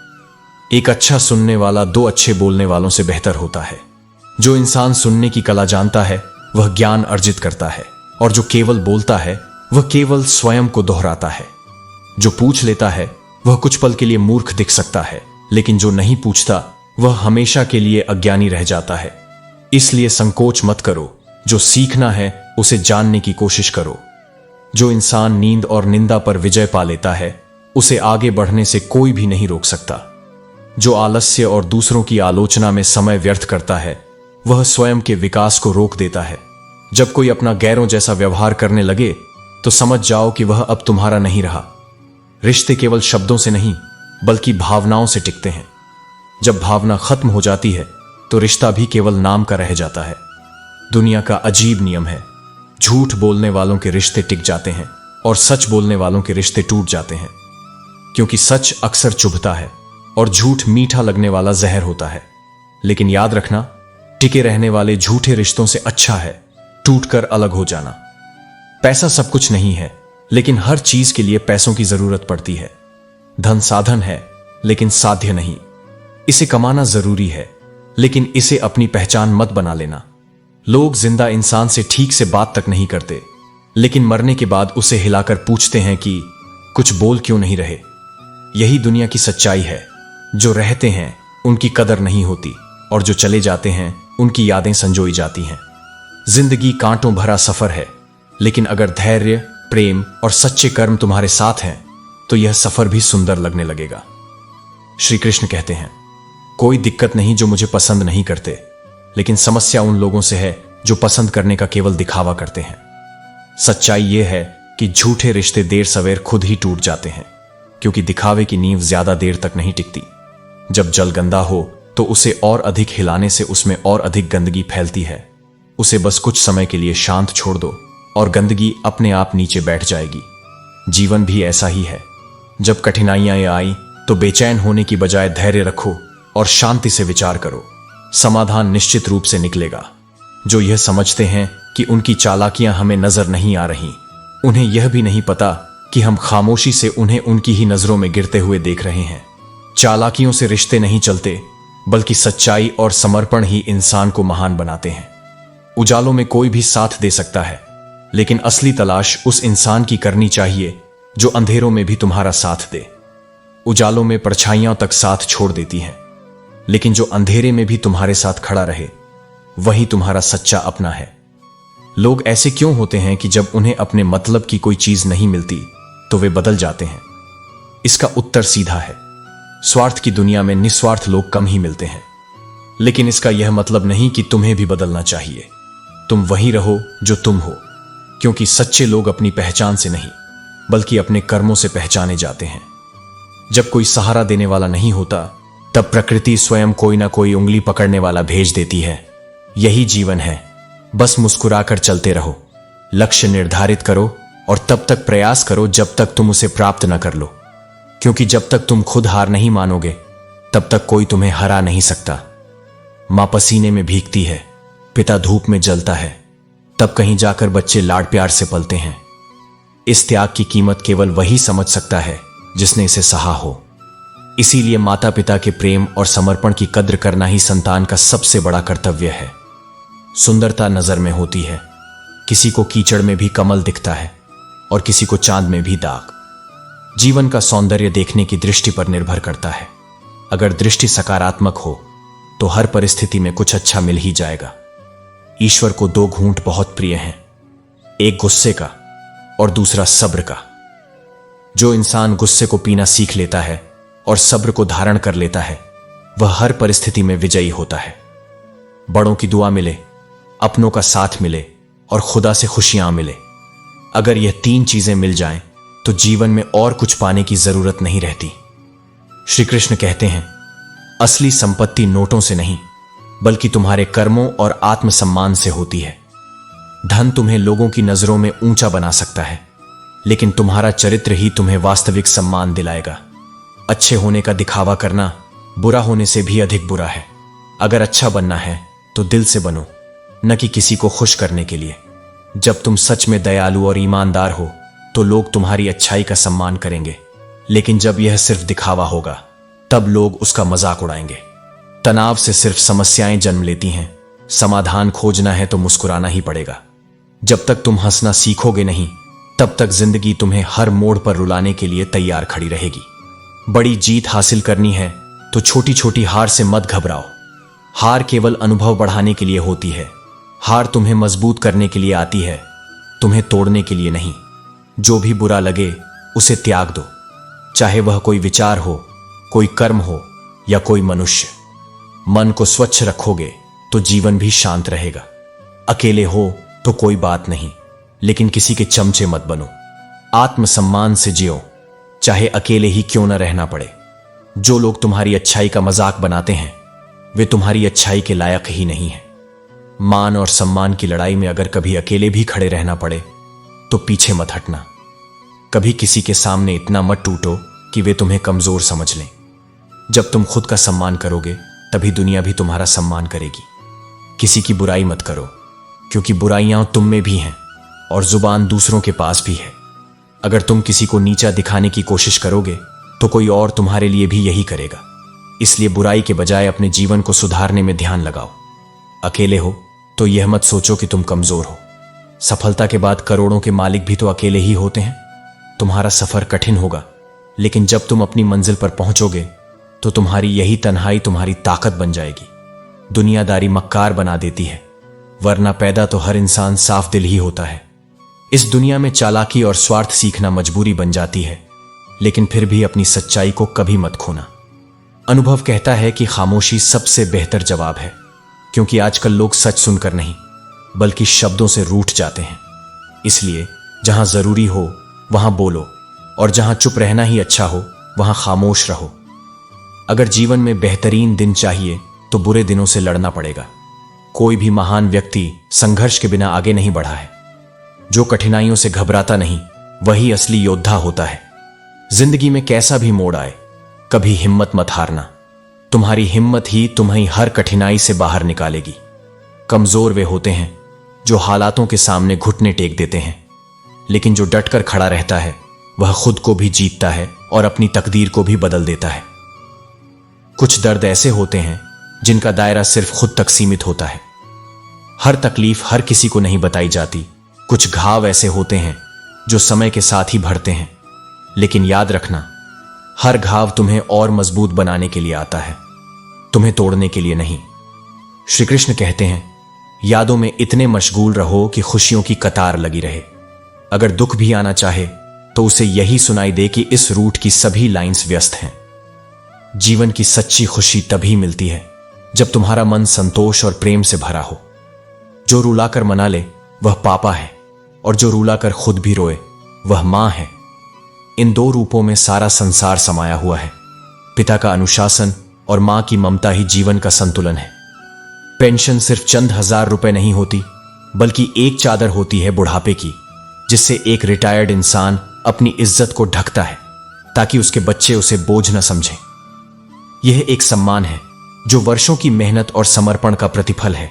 एक अच्छा सुनने वाला दो अच्छे बोलने वालों से बेहतर होता है। जो इंसान सुनने की कला जानता है वह ज्ञान अर्जित करता है, और जो केवल बोलता है वह केवल स्वयं को दोहराता है। जो पूछ लेता है वह कुछ पल के लिए मूर्ख दिख सकता है, लेकिन जो नहीं पूछता वह हमेशा के लिए अज्ञानी रह जाता है। इसलिए संकोच मत करो। जो सीखना है उसे जानने की कोशिश करो। जो इंसान नींद और निंदा पर विजय पा लेता है उसे आगे बढ़ने से कोई भी नहीं रोक सकता। जो आलस्य और दूसरों की आलोचना में समय व्यर्थ करता है वह स्वयं के विकास को रोक देता है। जब कोई अपना गैरों जैसा व्यवहार करने लगे तो समझ जाओ कि वह अब तुम्हारा नहीं रहा। रिश्ते केवल शब्दों से नहीं, बल्कि भावनाओं से टिकते हैं। जब भावना खत्म हो जाती है तो रिश्ता भी केवल नाम का रह जाता है। दुनिया का अजीब नियम है, झूठ बोलने वालों के रिश्ते टिक जाते हैं और सच बोलने वालों के रिश्ते टूट जाते हैं। क्योंकि सच अक्सर चुभता है और झूठ मीठा लगने वाला जहर होता है। लेकिन याद रखना, टिके रहने वाले झूठे रिश्तों से अच्छा है टूटकर अलग हो जाना। पैसा सब कुछ नहीं है, लेकिन हर चीज के लिए पैसों की जरूरत पड़ती है। धन साधन है, लेकिन साध्य नहीं। इसे कमाना जरूरी है, लेकिन इसे अपनी पहचान मत बना लेना। लोग जिंदा इंसान से ठीक से बात तक नहीं करते, लेकिन मरने के बाद उसे हिलाकर पूछते हैं कि कुछ बोल क्यों नहीं रहे। यही दुनिया की सच्चाई है। जो रहते हैं उनकी कदर नहीं होती, और जो चले जाते हैं उनकी यादें संजोई जाती हैं। जिंदगी कांटों भरा सफर है, लेकिन अगर धैर्य, प्रेम और सच्चे कर्म तुम्हारे साथ हैं तो यह सफर भी सुंदर लगने लगेगा। श्री कृष्ण कहते हैं, कोई दिक्कत नहीं जो मुझे पसंद नहीं करते, लेकिन समस्या उन लोगों से है जो पसंद करने का केवल दिखावा करते हैं। सच्चाई यह है कि झूठे रिश्ते देर सवेर खुद ही टूट जाते हैं, क्योंकि दिखावे की नींव ज्यादा देर तक नहीं टिकती। जब जल गंदा हो तो उसे और अधिक हिलाने से उसमें और अधिक गंदगी फैलती है। उसे बस कुछ समय के लिए शांत छोड़ दो और गंदगी अपने आप नीचे बैठ जाएगी। जीवन भी ऐसा ही है। जब कठिनाइयां आई तो बेचैन होने की बजाय धैर्य रखो और शांति से विचार करो। समाधान निश्चित रूप से निकलेगा। जो यह समझते हैं कि उनकी चालाकियां हमें नजर नहीं आ रही, उन्हें यह भी नहीं पता कि हम खामोशी से उन्हें उनकी ही नजरों में गिरते हुए देख रहे हैं। चालाकियों से रिश्ते नहीं चलते, बल्कि सच्चाई और समर्पण ही इंसान को महान बनाते हैं। उजालों में कोई भी साथ दे सकता है, लेकिन असली तलाश उस इंसान की करनी चाहिए जो अंधेरों में भी तुम्हारा साथ दे। उजालों में परछाइयां तक साथ छोड़ देती हैं, लेकिन जो अंधेरे में भी तुम्हारे साथ खड़ा रहे, वही तुम्हारा सच्चा अपना है। लोग ऐसे क्यों होते हैं कि जब उन्हें अपने मतलब की कोई चीज नहीं मिलती तो वे बदल जाते हैं? इसका उत्तर सीधा है। स्वार्थ की दुनिया में निस्वार्थ लोग कम ही मिलते हैं। लेकिन इसका यह मतलब नहीं कि तुम्हें भी बदलना चाहिए। तुम वही रहो जो तुम हो, क्योंकि सच्चे लोग अपनी पहचान से नहीं, बल्कि अपने कर्मों से पहचाने जाते हैं। जब कोई सहारा देने वाला नहीं होता, तब प्रकृति स्वयं कोई ना कोई उंगली पकड़ने वाला भेज देती है। यही जीवन है। बस मुस्कुराकर चलते रहो, लक्ष्य निर्धारित करो और तब तक प्रयास करो जब तक तुम उसे प्राप्त न कर लो, क्योंकि जब तक तुम खुद हार नहीं मानोगे, तब तक कोई तुम्हें हरा नहीं सकता। मां पसीने में भीगती है, पिता धूप में जलता है, तब कहीं जाकर बच्चे लाड प्यार से पलते हैं। इस त्याग की कीमत केवल वही समझ सकता है जिसने इसे सहा हो। इसीलिए माता पिता के प्रेम और समर्पण की कद्र करना ही संतान का सबसे बड़ा कर्तव्य है। सुंदरता नजर में होती है। किसी को कीचड़ में भी कमल दिखता है और किसी को चांद में भी दाग। जीवन का सौंदर्य देखने की दृष्टि पर निर्भर करता है। अगर दृष्टि सकारात्मक हो तो हर परिस्थिति में कुछ अच्छा मिल ही जाएगा। ईश्वर को दो घूंट बहुत प्रिय हैं, एक गुस्से का और दूसरा सब्र का। जो इंसान गुस्से को पीना सीख लेता है और सब्र को धारण कर लेता है, वह हर परिस्थिति में विजयी होता है। बड़ों की दुआ मिले, अपनों का साथ मिले और खुदा से खुशियां मिले। अगर यह तीन चीजें मिल जाएं, तो जीवन में और कुछ पाने की जरूरत नहीं रहती। श्री कृष्ण कहते हैं, असली संपत्ति नोटों से नहीं, बल्कि तुम्हारे कर्मों और आत्मसम्मान से होती है। धन तुम्हें लोगों की नजरों में ऊंचा बना सकता है, लेकिन तुम्हारा चरित्र ही तुम्हें वास्तविक सम्मान दिलाएगा। अच्छे होने का दिखावा करना बुरा होने से भी अधिक बुरा है। अगर अच्छा बनना है तो दिल से बनो, न कि किसी को खुश करने के लिए। जब तुम सच में दयालु और ईमानदार हो तो लोग तुम्हारी अच्छाई का सम्मान करेंगे, लेकिन जब यह सिर्फ दिखावा होगा, तब लोग उसका मजाक उड़ाएंगे। तनाव से सिर्फ समस्याएं जन्म लेती हैं। समाधान खोजना है तो मुस्कुराना ही पड़ेगा। जब तक तुम हंसना सीखोगे नहीं, तब तक जिंदगी तुम्हें हर मोड़ पर रुलाने के लिए तैयार खड़ी रहेगी। बड़ी जीत हासिल करनी है तो छोटी छोटी हार से मत घबराओ। हार केवल अनुभव बढ़ाने के लिए होती है। हार तुम्हें मजबूत करने के लिए आती है, तुम्हें तोड़ने के लिए नहीं। जो भी बुरा लगे उसे त्याग दो, चाहे वह कोई विचार हो, कोई कर्म हो या कोई मनुष्य। मन को स्वच्छ रखोगे तो जीवन भी शांत रहेगा। अकेले हो तो कोई बात नहीं, लेकिन किसी के चमचे मत बनो। आत्मसम्मान से जियो, चाहे अकेले ही क्यों न रहना पड़े। जो लोग तुम्हारी अच्छाई का मजाक बनाते हैं, वे तुम्हारी अच्छाई के लायक ही नहीं है। मान और सम्मान की लड़ाई में अगर कभी अकेले भी खड़े रहना पड़े तो पीछे मत हटना। कभी किसी के सामने इतना मत टूटो कि वे तुम्हें कमजोर समझ लें। जब तुम खुद का सम्मान करोगे, तभी दुनिया भी तुम्हारा सम्मान करेगी। किसी की बुराई मत करो, क्योंकि बुराइयां तुम में भी हैं और जुबान दूसरों के पास भी है। अगर तुम किसी को नीचा दिखाने की कोशिश करोगे तो कोई और तुम्हारे लिए भी यही करेगा। इसलिए बुराई के बजाय अपने जीवन को सुधारने में ध्यान लगाओ। अकेले हो तो यह मत सोचो कि तुम कमजोर हो। सफलता के बाद करोड़ों के मालिक भी तो अकेले ही होते हैं। तुम्हारा सफर कठिन होगा, लेकिन जब तुम अपनी मंजिल पर पहुंचोगे तो तुम्हारी यही तन्हाई तुम्हारी ताकत बन जाएगी। दुनियादारी मक्कार बना देती है, वरना पैदा तो हर इंसान साफ दिल ही होता है। इस दुनिया में चालाकी और स्वार्थ सीखना मजबूरी बन जाती है, लेकिन फिर भी अपनी सच्चाई को कभी मत खोना। अनुभव कहता है कि खामोशी सबसे बेहतर जवाब है, क्योंकि आजकल लोग सच सुनकर नहीं बल्कि शब्दों से रूठ जाते हैं। इसलिए जहां जरूरी हो वहां बोलो, और जहां चुप रहना ही अच्छा हो वहां खामोश रहो। अगर जीवन में बेहतरीन दिन चाहिए तो बुरे दिनों से लड़ना पड़ेगा। कोई भी महान व्यक्ति संघर्ष के बिना आगे नहीं बढ़ा है। जो कठिनाइयों से घबराता नहीं वही असली योद्धा होता है। जिंदगी में कैसा भी मोड़ आए, कभी हिम्मत मत हारना। तुम्हारी हिम्मत ही तुम्हें हर कठिनाई से बाहर निकालेगी। कमजोर वे होते हैं जो हालातों के सामने घुटने टेक देते हैं, लेकिन जो डटकर खड़ा रहता है वह खुद को भी जीतता है और अपनी तकदीर को भी बदल देता है। कुछ दर्द ऐसे होते हैं जिनका दायरा सिर्फ खुद तक सीमित होता है। हर तकलीफ हर किसी को नहीं बताई जाती। कुछ घाव ऐसे होते हैं जो समय के साथ ही भरते हैं, लेकिन याद रखना, हर घाव तुम्हें और मजबूत बनाने के लिए आता है, तुम्हें तोड़ने के लिए नहीं। श्री कृष्ण कहते हैं, यादों में इतने मशगूल रहो कि खुशियों की कतार लगी रहे। अगर दुख भी आना चाहे तो उसे यही सुनाई दे कि इस रूट की सभी लाइंस व्यस्त हैं। जीवन की सच्ची खुशी तभी मिलती है जब तुम्हारा मन संतोष और प्रेम से भरा हो। जो रुलाकर मना ले वह पापा है, और जो रुलाकर खुद भी रोए वह मां है। इन दो रूपों में सारा संसार समाया हुआ है। पिता का अनुशासन और मां की ममता ही जीवन का संतुलन है। पेंशन सिर्फ चंद हजार रुपए नहीं होती, बल्कि एक चादर होती है बुढ़ापे की, जिससे एक रिटायर्ड इंसान अपनी इज्जत को ढकता है ताकि उसके बच्चे उसे बोझ न समझें। यह एक सम्मान है जो वर्षों की मेहनत और समर्पण का प्रतिफल है।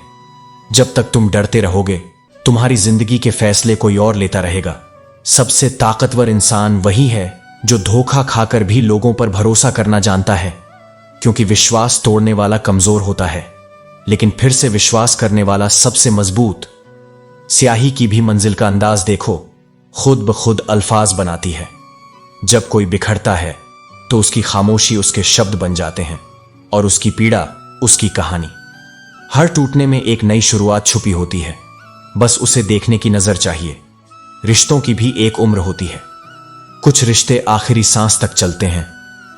जब तक तुम डरते रहोगे तुम्हारी जिंदगी के फैसले कोई और लेता रहेगा। सबसे ताकतवर इंसान वही है जो धोखा खाकर भी लोगों पर भरोसा करना जानता है, क्योंकि विश्वास तोड़ने वाला कमजोर होता है, लेकिन फिर से विश्वास करने वाला सबसे मजबूत। स्याही की भी मंजिल का अंदाज देखो, खुद ब खुद अल्फाज बनाती है। जब कोई बिखरता है तो उसकी खामोशी उसके शब्द बन जाते हैं, और उसकी पीड़ा उसकी कहानी। हर टूटने में एक नई शुरुआत छुपी होती है, बस उसे देखने की नजर चाहिए। रिश्तों की भी एक उम्र होती है। कुछ रिश्ते आखिरी सांस तक चलते हैं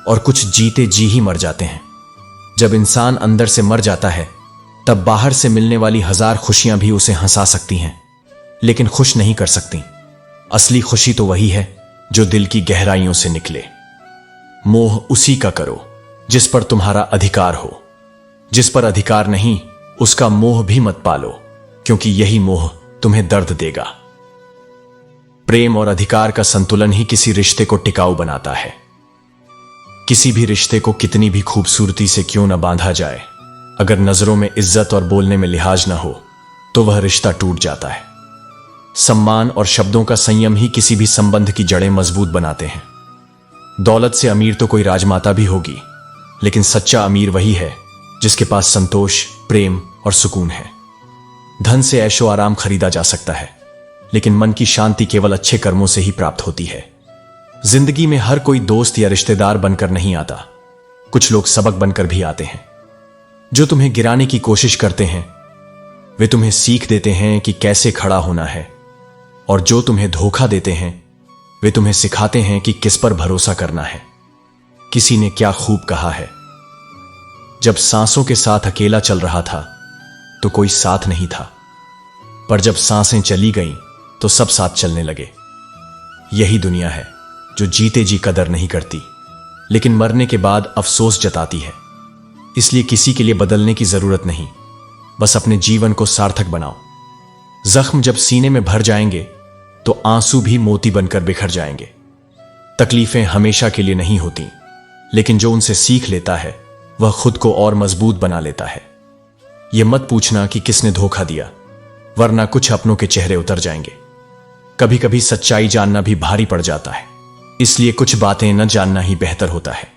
और कुछ जीते जी ही मर जाते हैं। जब इंसान अंदर से मर जाता है तब बाहर से मिलने वाली हजार खुशियां भी उसे हंसा सकती हैं, लेकिन खुश नहीं कर सकती। असली खुशी तो वही है जो दिल की गहराइयों से निकले। मोह उसी का करो जिस पर तुम्हारा अधिकार हो। जिस पर अधिकार नहीं उसका मोह भी मत पालो, क्योंकि यही मोह तुम्हें दर्द देगा। प्रेम और अधिकार का संतुलन ही किसी रिश्ते को टिकाऊ बनाता है। किसी भी रिश्ते को कितनी भी खूबसूरती से क्यों न बांधा जाए, अगर नजरों में इज्जत और बोलने में लिहाज न हो तो वह रिश्ता टूट जाता है। सम्मान और शब्दों का संयम ही किसी भी संबंध की जड़ें मजबूत बनाते हैं। दौलत से अमीर तो कोई राजमाता भी होगी, लेकिन सच्चा अमीर वही है जिसके पास संतोष, प्रेम और सुकून है। धन से ऐशो आराम खरीदा जा सकता है, लेकिन मन की शांति केवल अच्छे कर्मों से ही प्राप्त होती है। जिंदगी में हर कोई दोस्त या रिश्तेदार बनकर नहीं आता, कुछ लोग सबक बनकर भी आते हैं। जो तुम्हें गिराने की कोशिश करते हैं वे तुम्हें सीख देते हैं कि कैसे खड़ा होना है, और जो तुम्हें धोखा देते हैं वे तुम्हें सिखाते हैं कि किस पर भरोसा करना है। किसी ने क्या खूब कहा है, जब सांसों के साथ अकेला चल रहा था तो कोई साथ नहीं था, पर जब सांसें चली गईं तो सब साथ चलने लगे। यही दुनिया है जो जीते जी कदर नहीं करती, लेकिन मरने के बाद अफसोस जताती है। इसलिए किसी के लिए बदलने की जरूरत नहीं, बस अपने जीवन को सार्थक बनाओ। जख्म जब सीने में भर जाएंगे तो आंसू भी मोती बनकर बिखर जाएंगे। तकलीफें हमेशा के लिए नहीं होती, लेकिन जो उनसे सीख लेता है वह खुद को और मजबूत बना लेता है। यह मत पूछना कि किसने धोखा दिया, वरना कुछ अपनों के चेहरे उतर जाएंगे। कभी कभी सच्चाई जानना भी भारी पड़ जाता है, इसलिए कुछ बातें न जानना ही बेहतर होता है।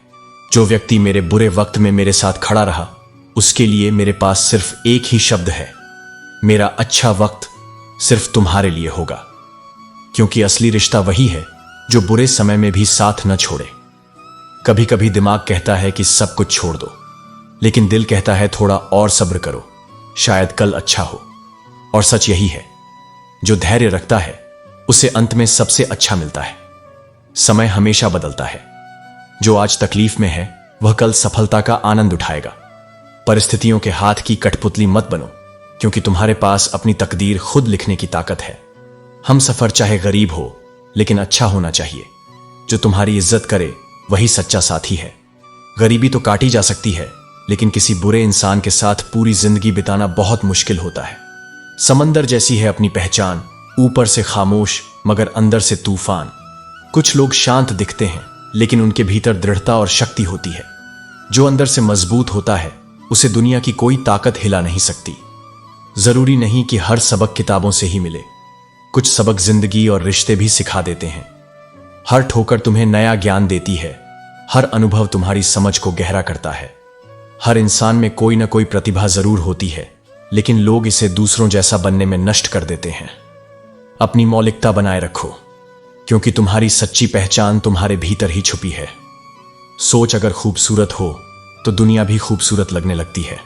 जो व्यक्ति मेरे बुरे वक्त में मेरे साथ खड़ा रहा, उसके लिए मेरे पास सिर्फ एक ही शब्द है, मेरा अच्छा वक्त सिर्फ तुम्हारे लिए होगा। क्योंकि असली रिश्ता वही है जो बुरे समय में भी साथ न छोड़े। कभी कभी दिमाग कहता है कि सब कुछ छोड़ दो, लेकिन दिल कहता है थोड़ा और सब्र करो, शायद कल अच्छा हो। और सच यही है, जो धैर्य रखता है उसे अंत में सबसे अच्छा मिलता है। समय हमेशा बदलता है, जो आज तकलीफ में है वह कल सफलता का आनंद उठाएगा। परिस्थितियों के हाथ की कठपुतली मत बनो, क्योंकि तुम्हारे पास अपनी तकदीर खुद लिखने की ताकत है। हम सफर चाहे गरीब हो, लेकिन अच्छा होना चाहिए। जो तुम्हारी इज्जत करे वही सच्चा साथी है। गरीबी तो काटी जा सकती है, लेकिन किसी बुरे इंसान के साथ पूरी जिंदगी बिताना बहुत मुश्किल होता है। समंदर जैसी है अपनी पहचान, ऊपर से खामोश मगर अंदर से तूफान। कुछ लोग शांत दिखते हैं, लेकिन उनके भीतर दृढ़ता और शक्ति होती है। जो अंदर से मजबूत होता है उसे दुनिया की कोई ताकत हिला नहीं सकती। जरूरी नहीं कि हर सबक किताबों से ही मिले, कुछ सबक जिंदगी और रिश्ते भी सिखा देते हैं। हर ठोकर तुम्हें नया ज्ञान देती है, हर अनुभव तुम्हारी समझ को गहरा करता है। हर इंसान में कोई ना कोई प्रतिभा जरूर होती है, लेकिन लोग इसे दूसरों जैसा बनने में नष्ट कर देते हैं। अपनी मौलिकता बनाए रखो, क्योंकि तुम्हारी सच्ची पहचान तुम्हारे भीतर ही छुपी है। सोच अगर खूबसूरत हो तो दुनिया भी खूबसूरत लगने लगती है।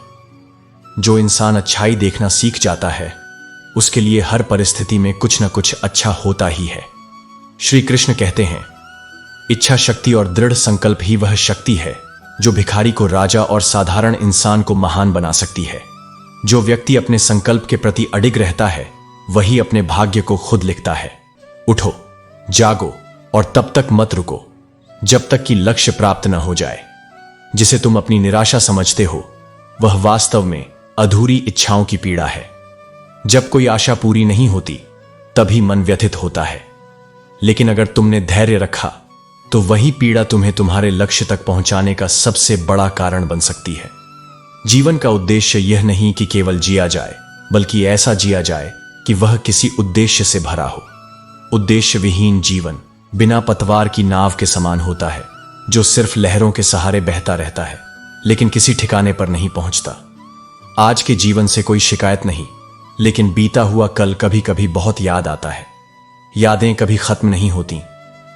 जो इंसान अच्छाई देखना सीख जाता है, उसके लिए हर परिस्थिति में कुछ न कुछ अच्छा होता ही है। श्री कृष्ण कहते हैं, इच्छा शक्ति और दृढ़ संकल्प ही वह शक्ति है जो भिखारी को राजा और साधारण इंसान को महान बना सकती है। जो व्यक्ति अपने संकल्प के प्रति अडिग रहता है, वही अपने भाग्य को खुद लिखता है। उठो, जागो और तब तक मत रुको जब तक कि लक्ष्य प्राप्त न हो जाए। जिसे तुम अपनी निराशा समझते हो, वह वास्तव में अधूरी इच्छाओं की पीड़ा है। जब कोई आशा पूरी नहीं होती, तभी मन व्यथित होता है, लेकिन अगर तुमने धैर्य रखा तो वही पीड़ा तुम्हें तुम्हारे लक्ष्य तक पहुंचाने का सबसे बड़ा कारण बन सकती है। जीवन का उद्देश्य यह नहीं कि केवल जिया जाए, बल्कि ऐसा जिया जाए कि वह किसी उद्देश्य से भरा हो। उद्देश्य विहीन जीवन बिना पतवार की नाव के समान होता है, जो सिर्फ लहरों के सहारे बहता रहता है, लेकिन किसी ठिकाने पर नहीं पहुंचता। आज के जीवन से कोई शिकायत नहीं, लेकिन बीता हुआ कल कभी कभी बहुत याद आता है। यादें कभी खत्म नहीं होती,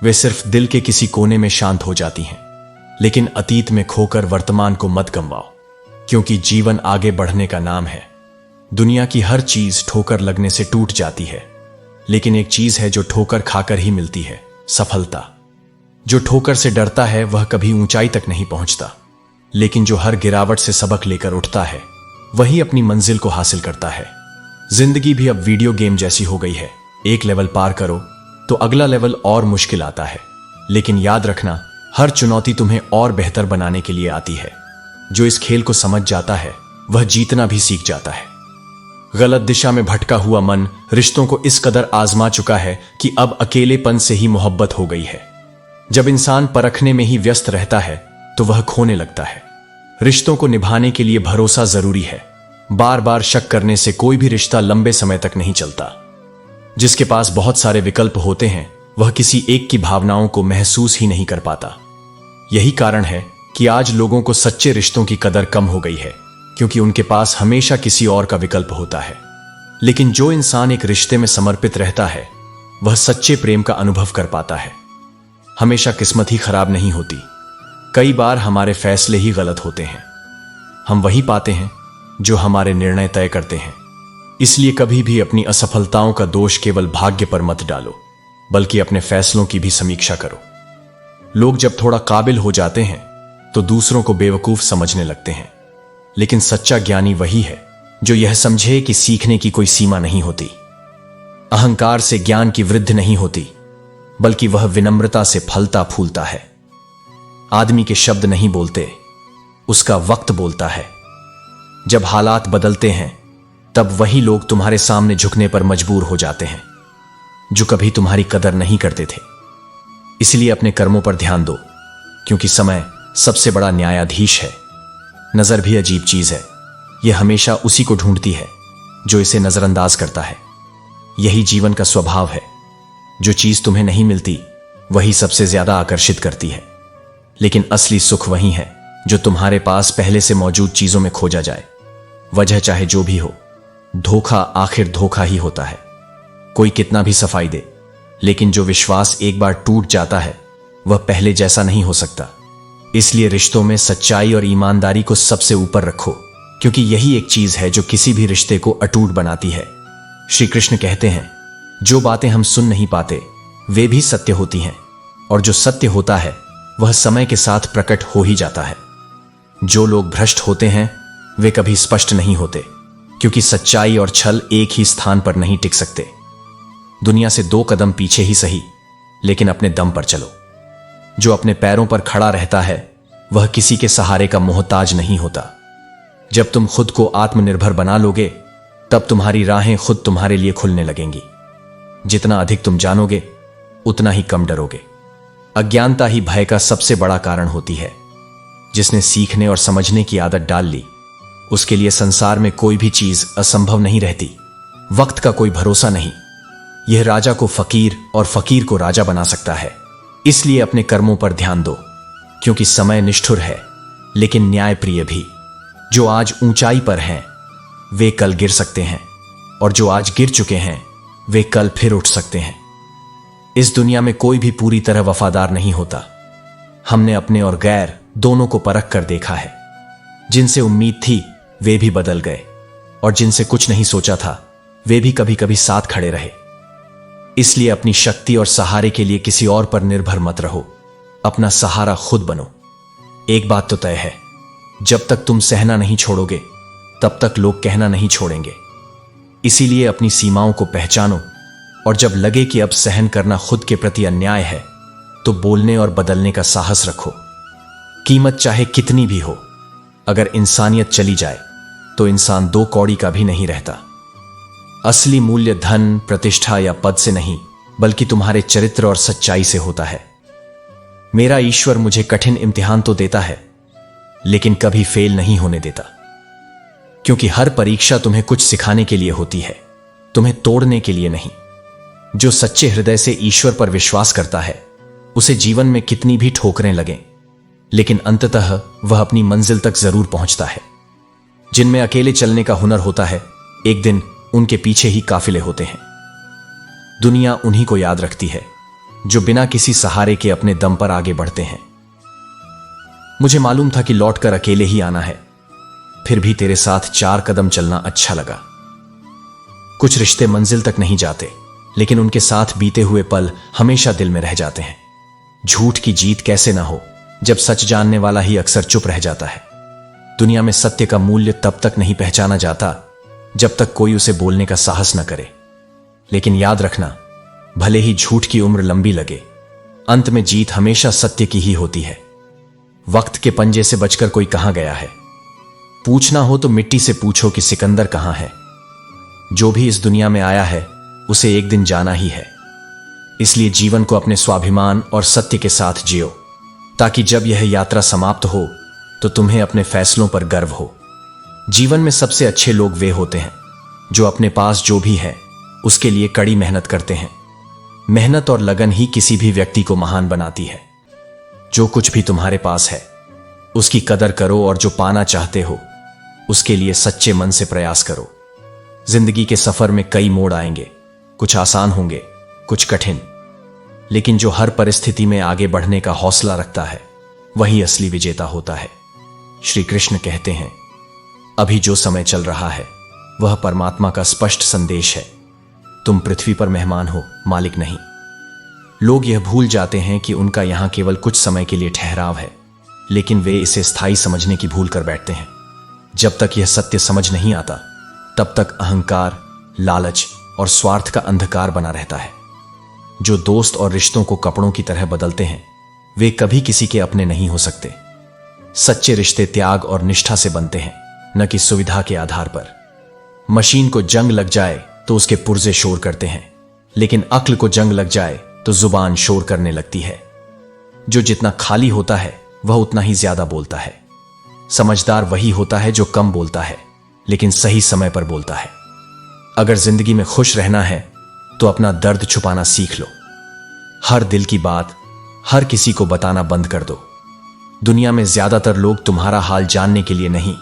वे सिर्फ दिल के किसी कोने में शांत हो जाती हैं। लेकिन अतीत में खोकर वर्तमान को मत गंवाओ, क्योंकि जीवन आगे बढ़ने का नाम है। दुनिया की हर चीज ठोकर लगने से टूट जाती है, लेकिन एक चीज है जो ठोकर खाकर ही मिलती है, सफलता। जो ठोकर से डरता है वह कभी ऊंचाई तक नहीं पहुंचता, लेकिन जो हर गिरावट से सबक लेकर उठता है, वही अपनी मंजिल को हासिल करता है। जिंदगी भी अब वीडियो गेम जैसी हो गई है। एक लेवल पार करो तो अगला लेवल और मुश्किल आता है, लेकिन याद रखना, हर चुनौती तुम्हें और बेहतर बनाने के लिए आती है। जो इस खेल को समझ जाता है, वह जीतना भी सीख जाता है। गलत दिशा में भटका हुआ मन रिश्तों को इस कदर आजमा चुका है कि अब अकेलेपन से ही मोहब्बत हो गई है। जब इंसान परखने में ही व्यस्त रहता है, तो वह खोने लगता है। रिश्तों को निभाने के लिए भरोसा जरूरी है। बार बार शक करने से कोई भी रिश्ता लंबे समय तक नहीं चलता। जिसके पास बहुत सारे विकल्प होते हैं, वह किसी एक की भावनाओं को महसूस ही नहीं कर पाता। यही कारण है कि आज लोगों को सच्चे रिश्तों की कदर कम हो गई है, क्योंकि उनके पास हमेशा किसी और का विकल्प होता है। लेकिन जो इंसान एक रिश्ते में समर्पित रहता है, वह सच्चे प्रेम का अनुभव कर पाता है। हमेशा किस्मत ही खराब नहीं होती, कई बार हमारे फैसले ही गलत होते हैं। हम वही पाते हैं जो हमारे निर्णय तय करते हैं। इसलिए कभी भी अपनी असफलताओं का दोष केवल भाग्य पर मत डालो, बल्कि अपने फैसलों की भी समीक्षा करो। लोग जब थोड़ा काबिल हो जाते हैं तो दूसरों को बेवकूफ समझने लगते हैं, लेकिन सच्चा ज्ञानी वही है जो यह समझे कि सीखने की कोई सीमा नहीं होती। अहंकार से ज्ञान की वृद्धि नहीं होती, बल्कि वह विनम्रता से फलता फूलता है। आदमी के शब्द नहीं बोलते, उसका वक्त बोलता है। जब हालात बदलते हैं, तब वही लोग तुम्हारे सामने झुकने पर मजबूर हो जाते हैं जो कभी तुम्हारी कदर नहीं करते थे। इसलिए अपने कर्मों पर ध्यान दो, क्योंकि समय सबसे बड़ा न्यायाधीश है। नजर भी अजीब चीज है, यह हमेशा उसी को ढूंढती है जो इसे नजरअंदाज करता है। यही जीवन का स्वभाव है। जो चीज तुम्हें नहीं मिलती वही सबसे ज्यादा आकर्षित करती है, लेकिन असली सुख वही है जो तुम्हारे पास पहले से मौजूद चीजों में खोजा जाए। वजह चाहे जो भी हो, धोखा आखिर धोखा ही होता है। कोई कितना भी सफाई दे, लेकिन जो विश्वास एक बार टूट जाता है वह पहले जैसा नहीं हो सकता। इसलिए रिश्तों में सच्चाई और ईमानदारी को सबसे ऊपर रखो, क्योंकि यही एक चीज है जो किसी भी रिश्ते को अटूट बनाती है। श्री कृष्ण कहते हैं, जो बातें हम सुन नहीं पाते वे भी सत्य होती हैं, और जो सत्य होता है वह समय के साथ प्रकट हो ही जाता है। जो लोग भ्रष्ट होते हैं वे कभी स्पष्ट नहीं होते, क्योंकि सच्चाई और छल एक ही स्थान पर नहीं टिक सकते। दुनिया से 2 कदम पीछे ही सही, लेकिन अपने दम पर चलो। जो अपने पैरों पर खड़ा रहता है वह किसी के सहारे का मोहताज नहीं होता। जब तुम खुद को आत्मनिर्भर बना लोगे तब तुम्हारी राहें खुद तुम्हारे लिए खुलने लगेंगी। जितना अधिक तुम जानोगे उतना ही कम डरोगे। अज्ञानता ही भय का सबसे बड़ा कारण होती है। जिसने सीखने और समझने की आदत डाल ली उसके लिए संसार में कोई भी चीज असंभव नहीं रहती। वक्त का कोई भरोसा नहीं, यह राजा को फकीर और फकीर को राजा बना सकता है। इसलिए अपने कर्मों पर ध्यान दो, क्योंकि समय निष्ठुर है लेकिन न्यायप्रिय भी। जो आज ऊंचाई पर हैं वे कल गिर सकते हैं, और जो आज गिर चुके हैं वे कल फिर उठ सकते हैं। इस दुनिया में कोई भी पूरी तरह वफादार नहीं होता। हमने अपने और गैर दोनों को परख कर देखा है। जिनसे उम्मीद थी वे भी बदल गए, और जिनसे कुछ नहीं सोचा था वे भी कभी कभी साथ खड़े रहे। इसलिए अपनी शक्ति और सहारे के लिए किसी और पर निर्भर मत रहो, अपना सहारा खुद बनो। एक बात तो तय है, जब तक तुम सहना नहीं छोड़ोगे तब तक लोग कहना नहीं छोड़ेंगे। इसीलिए अपनी सीमाओं को पहचानो, और जब लगे कि अब सहन करना खुद के प्रति अन्याय है तो बोलने और बदलने का साहस रखो। कीमत चाहे कितनी भी हो, अगर इंसानियत चली जाए तो इंसान 2 कौड़ी का भी नहीं रहता। असली मूल्य धन, प्रतिष्ठा या पद से नहीं, बल्कि तुम्हारे चरित्र और सच्चाई से होता है। मेरा ईश्वर मुझे कठिन इम्तिहान तो देता है, लेकिन कभी फेल नहीं होने देता, क्योंकि हर परीक्षा तुम्हें कुछ सिखाने के लिए होती है, तुम्हें तोड़ने के लिए नहीं। जो सच्चे हृदय से ईश्वर पर विश्वास करता है उसे जीवन में कितनी भी ठोकरें लगें, लेकिन अंततः वह अपनी मंजिल तक जरूर पहुंचता है। जिनमें अकेले चलने का हुनर होता है, एक दिन उनके पीछे ही काफिले होते हैं। दुनिया उन्हीं को याद रखती है जो बिना किसी सहारे के अपने दम पर आगे बढ़ते हैं। मुझे मालूम था कि लौटकर अकेले ही आना है, फिर भी तेरे साथ 4 कदम चलना अच्छा लगा। कुछ रिश्ते मंजिल तक नहीं जाते, लेकिन उनके साथ बीते हुए पल हमेशा दिल में रह जाते हैं। झूठ की जीत कैसे ना हो, जब सच जानने वाला ही अक्सर चुप रह जाता है। दुनिया में सत्य का मूल्य तब तक नहीं पहचाना जाता जब तक कोई उसे बोलने का साहस न करे। लेकिन याद रखना, भले ही झूठ की उम्र लंबी लगे, अंत में जीत हमेशा सत्य की ही होती है। वक्त के पंजे से बचकर कोई कहां गया है? पूछना हो तो मिट्टी से पूछो कि सिकंदर कहां है। जो भी इस दुनिया में आया है उसे एक दिन जाना ही है। इसलिए जीवन को अपने स्वाभिमान और सत्य के साथ जियो, ताकि जब यह यात्रा समाप्त हो तो तुम्हें अपने फैसलों पर गर्व हो। जीवन में सबसे अच्छे लोग वे होते हैं जो अपने पास जो भी है उसके लिए कड़ी मेहनत करते हैं। मेहनत और लगन ही किसी भी व्यक्ति को महान बनाती है। जो कुछ भी तुम्हारे पास है उसकी कदर करो, और जो पाना चाहते हो उसके लिए सच्चे मन से प्रयास करो। जिंदगी के सफर में कई मोड़ आएंगे, कुछ आसान होंगे, कुछ कठिन, लेकिन जो हर परिस्थिति में आगे बढ़ने का हौसला रखता है वही असली विजेता होता है। श्री कृष्ण कहते हैं, अभी जो समय चल रहा है वह परमात्मा का स्पष्ट संदेश है। तुम पृथ्वी पर मेहमान हो, मालिक नहीं। लोग यह भूल जाते हैं कि उनका यहां केवल कुछ समय के लिए ठहराव है, लेकिन वे इसे स्थायी समझने की भूल कर बैठते हैं। जब तक यह सत्य समझ नहीं आता तब तक अहंकार, लालच और स्वार्थ का अंधकार बना रहता है। जो दोस्त और रिश्तों को कपड़ों की तरह बदलते हैं वे कभी किसी के अपने नहीं हो सकते। सच्चे रिश्ते त्याग और निष्ठा से बनते हैं, न कि सुविधा के आधार पर। मशीन को जंग लग जाए तो उसके पुर्जे शोर करते हैं, लेकिन अक्ल को जंग लग जाए तो जुबान शोर करने लगती है। जो जितना खाली होता है वह उतना ही ज्यादा बोलता है। समझदार वही होता है जो कम बोलता है लेकिन सही समय पर बोलता है। अगर जिंदगी में खुश रहना है तो अपना दर्द छुपाना सीख लो, हर दिल की बात हर किसी को बताना बंद कर दो। दुनिया में ज्यादातर लोग तुम्हारा हाल जानने के लिए नहीं,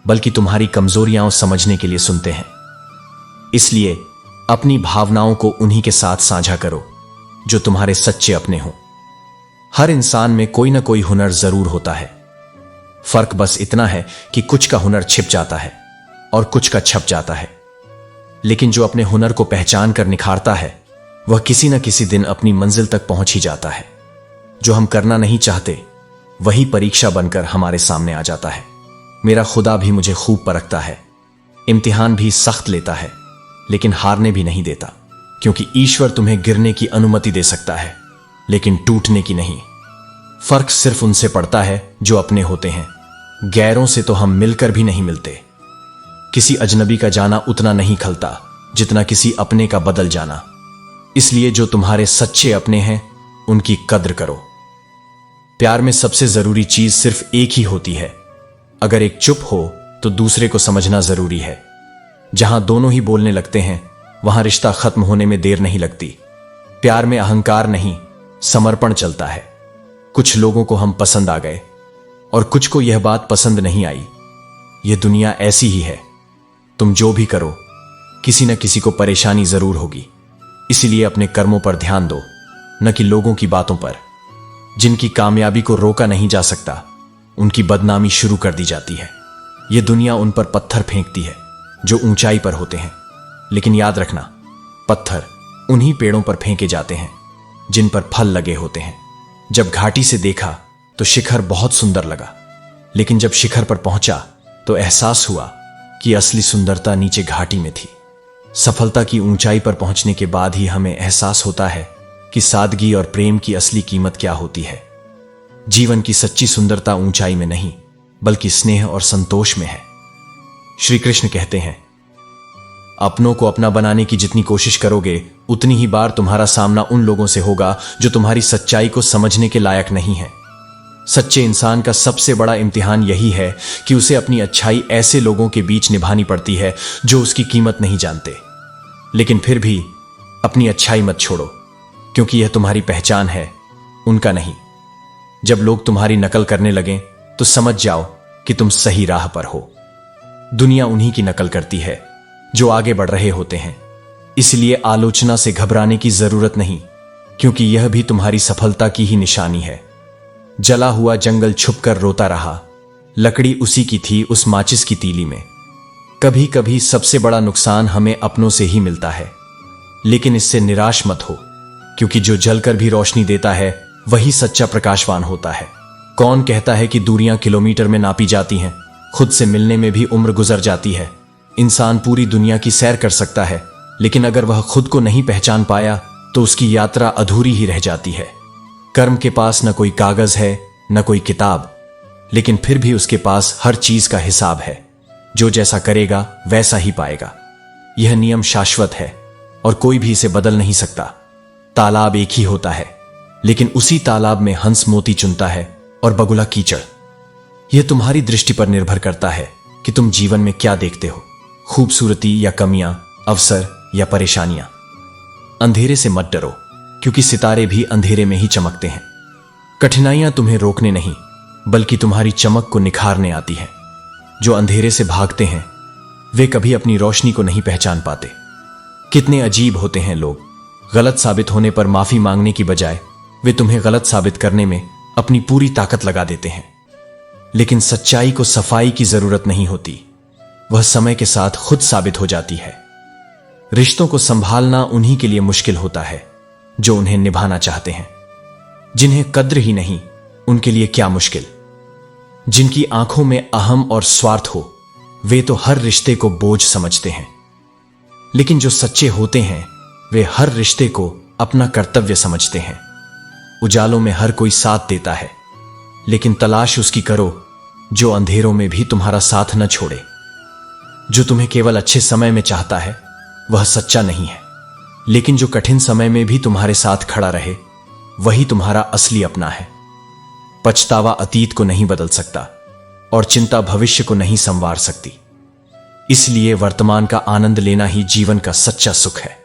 बल्कि तुम्हारी कमजोरियां समझने के लिए सुनते हैं। इसलिए अपनी भावनाओं को उन्हीं के साथ साझा करो जो तुम्हारे सच्चे अपने हों। हर इंसान में कोई ना कोई हुनर जरूर होता है। फर्क बस इतना है कि कुछ का हुनर छिप जाता है और कुछ का छप जाता है। लेकिन जो अपने हुनर को पहचान कर निखारता है, वह किसी न किसी दिन अपनी मंजिल तक पहुंच ही जाता है। जो हम करना नहीं चाहते, वही परीक्षा बनकर हमारे सामने आ जाता है। मेरा खुदा भी मुझे खूब परखता है, इम्तिहान भी सख्त लेता है, लेकिन हारने भी नहीं देता, क्योंकि ईश्वर तुम्हें गिरने की अनुमति दे सकता है, लेकिन टूटने की नहीं। फर्क सिर्फ उनसे पड़ता है जो अपने होते हैं। गैरों से तो हम मिलकर भी नहीं मिलते। किसी अजनबी का जाना उतना नहीं खलता जितना किसी अपने का बदल जाना। इसलिए जो तुम्हारे सच्चे अपने हैं, उनकी कद्र करो। प्यार में सबसे जरूरी चीज सिर्फ एक ही होती है। अगर एक चुप हो तो दूसरे को समझना जरूरी है। जहां दोनों ही बोलने लगते हैं, वहां रिश्ता खत्म होने में देर नहीं लगती। प्यार में अहंकार नहीं, समर्पण चलता है। कुछ लोगों को हम पसंद आ गए और कुछ को यह बात पसंद नहीं आई। यह दुनिया ऐसी ही है। तुम जो भी करो, किसी न किसी को परेशानी जरूर होगी। इसलिए अपने कर्मों पर ध्यान दो, न कि लोगों की बातों पर। जिनकी कामयाबी को रोका नहीं जा सकता, उनकी बदनामी शुरू कर दी जाती है। यह दुनिया उन पर पत्थर फेंकती है जो ऊंचाई पर होते हैं। लेकिन याद रखना, पत्थर उन्हीं पेड़ों पर फेंके जाते हैं जिन पर फल लगे होते हैं। जब घाटी से देखा तो शिखर बहुत सुंदर लगा, लेकिन जब शिखर पर पहुंचा तो एहसास हुआ कि असली सुंदरता नीचे घाटी में थी। सफलता की ऊंचाई पर पहुंचने के बाद ही हमें एहसास होता है कि सादगी और प्रेम की असली कीमत क्या होती है। जीवन की सच्ची सुंदरता ऊंचाई में नहीं, बल्कि स्नेह और संतोष में है। श्री कृष्ण कहते हैं, अपनों को अपना बनाने की जितनी कोशिश करोगे, उतनी ही बार तुम्हारा सामना उन लोगों से होगा जो तुम्हारी सच्चाई को समझने के लायक नहीं है। सच्चे इंसान का सबसे बड़ा इम्तिहान यही है कि उसे अपनी अच्छाई ऐसे लोगों के बीच निभानी पड़ती है जो उसकी कीमत नहीं जानते। लेकिन फिर भी अपनी अच्छाई मत छोड़ो, क्योंकि यह तुम्हारी पहचान है, उनका नहीं। जब लोग तुम्हारी नकल करने लगें तो समझ जाओ कि तुम सही राह पर हो। दुनिया उन्हीं की नकल करती है जो आगे बढ़ रहे होते हैं। इसलिए आलोचना से घबराने की जरूरत नहीं, क्योंकि यह भी तुम्हारी सफलता की ही निशानी है। जला हुआ जंगल छुपकर रोता रहा, लकड़ी उसी की थी उस माचिस की तीली में। कभी कभी सबसे बड़ा नुकसान हमें अपनों से ही मिलता है, लेकिन इससे निराश मत हो, क्योंकि जो जलकर भी रोशनी देता है वही सच्चा प्रकाशवान होता है। कौन कहता है कि दूरियां किलोमीटर में नापी जाती हैं? खुद से मिलने में भी उम्र गुजर जाती है। इंसान पूरी दुनिया की सैर कर सकता है, लेकिन अगर वह खुद को नहीं पहचान पाया तो उसकी यात्रा अधूरी ही रह जाती है। कर्म के पास न कोई कागज है, न कोई किताब, लेकिन फिर भी उसके पास हर चीज का हिसाब है। जो जैसा करेगा वैसा ही पाएगा। यह नियम शाश्वत है और कोई भी इसे बदल नहीं सकता। तालाब एक ही होता है, लेकिन उसी तालाब में हंस मोती चुनता है और बगुला कीचड़। यह तुम्हारी दृष्टि पर निर्भर करता है कि तुम जीवन में क्या देखते हो, खूबसूरती या कमियां, अवसर या परेशानियां। अंधेरे से मत डरो, क्योंकि सितारे भी अंधेरे में ही चमकते हैं। कठिनाइयां तुम्हें रोकने नहीं, बल्कि तुम्हारी चमक को निखारने आती हैं। जो अंधेरे से भागते हैं वे कभी अपनी रोशनी को नहीं पहचान पाते। कितने अजीब होते हैं लोग। गलत साबित होने पर माफी मांगने की बजाय वे तुम्हें गलत साबित करने में अपनी पूरी ताकत लगा देते हैं। लेकिन सच्चाई को सफाई की जरूरत नहीं होती, वह समय के साथ खुद साबित हो जाती है। रिश्तों को संभालना उन्हीं के लिए मुश्किल होता है जो उन्हें निभाना चाहते हैं। जिन्हें कद्र ही नहीं, उनके लिए क्या मुश्किल। जिनकी आंखों में अहम और स्वार्थ हो, वे तो हर रिश्ते को बोझ समझते हैं। लेकिन जो सच्चे होते हैं वे हर रिश्ते को अपना कर्तव्य समझते हैं। उजालों में हर कोई साथ देता है, लेकिन तलाश उसकी करो जो अंधेरों में भी तुम्हारा साथ न छोड़े। जो तुम्हें केवल अच्छे समय में चाहता है वह सच्चा नहीं है, लेकिन जो कठिन समय में भी तुम्हारे साथ खड़ा रहे वही तुम्हारा असली अपना है। पछतावा अतीत को नहीं बदल सकता और चिंता भविष्य को नहीं संवार सकती। इसलिए वर्तमान का आनंद लेना ही जीवन का सच्चा सुख है।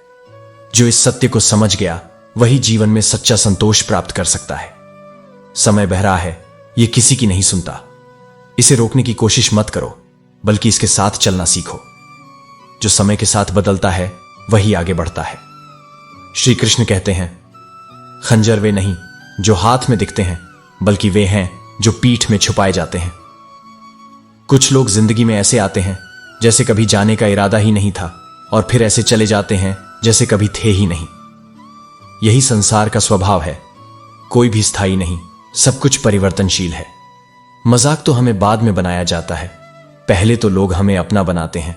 जो इस सत्य को समझ गया वही जीवन में सच्चा संतोष प्राप्त कर सकता है। समय बह रहा है, ये किसी की नहीं सुनता। इसे रोकने की कोशिश मत करो, बल्कि इसके साथ चलना सीखो। जो समय के साथ बदलता है वही आगे बढ़ता है। श्री कृष्ण कहते हैं, खंजर वे नहीं जो हाथ में दिखते हैं, बल्कि वे हैं जो पीठ में छुपाए जाते हैं। कुछ लोग जिंदगी में ऐसे आते हैं जैसे कभी जाने का इरादा ही नहीं था, और फिर ऐसे चले जाते हैं जैसे कभी थे ही नहीं। यही संसार का स्वभाव है। कोई भी स्थायी नहीं, सब कुछ परिवर्तनशील है। मजाक तो हमें बाद में बनाया जाता है, पहले तो लोग हमें अपना बनाते हैं।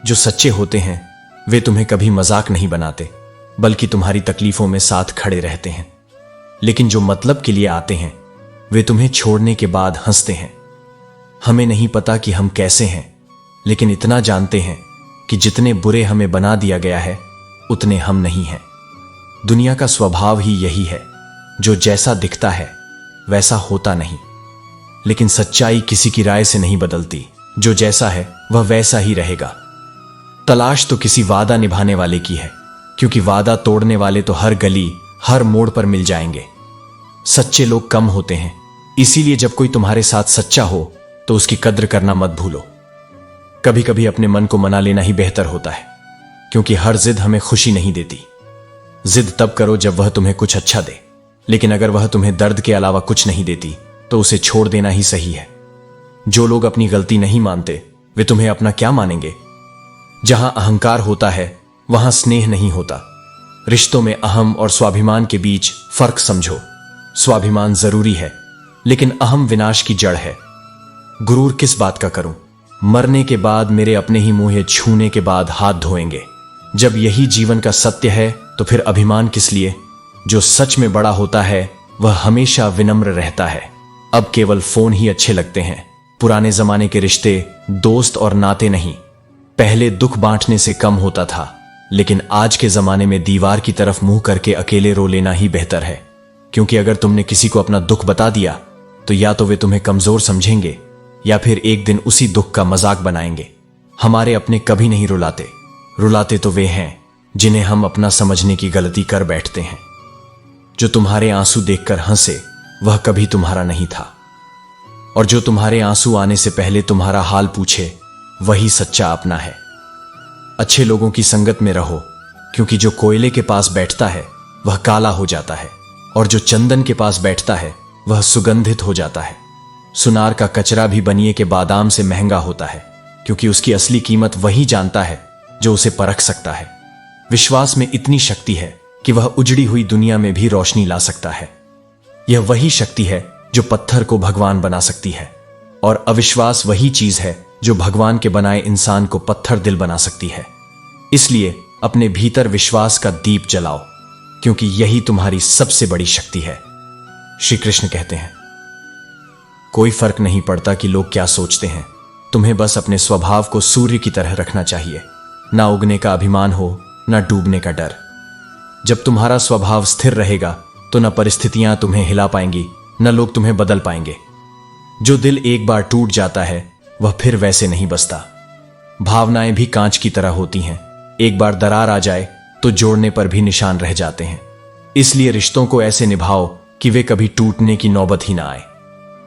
जो सच्चे होते हैं वे तुम्हें कभी मजाक नहीं बनाते, बल्कि तुम्हारी तकलीफों में साथ खड़े रहते हैं। लेकिन जो मतलब के लिए आते हैं वे तुम्हें छोड़ने के बाद हंसते हैं। हमें नहीं पता कि हम कैसे हैं, लेकिन इतना जानते हैं कि जितने बुरे हमें बना दिया गया है उतने हम नहीं हैं। दुनिया का स्वभाव ही यही है, जो जैसा दिखता है वैसा होता नहीं। लेकिन सच्चाई किसी की राय से नहीं बदलती, जो जैसा है वह वैसा ही रहेगा। तलाश तो किसी वादा निभाने वाले की है, क्योंकि वादा तोड़ने वाले तो हर गली हर मोड़ पर मिल जाएंगे। सच्चे लोग कम होते हैं, इसीलिए जब कोई तुम्हारे साथ सच्चा हो तो उसकी कद्र करना मत भूलो। कभी कभी अपने मन को मना लेना ही बेहतर होता है, क्योंकि हर जिद हमें खुशी नहीं देती। जिद तब करो जब वह तुम्हें कुछ अच्छा दे, लेकिन अगर वह तुम्हें दर्द के अलावा कुछ नहीं देती तो उसे छोड़ देना ही सही है। जो लोग अपनी गलती नहीं मानते वे तुम्हें अपना क्या मानेंगे। जहां अहंकार होता है वहां स्नेह नहीं होता। रिश्तों में अहम और स्वाभिमान के बीच फर्क समझो। स्वाभिमान जरूरी है, लेकिन अहम विनाश की जड़ है। गुरूर किस बात का करूं, मरने के बाद मेरे अपने ही मुंह छूने के बाद हाथ धोएंगे। जब यही जीवन का सत्य है तो फिर अभिमान किस लिए। जो सच में बड़ा होता है वह हमेशा विनम्र रहता है। अब केवल फोन ही अच्छे लगते हैं। पुराने जमाने के रिश्ते दोस्त और नाते नहीं। पहले दुख बांटने से कम होता था, लेकिन आज के जमाने में दीवार की तरफ मुंह करके अकेले रो लेना ही बेहतर है। क्योंकि अगर तुमने किसी को अपना दुख बता दिया तो या तो वे तुम्हें कमजोर समझेंगे या फिर एक दिन उसी दुख का मजाक बनाएंगे। हमारे अपने कभी नहीं रुलाते, रुलाते तो वे हैं जिन्हें हम अपना समझने की गलती कर बैठते हैं। जो तुम्हारे आंसू देखकर हंसे वह कभी तुम्हारा नहीं था, और जो तुम्हारे आंसू आने से पहले तुम्हारा हाल पूछे वही सच्चा अपना है। अच्छे लोगों की संगत में रहो, क्योंकि जो कोयले के पास बैठता है वह काला हो जाता है, और जो चंदन के पास बैठता है वह सुगंधित हो जाता है। सुनार का कचरा भी बनिए के बादाम से महंगा होता है, क्योंकि उसकी असली कीमत वही जानता है जो उसे परख सकता है। विश्वास में इतनी शक्ति है कि वह उजड़ी हुई दुनिया में भी रोशनी ला सकता है। यह वही शक्ति है जो पत्थर को भगवान बना सकती है, और अविश्वास वही चीज है जो भगवान के बनाए इंसान को पत्थर दिल बना सकती है। इसलिए अपने भीतर विश्वास का दीप जलाओ, क्योंकि यही तुम्हारी सबसे बड़ी शक्ति है। श्री कृष्ण कहते हैं, कोई फर्क नहीं पड़ता कि लोग क्या सोचते हैं, तुम्हें बस अपने स्वभाव को सूर्य की तरह रखना चाहिए। ना उगने का अभिमान हो, ना डूबने का डर। जब तुम्हारा स्वभाव स्थिर रहेगा तो न परिस्थितियां तुम्हें हिला पाएंगी, न लोग तुम्हें बदल पाएंगे। जो दिल एक बार टूट जाता है वह फिर वैसे नहीं बसता। भावनाएं भी कांच की तरह होती हैं, एक बार दरार आ जाए तो जोड़ने पर भी निशान रह जाते हैं। इसलिए रिश्तों को ऐसे निभाओ कि वे कभी टूटने की नौबत ही ना आए।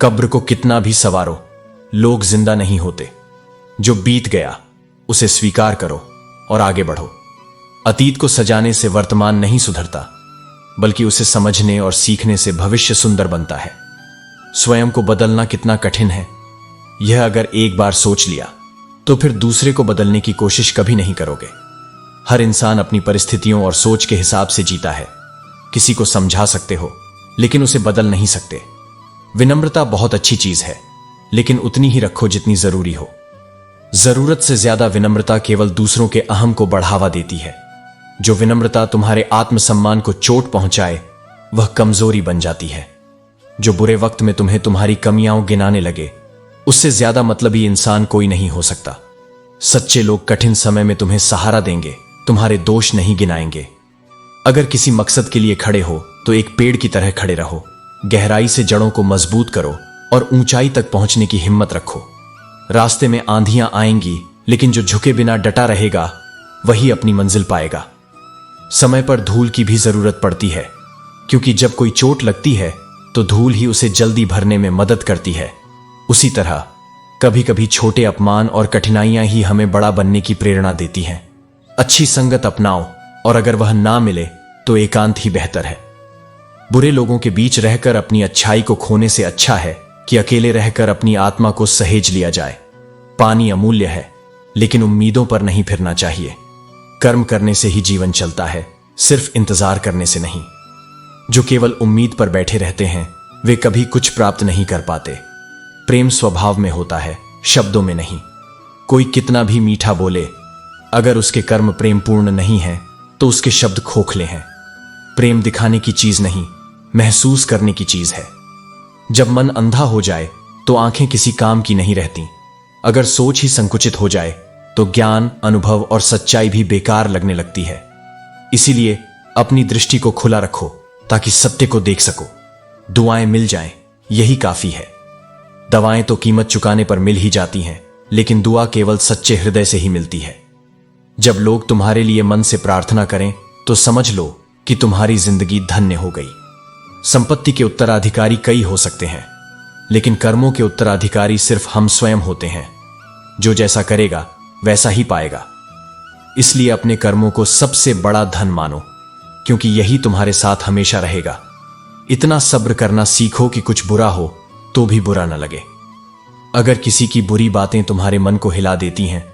कब्र को कितना भी सवारो, लोग जिंदा नहीं होते। जो बीत गया उसे स्वीकार करो और आगे बढ़ो। अतीत को सजाने से वर्तमान नहीं सुधरता, बल्कि उसे समझने और सीखने से भविष्य सुंदर बनता है। स्वयं को बदलना कितना कठिन है, यह अगर एक बार सोच लिया तो फिर दूसरे को बदलने की कोशिश कभी नहीं करोगे। हर इंसान अपनी परिस्थितियों और सोच के हिसाब से जीता है। किसी को समझा सकते हो, लेकिन उसे बदल नहीं सकते। विनम्रता बहुत अच्छी चीज है, लेकिन उतनी ही रखो जितनी जरूरी हो। जरूरत से ज्यादा विनम्रता केवल दूसरों के अहम को बढ़ावा देती है। जो विनम्रता तुम्हारे आत्मसम्मान को चोट पहुंचाए वह कमजोरी बन जाती है। जो बुरे वक्त में तुम्हें तुम्हारी कमियां गिनाने लगे, उससे ज्यादा मतलबी इंसान कोई नहीं हो सकता। सच्चे लोग कठिन समय में तुम्हें सहारा देंगे, तुम्हारे दोष नहीं गिनाएंगे। अगर किसी मकसद के लिए खड़े हो तो एक पेड़ की तरह खड़े रहो। गहराई से जड़ों को मजबूत करो और ऊंचाई तक पहुंचने की हिम्मत रखो। रास्ते में आंधियां आएंगी, लेकिन जो झुके बिना डटा रहेगा वही अपनी मंजिल पाएगा। समय पर धूल की भी जरूरत पड़ती है, क्योंकि जब कोई चोट लगती है तो धूल ही उसे जल्दी भरने में मदद करती है। उसी तरह कभी कभी छोटे अपमान और कठिनाइयां ही हमें बड़ा बनने की प्रेरणा देती हैं। अच्छी संगत अपनाओ, और अगर वह ना मिले तो एकांत ही बेहतर है। बुरे लोगों के बीच रहकर अपनी अच्छाई को खोने से अच्छा है कि अकेले रहकर अपनी आत्मा को सहेज लिया जाए। पानी अमूल्य है, लेकिन उम्मीदों पर नहीं फिरना चाहिए। कर्म करने से ही जीवन चलता है, सिर्फ इंतजार करने से नहीं। जो केवल उम्मीद पर बैठे रहते हैं वे कभी कुछ प्राप्त नहीं कर पाते। प्रेम स्वभाव में होता है, शब्दों में नहीं। कोई कितना भी मीठा बोले, अगर उसके कर्म प्रेम पूर्ण नहीं है तो उसके शब्द खोखले हैं। प्रेम दिखाने की चीज नहीं, महसूस करने की चीज है। जब मन अंधा हो जाए तो आंखें किसी काम की नहीं रहती। अगर सोच ही संकुचित हो जाए तो ज्ञान, अनुभव और सच्चाई भी बेकार लगने लगती है। इसीलिए अपनी दृष्टि को खुला रखो ताकि सत्य को देख सको। दुआएं मिल जाएं, यही काफी है। दवाएं तो कीमत चुकाने पर मिल ही जाती हैं, लेकिन दुआ केवल सच्चे हृदय से ही मिलती है। जब लोग तुम्हारे लिए मन से प्रार्थना करें तो समझ लो कि तुम्हारी जिंदगी धन्य हो गई। संपत्ति के उत्तराधिकारी कई हो सकते हैं, लेकिन कर्मों के उत्तराधिकारी सिर्फ हम स्वयं होते हैं। जो जैसा करेगा वैसा ही पाएगा। इसलिए अपने कर्मों को सबसे बड़ा धन मानो, क्योंकि यही तुम्हारे साथ हमेशा रहेगा। इतना सब्र करना सीखो कि कुछ बुरा हो तो भी बुरा न लगे। अगर किसी की बुरी बातें तुम्हारे मन को हिला देती हैं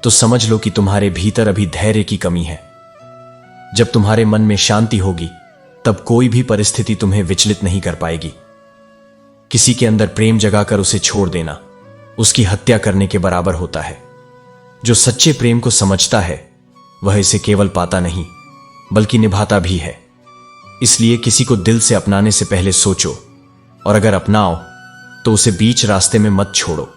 तो समझ लो कि तुम्हारे भीतर अभी धैर्य की कमी है। जब तुम्हारे मन में शांति होगी तब कोई भी परिस्थिति तुम्हें विचलित नहीं कर पाएगी। किसी के अंदर प्रेम जगाकर उसे छोड़ देना उसकी हत्या करने के बराबर होता है। जो सच्चे प्रेम को समझता है वह इसे केवल पाता नहीं बल्कि निभाता भी है। इसलिए किसी को दिल से अपनाने से पहले सोचो, और अगर अपनाओ तो उसे बीच रास्ते में मत छोड़ो।